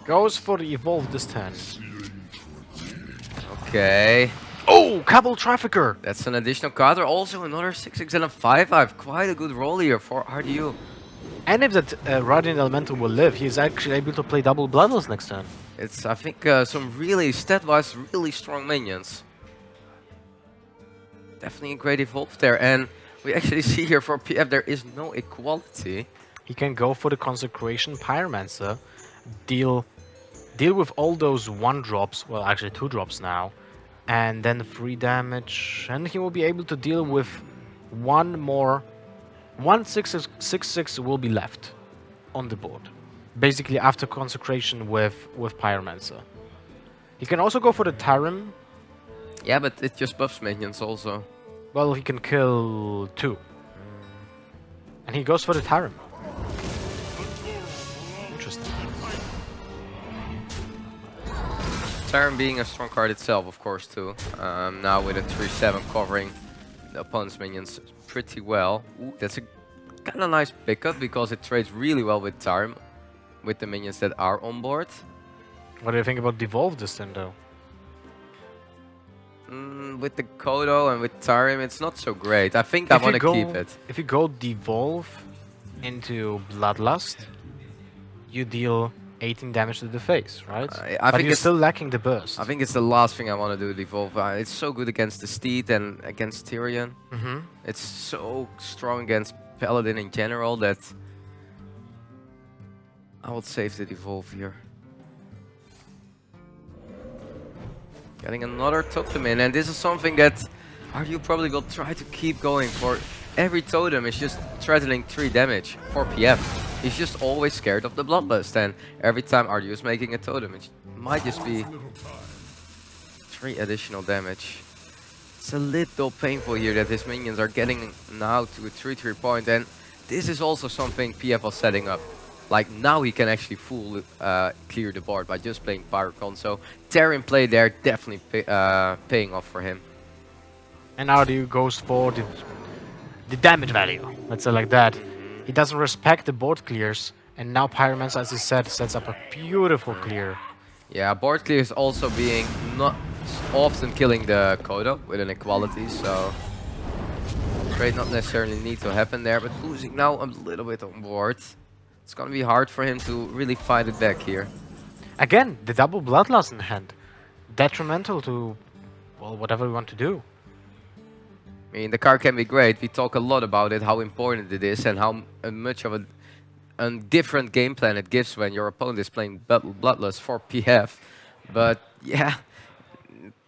Goes for the Evolve this turn. Okay. Oh, Cabal Trafficker! That's an additional card. Also another 6/6 and a 5/5. Quite a good roll here for RDU. And if that Radiant Elemental will live, he's actually able to play double Bloodlust next turn. It's, I think, some really, stat-wise, really strong minions. Definitely a great evolve there. And we actually see here for PF there is no equality. He can go for the Consecration Pyromancer, deal with all those 1-drops, well actually 2-drops now, and then 3 damage, and he will be able to deal with 1 more. 1 6/6 will be left on the board, basically after Consecration with Pyromancer. He can also go for the Tarim. Yeah, but it just buffs minions also. Well, he can kill 2. And he goes for the Tarim. Interesting. Tarim being a strong card itself, of course, too. Now with a 3/7 covering the opponent's minions pretty well. Ooh, that's a kind of nice pickup because it trades really well with Tarim, with the minions that are on board. What do you think about Devolve this turn, though? With the Kodo and with Tarim, it's not so great. I think I want to keep it. If you go Devolve into Bloodlust, you deal 18 damage to the face, right? I but think you're still lacking the burst. I think it's the last thing I want to do, Devolve. It's so good against the Steed and against Tyrion. It's so strong against Paladin in general that I would save the Devolve here. Getting another totem in, and this is something that RDU probably will try to keep going for. Every totem is just threatening 3 damage for PF. He's just always scared of the Bloodlust, and every time RDU is making a totem, it might just be 3 additional damage. It's a little painful here that his minions are getting now to a 3/3 point, and this is also something PF was setting up. Like, now he can actually full clear the board by just playing Pyrocon, so Terran play there definitely paying off for him. And RDU goes for the damage value, let's say like that. He doesn't respect the board clears, and now Pyromancer, as he said, sets up a beautiful clear. Yeah, board clear is also being not often killing the Kodo with an equality, so trade not necessarily need to happen there, but losing now a little bit on board. It's gonna be hard for him to really fight it back here. Again, the double Bloodlust in hand. Detrimental to, well, whatever we want to do. I mean, the card can be great. We talk a lot about it, how important it is, and how much of a different game plan it gives when your opponent is playing Bloodlust for PF. But yeah,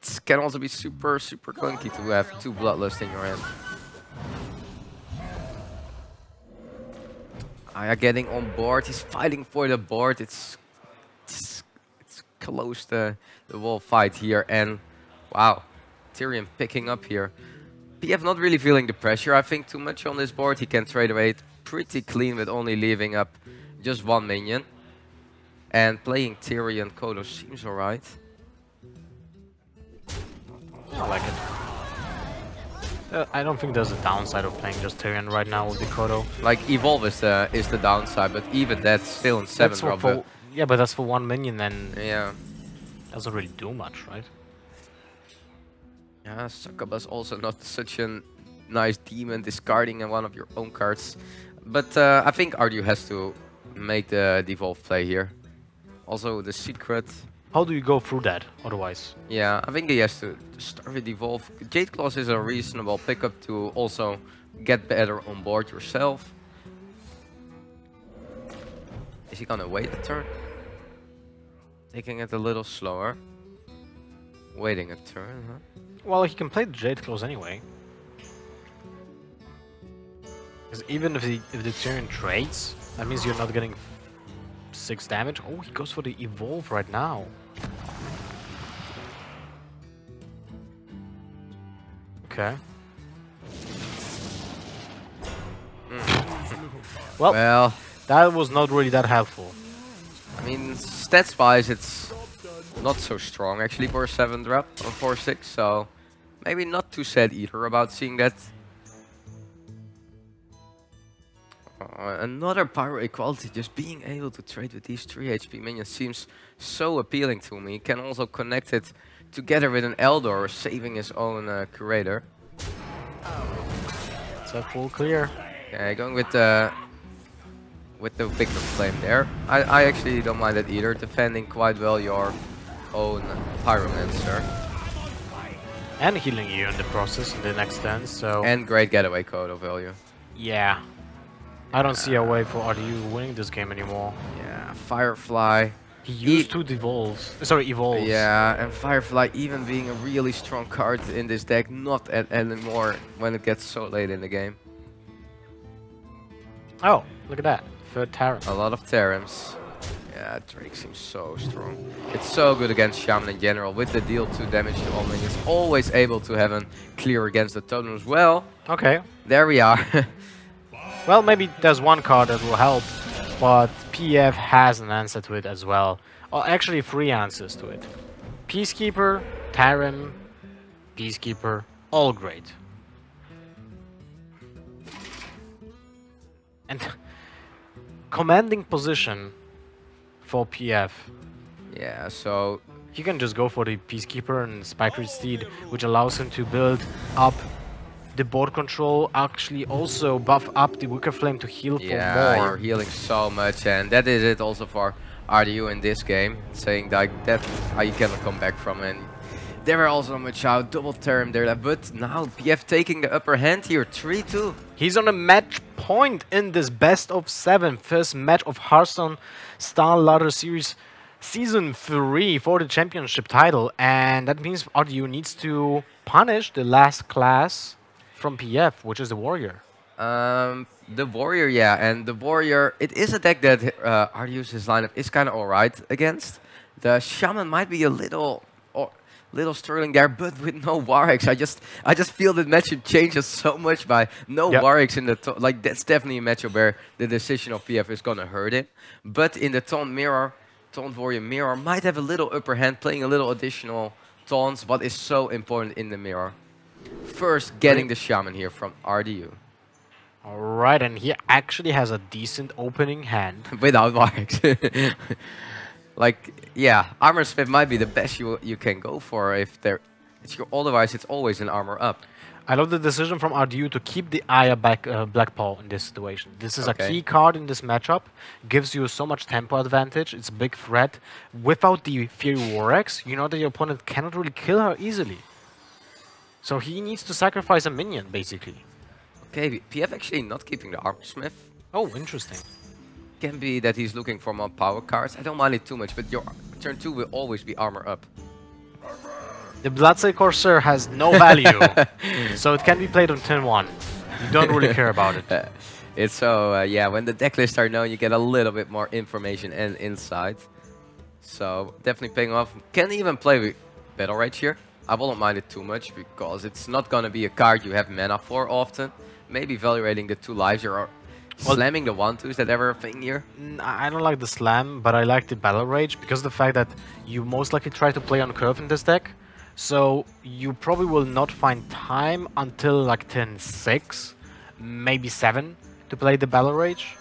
it can also be super, super clunky to have 2 Bloodlust in your hand. Aya getting on board. He's fighting for the board. It's close to the wall fight here, and wow, Tyrion picking up here. PF not really feeling the pressure, I think, too much on this board. He can trade away pretty clean with only leaving up just 1 minion. And playing Tyrion Kodo seems alright. I like it. I don't think there's a downside of playing just Tyrion right now with the Kodo. Like, Evolve is the downside, but even that's still in 7 drop. Yeah, but that's for 1 minion, and yeah, doesn't really do much, right? Yeah, Succubus also not such a nice demon, discarding one of your own cards. But I think RDU has to make the Devolve play here. Also, the secret How do you go through that otherwise? Yeah, I think he has to start with Evolve. Jade Claws is a reasonable pickup to also get better on board yourself. Is he gonna wait a turn? Taking it a little slower. Waiting a turn, huh? Well, he can play the Jade Claws anyway. Because even if the turn trades, that means you're not getting 6 damage. Oh, he goes for the Evolve right now. Okay. Well, that was not really that helpful. I mean, stats-wise, it's not so strong actually for a 7 drop or 4-6, so maybe not too sad either about seeing that. Another Pyro Equality, just being able to trade with these 3 HP minions seems so appealing to me. Can also connect it together with an Eldor, saving his own Curator. It's a full clear. Okay, going with the Victor Flame there. I actually don't mind that either, defending quite well your own Pyromancer. And healing you in the process in the next turn, so... And great getaway code of value. Yeah. I don't see a way for RDU winning this game anymore. Yeah, Firefly. He used 2 devolves. Sorry, evolves. Yeah, and Firefly even being a really strong card in this deck, not anymore when it gets so late in the game. Oh, look at that. 3rd Terran. A lot of Terrans. Yeah, Drake seems so strong. It's so good against Shaman in general. With the deal 2 damage to all minions, always able to have a clear against the totem as well. Okay. There we are. Well, maybe there's one card that will help, but PF has an answer to it as well. Or actually 3 answers to it. Peacekeeper, Terran, Peacekeeper, all great. And commanding position for PF. Yeah, so he can just go for the Peacekeeper and Spikery Steed, which allows him to build up the board control, actually also buff up the Wicker Flame to heal for more. Yeah, you're healing so much, and that is it also for RDU in this game, saying that you cannot come back from. And they were also much out, double term there, but now PF taking the upper hand here, 3-2. He's on a match point in this best of 7, first match of Hearthstone StarLadder Series Season 3 for the championship title, and that means RDU needs to punish the last class from PF, which is the Warrior. The Warrior, yeah, and the Warrior, it is a deck that RDU's lineup is kind of alright against. The Shaman might be a little struggling there, but with no Warwicks, I just feel that matchup changes so much by no Warwicks in the like that's definitely a matchup where the decision of PF is gonna hurt it. But in the Taunt Warrior Mirror might have a little upper hand, playing a little additional taunts, what is so important in the Mirror. First, getting the Shaman here from RDU. Alright, and he actually has a decent opening hand. Without Warwicks. Like, yeah, Armor Smith might be the best you can go for if otherwise it's always an armor up. I love the decision from RDU to keep the Aya Black Paw in this situation. This is a key card in this matchup. Gives you so much tempo advantage. It's a big threat. Without the Fury Warx, you know that your opponent cannot really kill her easily. So he needs to sacrifice a minion, basically. Okay, PF actually not keeping the Armor Smith. Oh, interesting. Can be that he's looking for more power cards. I don't mind it too much, but your turn 2 will always be armor up. The Bloodsail Corsair has no value, so it can be played on turn 1. You don't really care about it. It's so, yeah, when the deck lists are known, you get a little bit more information and insight. So, definitely paying off. Can even play with Battle Rage here. I won't mind it too much, because it's not gonna be a card you have mana for often. Maybe evaluating the 2 lives or slamming the 1-2, is that ever a thing here? I don't like the slam, but I like the Battle Rage, because the fact that you most likely try to play on curve in this deck. So you probably will not find time until like turn 6, maybe 7, to play the Battle Rage.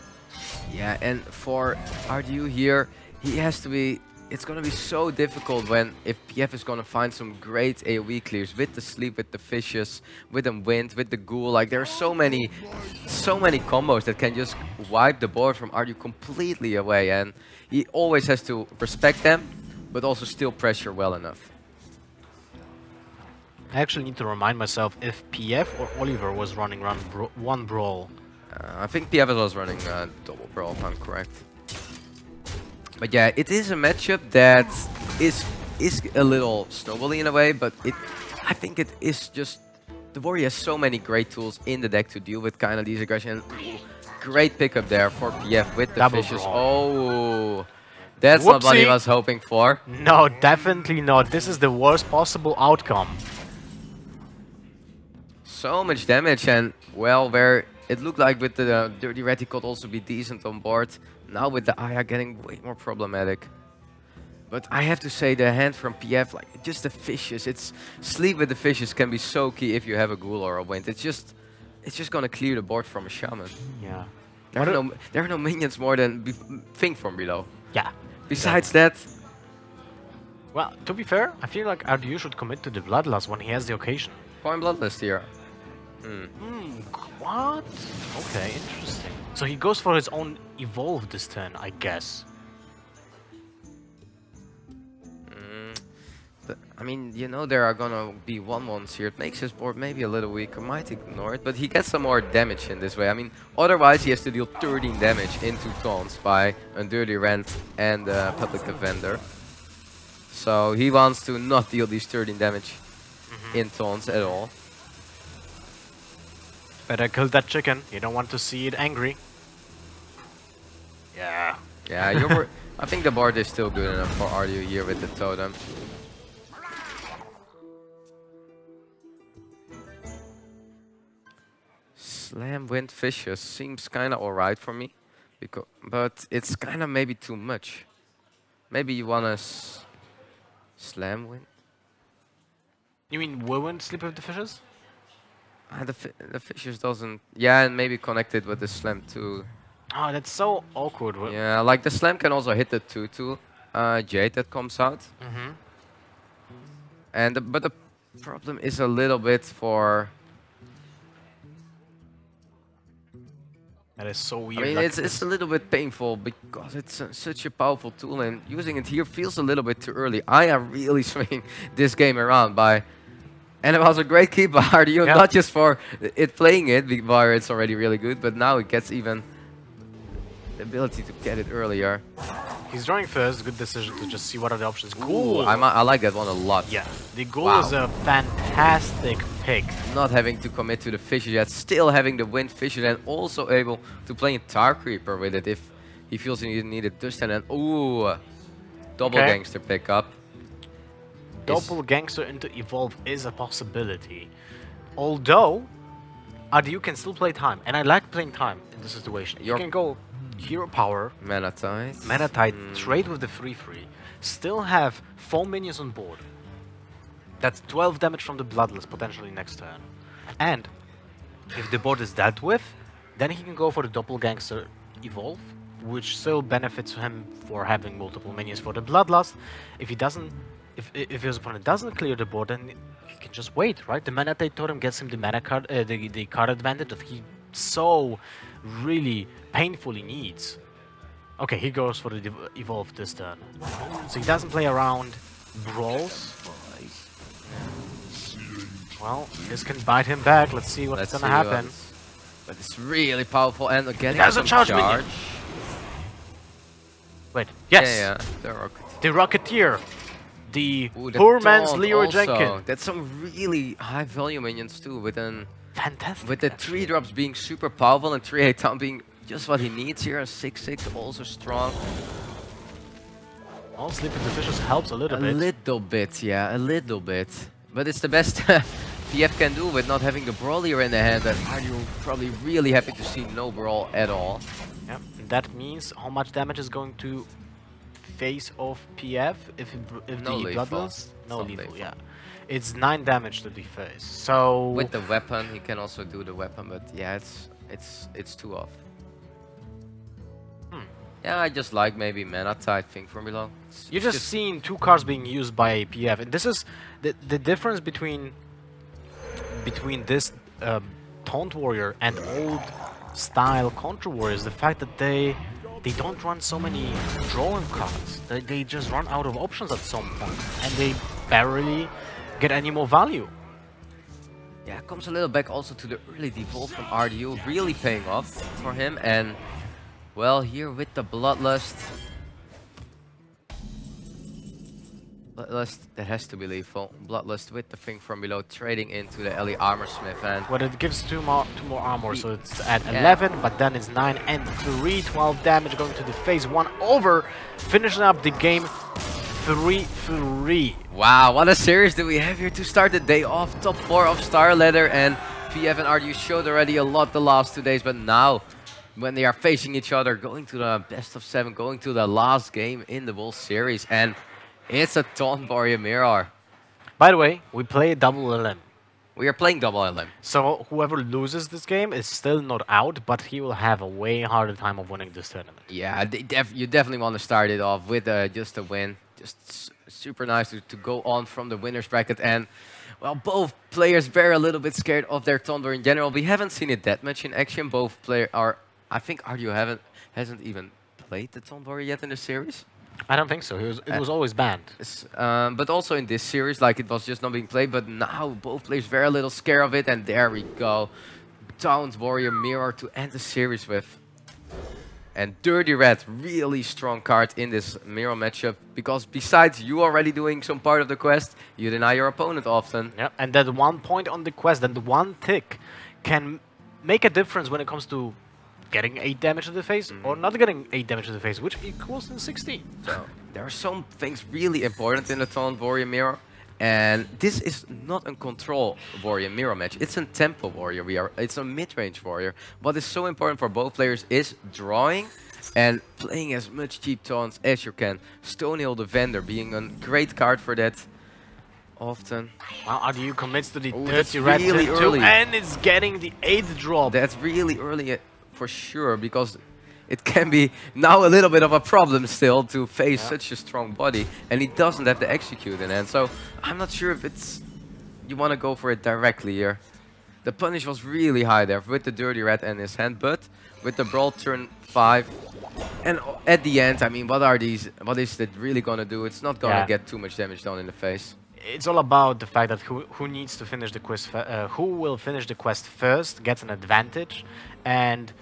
Yeah, and for RDU here, he has to be... It's gonna be so difficult if PF is gonna find some great AoE clears with the Sleep, with the Fishes, with the Wind, with the Ghoul. Like there are so many combos that can just wipe the board from RDU completely away, and he always has to respect them, but also still pressure well enough. I actually need to remind myself if PF or Oliver was running one brawl. I think PF was running double brawl, if I'm correct. But yeah, it is a matchup that is a little snowbally in a way, but I think it is just... The warrior has so many great tools in the deck to deal with kind of these aggression. Great pickup there for PF with the Double fishes. brawl. Oh, that's not what he was hoping for. No, definitely not. This is the worst possible outcome. So much damage, and well, where it looked like with the Dirty Rat he could also be decent on board. Now with the Aya getting way more problematic. But I have to say the hand from PF, like just the fishes, sleep with the fishes can be so key if you have a ghoul or a wind. It's just gonna clear the board from a shaman. Yeah. There are no minions more than think from below. Yeah. Besides that. Well, to be fair, I feel like RDU should commit to the Bloodlust when he has the occasion. Point Bloodlust here. What? Okay, interesting. So he goes for his own evolve this turn, I guess. But, I mean, you know there are gonna be 1/1s here. It makes his board maybe a little weaker. Might ignore it, but he gets some more damage in this way. I mean, otherwise he has to deal 13 damage into taunts by a Dirty Rant and Public Defender. So he wants to not deal these 13 damage in taunts at all. Better kill that chicken. You don't want to see it angry. Yeah. Yeah, I think the board is still good enough for RDU here with the totem. Slam Wind Fishes seems kind of alright for me, but it's kind of maybe too much. Maybe you want to Slam Wind? You mean Whirlwind sleep with the fishes? The fishes doesn't... Yeah, and maybe connect it with the Slam too. Oh, that's so awkward. Yeah, like the Slam can also hit the 2/2 Jade that comes out. And but the problem is a little bit for... That is so weird. I mean, it's a little bit painful because it's such a powerful tool, and using it here feels a little bit too early. I am really swinging this game around by... And it was a great keep by RDU, not just for it playing it, where it's already really good, but now it gets even the ability to get it earlier. He's drawing first, good decision to just see what are the options. Ghoul! I like that one a lot. Yeah, the Ghoul is a fantastic pick. Not having to commit to the fishes yet, still having the wind fishes, and also able to play a Tar Creeper with it if he feels he needed Dust, and then double gangster pickup. Double gangster into evolve is a possibility. Although RDU can still play time, and I like playing time in this situation. You can go hero power, mana tide, trade with the 3/3, still have 4 minions on board. That's 12 damage from the Bloodlust potentially next turn. And if the board is dealt with, then he can go for the Doppelgangster evolve, which still benefits him for having multiple minions for the Bloodlust. If he doesn't, if his opponent doesn't clear the board, then he can just wait, right? The Mana Tide Totem gets him the mana card, the card advantage that he so really painfully needs. Okay, he goes for the evolve this turn. So he doesn't play around brawls. Well, this can bite him back. Let's see what's gonna happen. But it's really powerful, and getting some charge. Wait, yes! Yeah, the Rocketeer. The poor man's Leroy Jenkins. That's some really high value minions too, with fantastic. With the 3-drops being super powerful and 3/8 down being just what he needs here. 6/6 also strong. All Sleep with the Fishes helps a little bit. A little bit, yeah, a little bit. But it's the best PF can do with not having the Brawler in the hand, and RDU probably really happy to see no Brawl at all. Yep, that means how much damage is going to face off PF if no the Bloodlust? No lethal, lethal, yeah. It's 9 damage to the face. So with the weapon, he can also do the weapon, but yeah, it's too off. Yeah, I just like maybe Mana Tide thing from below. You're just seeing 2 cards being used by PF, and this is the difference between this Taunt Warrior and old style Contra Warrior is the fact that they they don't run so many drawing cards. They just run out of options at some point, and they barely get any more value. Yeah, it comes a little back also to the early default from RDU, really paying off for him. And well, here with the Bloodlust, that has to be lethal. Bloodlust with the thing from below, trading into the Ellie Armorsmith, and well, it gives two more armor, so it's at 11, but then it's 9 and 3, 12 damage going to the face, 1 over, finishing up the game 3-3. Wow, what a series do we have here to start the day off. Top 4 of StarLadder, and PF and RDU showed already a lot the last 2 days, but now when they are facing each other, going to the best of 7, going to the last game in the whole series, and it's a Taunt Warrior Mirror. By the way, we play double LM. We are playing double LM. So whoever loses this game is still not out, but he will have a way harder time of winning this tournament. Yeah, you definitely want to start it off with just a win. Just super nice to go on from the winner's bracket. And, well, both players were a little bit scared of their Taunt Warrior in general. We haven't seen it that much in action. Both players are... I think RDU hasn't even played the Taunt Warrior yet in the series. I don't think so. It was always banned. But also in this series, like, it was just not being played. But now both players were a little scared of it. And there we go. Taunt Warrior Mirror to end the series with. And Dirty Red, really strong card in this Mirror matchup. Because besides you already doing some part of the quest, you deny your opponent often. Yeah, and that 1 point on the quest, and the 1 tick can make a difference when it comes to getting 8 damage to the face or not getting 8 damage to the face, which equals in 16. So there are some things really important in the Taunt Warrior Mirror, and this is not a control warrior mirror match. It's a tempo warrior. It's a mid-range warrior. What is so important for both players is drawing and playing as much cheap taunts as you can. Stonehill the Vendor being a great card for that. Often. Well, RDU commits to the 30 red really early, and it's getting the 8th drop. That's really early. For sure, because it can be now a little bit of a problem still to face such a strong body, and he doesn't have the execute in hand. So I'm not sure if it's you want to go for it directly here. The punish was really high there with the Dirty Red in his hand, but with the Brawl turn 5, and at the end, I mean, what is it really gonna do? It's not gonna get too much damage done in the face. It's all about the fact that who needs to finish the quest, who will finish the quest first gets an advantage, and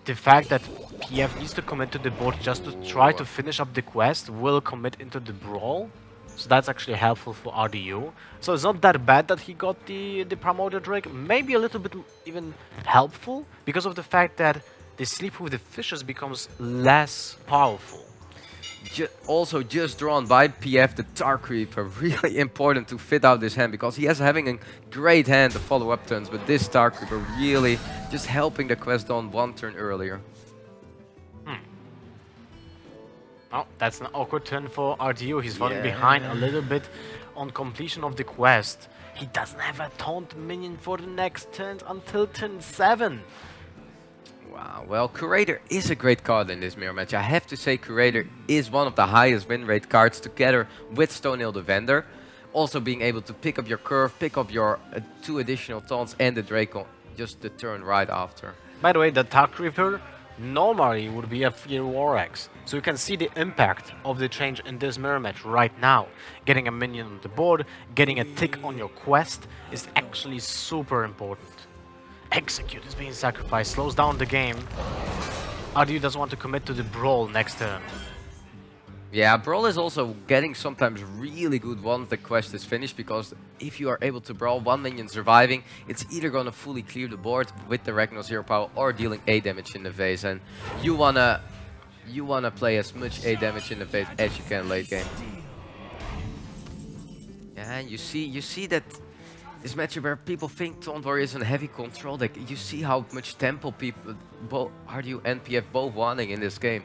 the fact that PF needs to commit to the board just to try to finish up the quest will commit into the brawl. So that's actually helpful for RDU. So it's not that bad that he got the Primordial Drake. Maybe a little bit even helpful because of the fact that the Sleep with the Fishes becomes less powerful. Also just drawn by PF, the Dark Reaper, really important to fit out this hand because he is having a great hand to follow up turns, but this Dark Reaper really just helping the quest on 1 turn earlier. Oh, that's an awkward turn for RDU. He's falling behind a little bit on completion of the quest. He doesn't have a taunt minion for the next turn until turn 7. Wow, well, Curator is a great card in this mirror match. I have to say Curator is one of the highest win rate cards together with Stonehill the Vendor. Also being able to pick up your curve, pick up your 2 additional taunts and the Draco just the turn right after. By the way, the Dark Reaper normally would be a Fear War Axe. So you can see the impact of the change in this mirror match right now. Getting a minion on the board, getting a tick on your quest is actually super important. Execute is being sacrificed, slows down the game. RDU doesn't want to commit to the Brawl next turn. Yeah, Brawl is also getting sometimes really good once the quest is finished, because if you are able to Brawl 1 minion surviving, it's either gonna fully clear the board with the Ragnar 0 power or dealing 8 damage in the face, and you wanna play as much 8 damage in the face as you can late game. Yeah, and you see that this matchup where people think Taunt Warrior is a heavy control deck. You see how much tempo people, both RDU and PF both wanting in this game.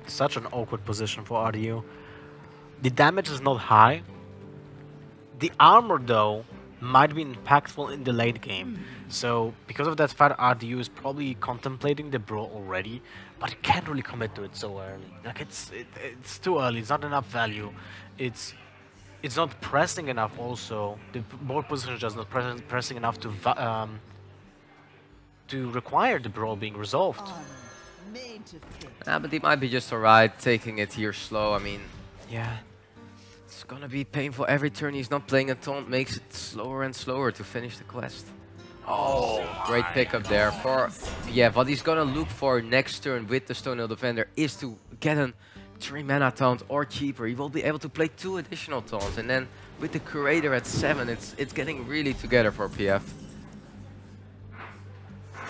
Such an awkward position for RDU. The damage is not high. The armor, though, might be impactful in the late game. So, because of that fact, RDU is probably contemplating the Brawl already, but he can't really commit to it so early. Like, it's too early. It's not enough value. It's not pressing enough also. The board position is just not pressing enough to require the Brawl being resolved. But he might be just alright, taking it here slow. I mean, yeah. It's gonna be painful. Every turn he's not playing a taunt makes it slower and slower to finish the quest. Oh, great pickup there for... Yeah, what he's gonna look for next turn with the Stonehill Defender is to get a 3-mana taunt or cheaper. He will be able to play 2 additional taunts. And then with the Curator at 7, it's getting really together for PF.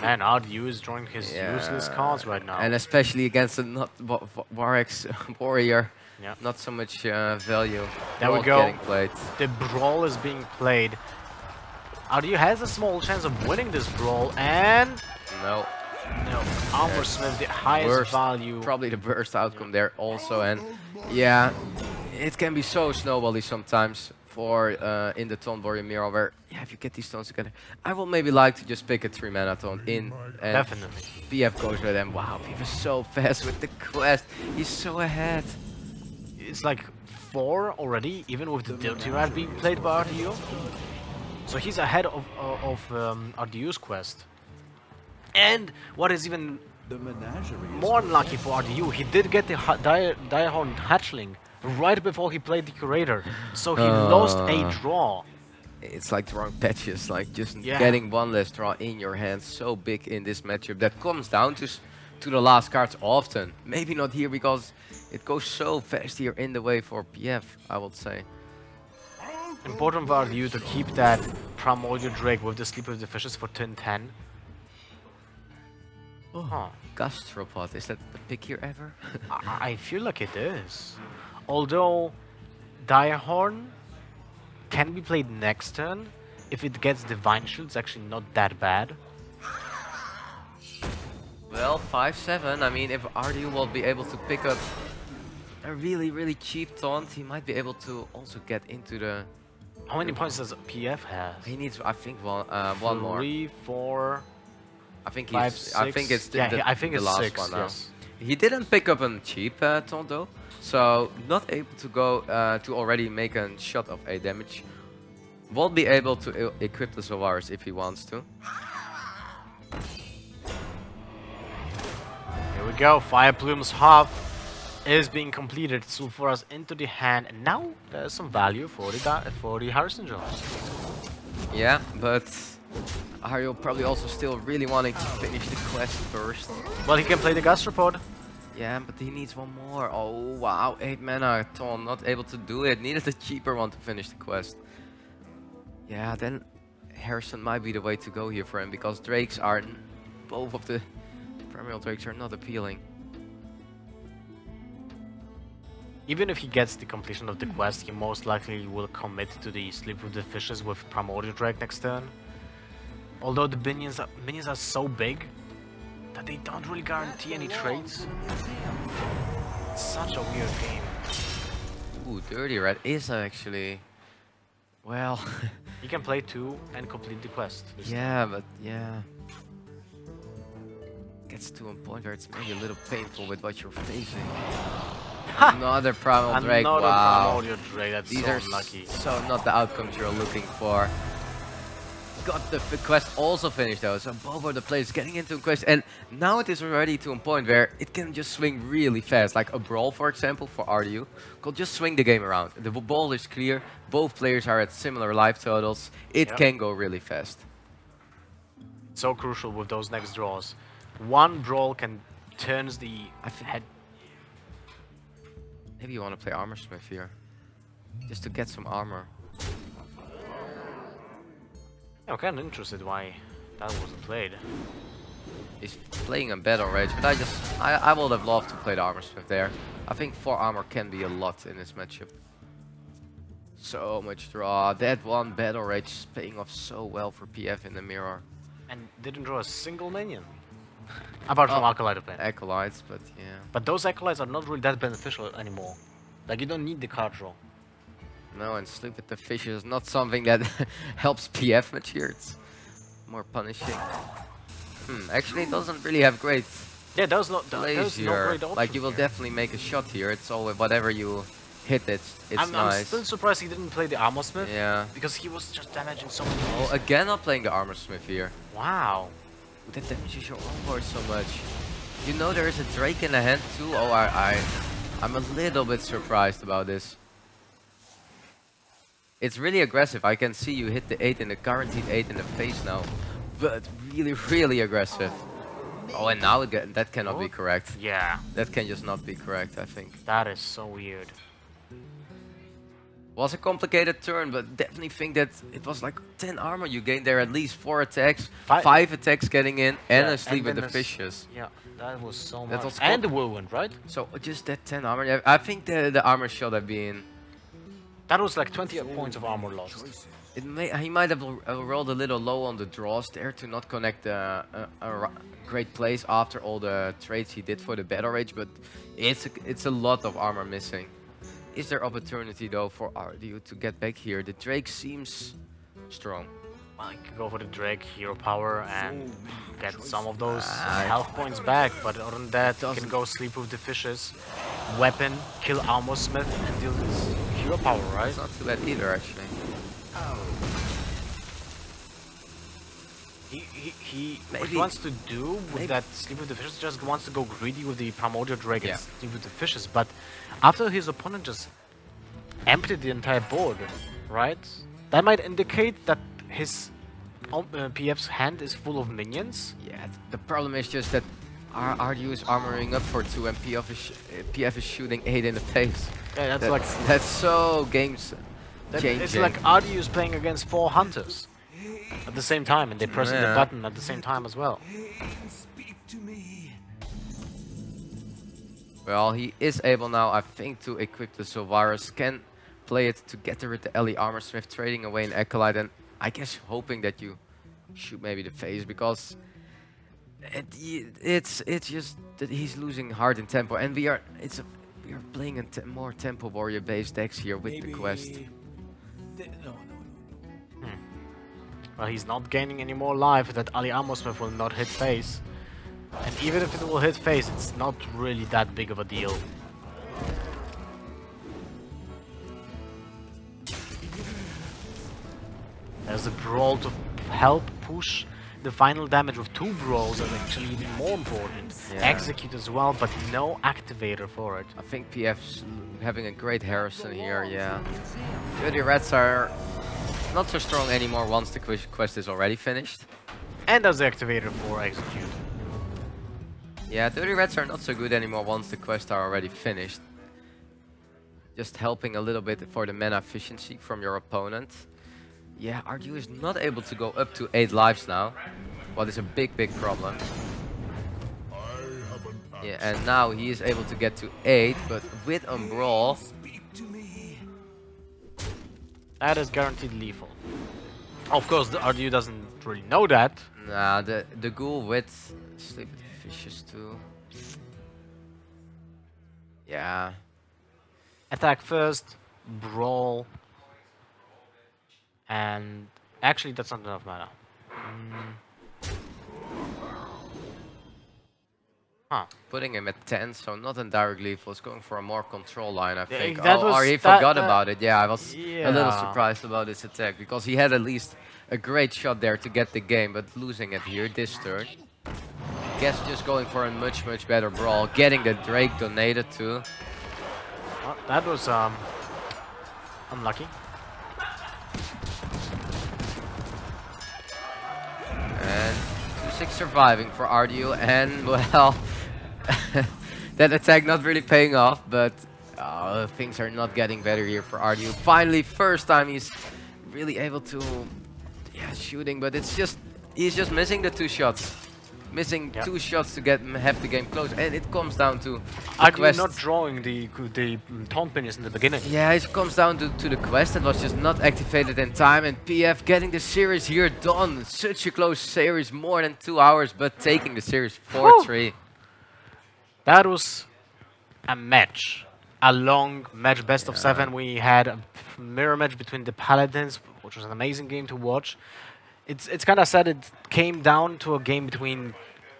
Man, RDU is drawing his useless cards right now. And especially against a not Warwick's warrior. Yeah. Not so much value. There we go. Played. The brawl is being played. RDU has a small chance of winning this brawl, and no, Armor Smith, the highest value. Probably the worst outcome there also, and yeah, it can be so snowbally sometimes for in the Taunt Warrior Mirror, where if you get these taunts together, I will maybe like to just pick a 3-mana taunt in. And definitely. PF goes with them. Wow, PF is so fast with the quest. He's so ahead. It's like 4 already, even with the Dirty Rat being played by RDU. So he's ahead of RDU's quest. And what is even more unlucky for RDU, he did get the Direhorn Hatchling right before he played the Curator. So he lost a draw. It's like drawing patches, like just getting one less draw in your hand. So big in this matchup. That comes down to the last cards often. Maybe not here because it goes so fast here in the way for PF, I would say. Important for RDU to keep that Primordial Drake with the Sleep of the Fishes for turn 10. Oh, Gastropod, is that the pick here ever? I feel like it is. Although Direhorn can be played next turn. If it gets Divine Shield, it's actually not that bad. Well, 5-7. I mean, if RDU will be able to pick up a really, really cheap taunt, he might be able to also get into the... How many points does PF have? He needs, I think, one more. 3, 4... I think 5, he's. 6. I think it's I think the it's last 6, one now. yes. He didn't pick up a cheap taunt though, so not able to go to already make a shot of 8 damage. Won't be able to equip the Solaris if he wants to. Here we go. Fire Plume's half is being completed. So for us into the hand, and now there's some value for the Hearthstone jobs. Yeah, but Ario probably also still really wanting to finish the quest first. Well, he can play the Gastropod. Yeah, but he needs one more. Oh wow, 8 mana taunt, not able to do it. Needed a cheaper one to finish the quest. Yeah, then Harrison might be the way to go here for him, because Drakes are... both of the Primordial Drakes are not appealing. Even if he gets the completion of the quest, he most likely will commit to the Sleep with the Fishes with Primordial Drake next turn. Although the minions are so big that they don't really guarantee any trades. It's such a weird game. Ooh, Dirty Rat is actually... well... You can play 2 and complete the quest. Yeah, but yeah... gets to a point where it's maybe a little painful with what you're facing. Another Primal Drake, Another wow. Primordial Drake, that's These so are unlucky. So not the outcomes you're looking for. Got the quest also finished though, so both of the players getting into a quest, and now it is already to a point where it can just swing really fast, like a brawl for example for RDU could just swing the game around. The ball is clear, both players are at similar life totals, it can go really fast. So crucial with those next draws. One brawl can turns the head. Maybe you want to play Armor Smith here, just to get some armor. I'm kind of interested why that wasn't played. He's playing a Battle Rage, but I would have loved to play the Armor Smith there. I think 4 armor can be a lot in this matchup. So much draw. That one Battle Rage is paying off so well for PF in the mirror. And didn't draw a single minion. Apart from Acolyte of Pain. Acolytes, but yeah. But those Acolytes are not really that beneficial anymore. Like, you don't need the card draw. No, and Sleep with the Fish is not something that helps PF much here. It's more punishing. Actually, it doesn't really have great there's no great options. Like, you will definitely make a shot here. It's all whatever you hit, it's nice. I'm still surprised he didn't play the Armor Smith. Yeah. Because he was just damaging so many. Oh, again not playing the Armor Smith here. Wow. That damages your own board so much. You know there is a Drake in the hand too. Oh, I'm a little bit surprised about this. It's really aggressive. I can see you hit the 8 in the guaranteed 8 in the face now, but really, really aggressive. Oh, and now that cannot be correct. Yeah. That can just not be correct, I think. That is so weird. Was a complicated turn, but definitely think that it was like 10 armor you gained there, at least 4 attacks, 5 attacks getting in, and a sleep with the fishes. Yeah, that was so that much. Was and the whirlwind, right? So just that 10 armor. Yeah, I think the armor should have been... That was like 20 points of armor lost. He might have rolled a little low on the draws there to not connect a great place after all the trades he did for the battle rage, but it's a lot of armor missing. Is there opportunity though for RDU to get back here? The Drake seems strong. Well, I could go for the Drake, hero power, and get some of those health points back, but other than that, you can go sleep with the fishes, weapon, kill Armor Smith, and deal this hero power, right? It's not too bad either, actually. What he wants to do with that sleep with the fishes, just wants to go greedy with the Primordial Drake and sleep with the fishes, but after his opponent just emptied the entire board, right? That might indicate that his PF's hand is full of minions. Yeah, the problem is just that RDU is armoring up for 2 and PF is shooting 8 in the face. Yeah, that's so games changing. It's like RDU is playing against 4 hunters at the same time, and they're pressing the button at the same time as well. Well, he is able now, I think, to equip the Sylvarus, can play it to get rid of the Ellie Armor Smith, trading away an Acolyte, and I guess hoping that you shoot maybe the face, because it's just that he's losing hard in tempo, and we are playing a more tempo warrior based decks here with the quest. Well, he's not gaining any more life. That Ali Armor Smith will not hit face. And even if it will hit face, it's not really that big of a deal. There's a brawl to help push the final damage with 2 brawls, is actually even more important. Execute as well, but no activator for it. I think PF's having a great Harrison here, yeah. Dirty Rats are not so strong anymore once the quest is already finished. And there's the activator for execute. Yeah, Dirty Rats are not so good anymore once the quests are already finished. Just helping a little bit for the mana efficiency from your opponent. Yeah, RDU is not able to go up to 8 lives now. What is a big, big problem. Yeah, and now he is able to get to 8, but with Umbral... That is guaranteed lethal. Of course, the RDU doesn't really know that. Nah, the ghoul with sleep with fishes too. Yeah. Attack first, brawl, and actually that's not enough mana. Huh. Putting him at 10, so not in direct lethal. It's going for a more control line, I think. He forgot about it. Yeah, I was a little surprised about this attack, because he had at least a great shot there to get the game, but losing it here this turn. Guess just going for a much, much better brawl. Getting the Drake donated too. Well, that was unlucky. And 2-6 surviving for RDU, and well, that attack not really paying off, but things are not getting better here for RDU. Finally, first time he's really able to shooting, but it's just he's just missing the 2 shots. Missing 2 shots to have the game close, and it comes down to RDU not drawing the taunt pinions in the beginning. Yeah, it comes down to the quest that was just not activated in time, and PF getting the series here done. Such a close series, more than 2 hours, but taking the series 4-3. That was a match. A long match, best of 7. We had a mirror match between the Paladins, which was an amazing game to watch. It's kind of sad it came down to a game between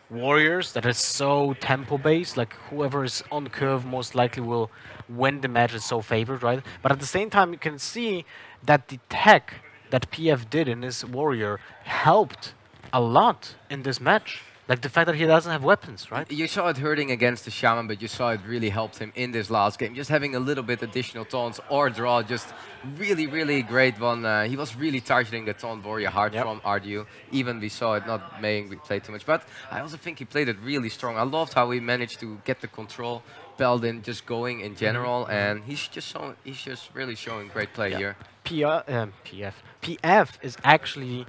warriors that is so tempo based, like whoever is on curve most likely will win the match, is so favored, right? But at the same time you can see that the tech that PF did in his warrior helped a lot in this match. Like the fact that he doesn't have weapons, right? You saw it hurting against the Shaman, but you saw it really helped him in this last game. Just having a little bit additional taunts or draw, just really, really great one. He was really targeting the taunt warrior hard from RDU. Even we saw it not making play too much, but I also think he played it really strong. I loved how he managed to get the control, Paladin just going in general, and he's just really showing great play here. PF is actually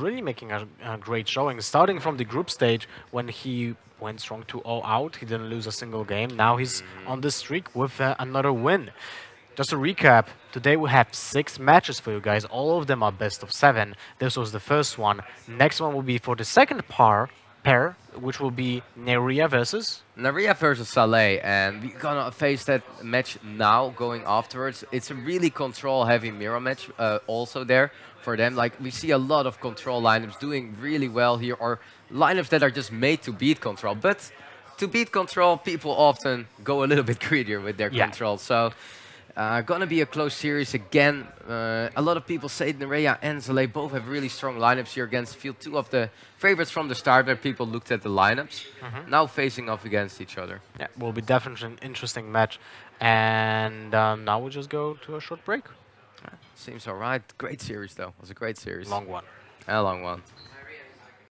really making a great showing. Starting from the group stage, when he went strong 2-0 out, he didn't lose a single game. Now he's on this streak with another win. Just to recap, today we have 6 matches for you guys. All of them are best of 7. This was the first one. Next one will be for the second pair, which will be Neria versus Saleh, and we're gonna face that match now going afterwards. It's a really control-heavy mirror match also there for them. Like, we see a lot of control lineups doing really well here, or lineups that are just made to beat control. But to beat control, people often go a little bit greedier with their control. So gonna be a close series again. A lot of people say Nerea and Zaleh both have really strong lineups here against field. 2 of the favorites from the start where people looked at the lineups. Now facing off against each other. Yeah, will be definitely an interesting match. And now we'll just go to a short break. Seems alright. Great series though. It was a great series. Long one. A long one.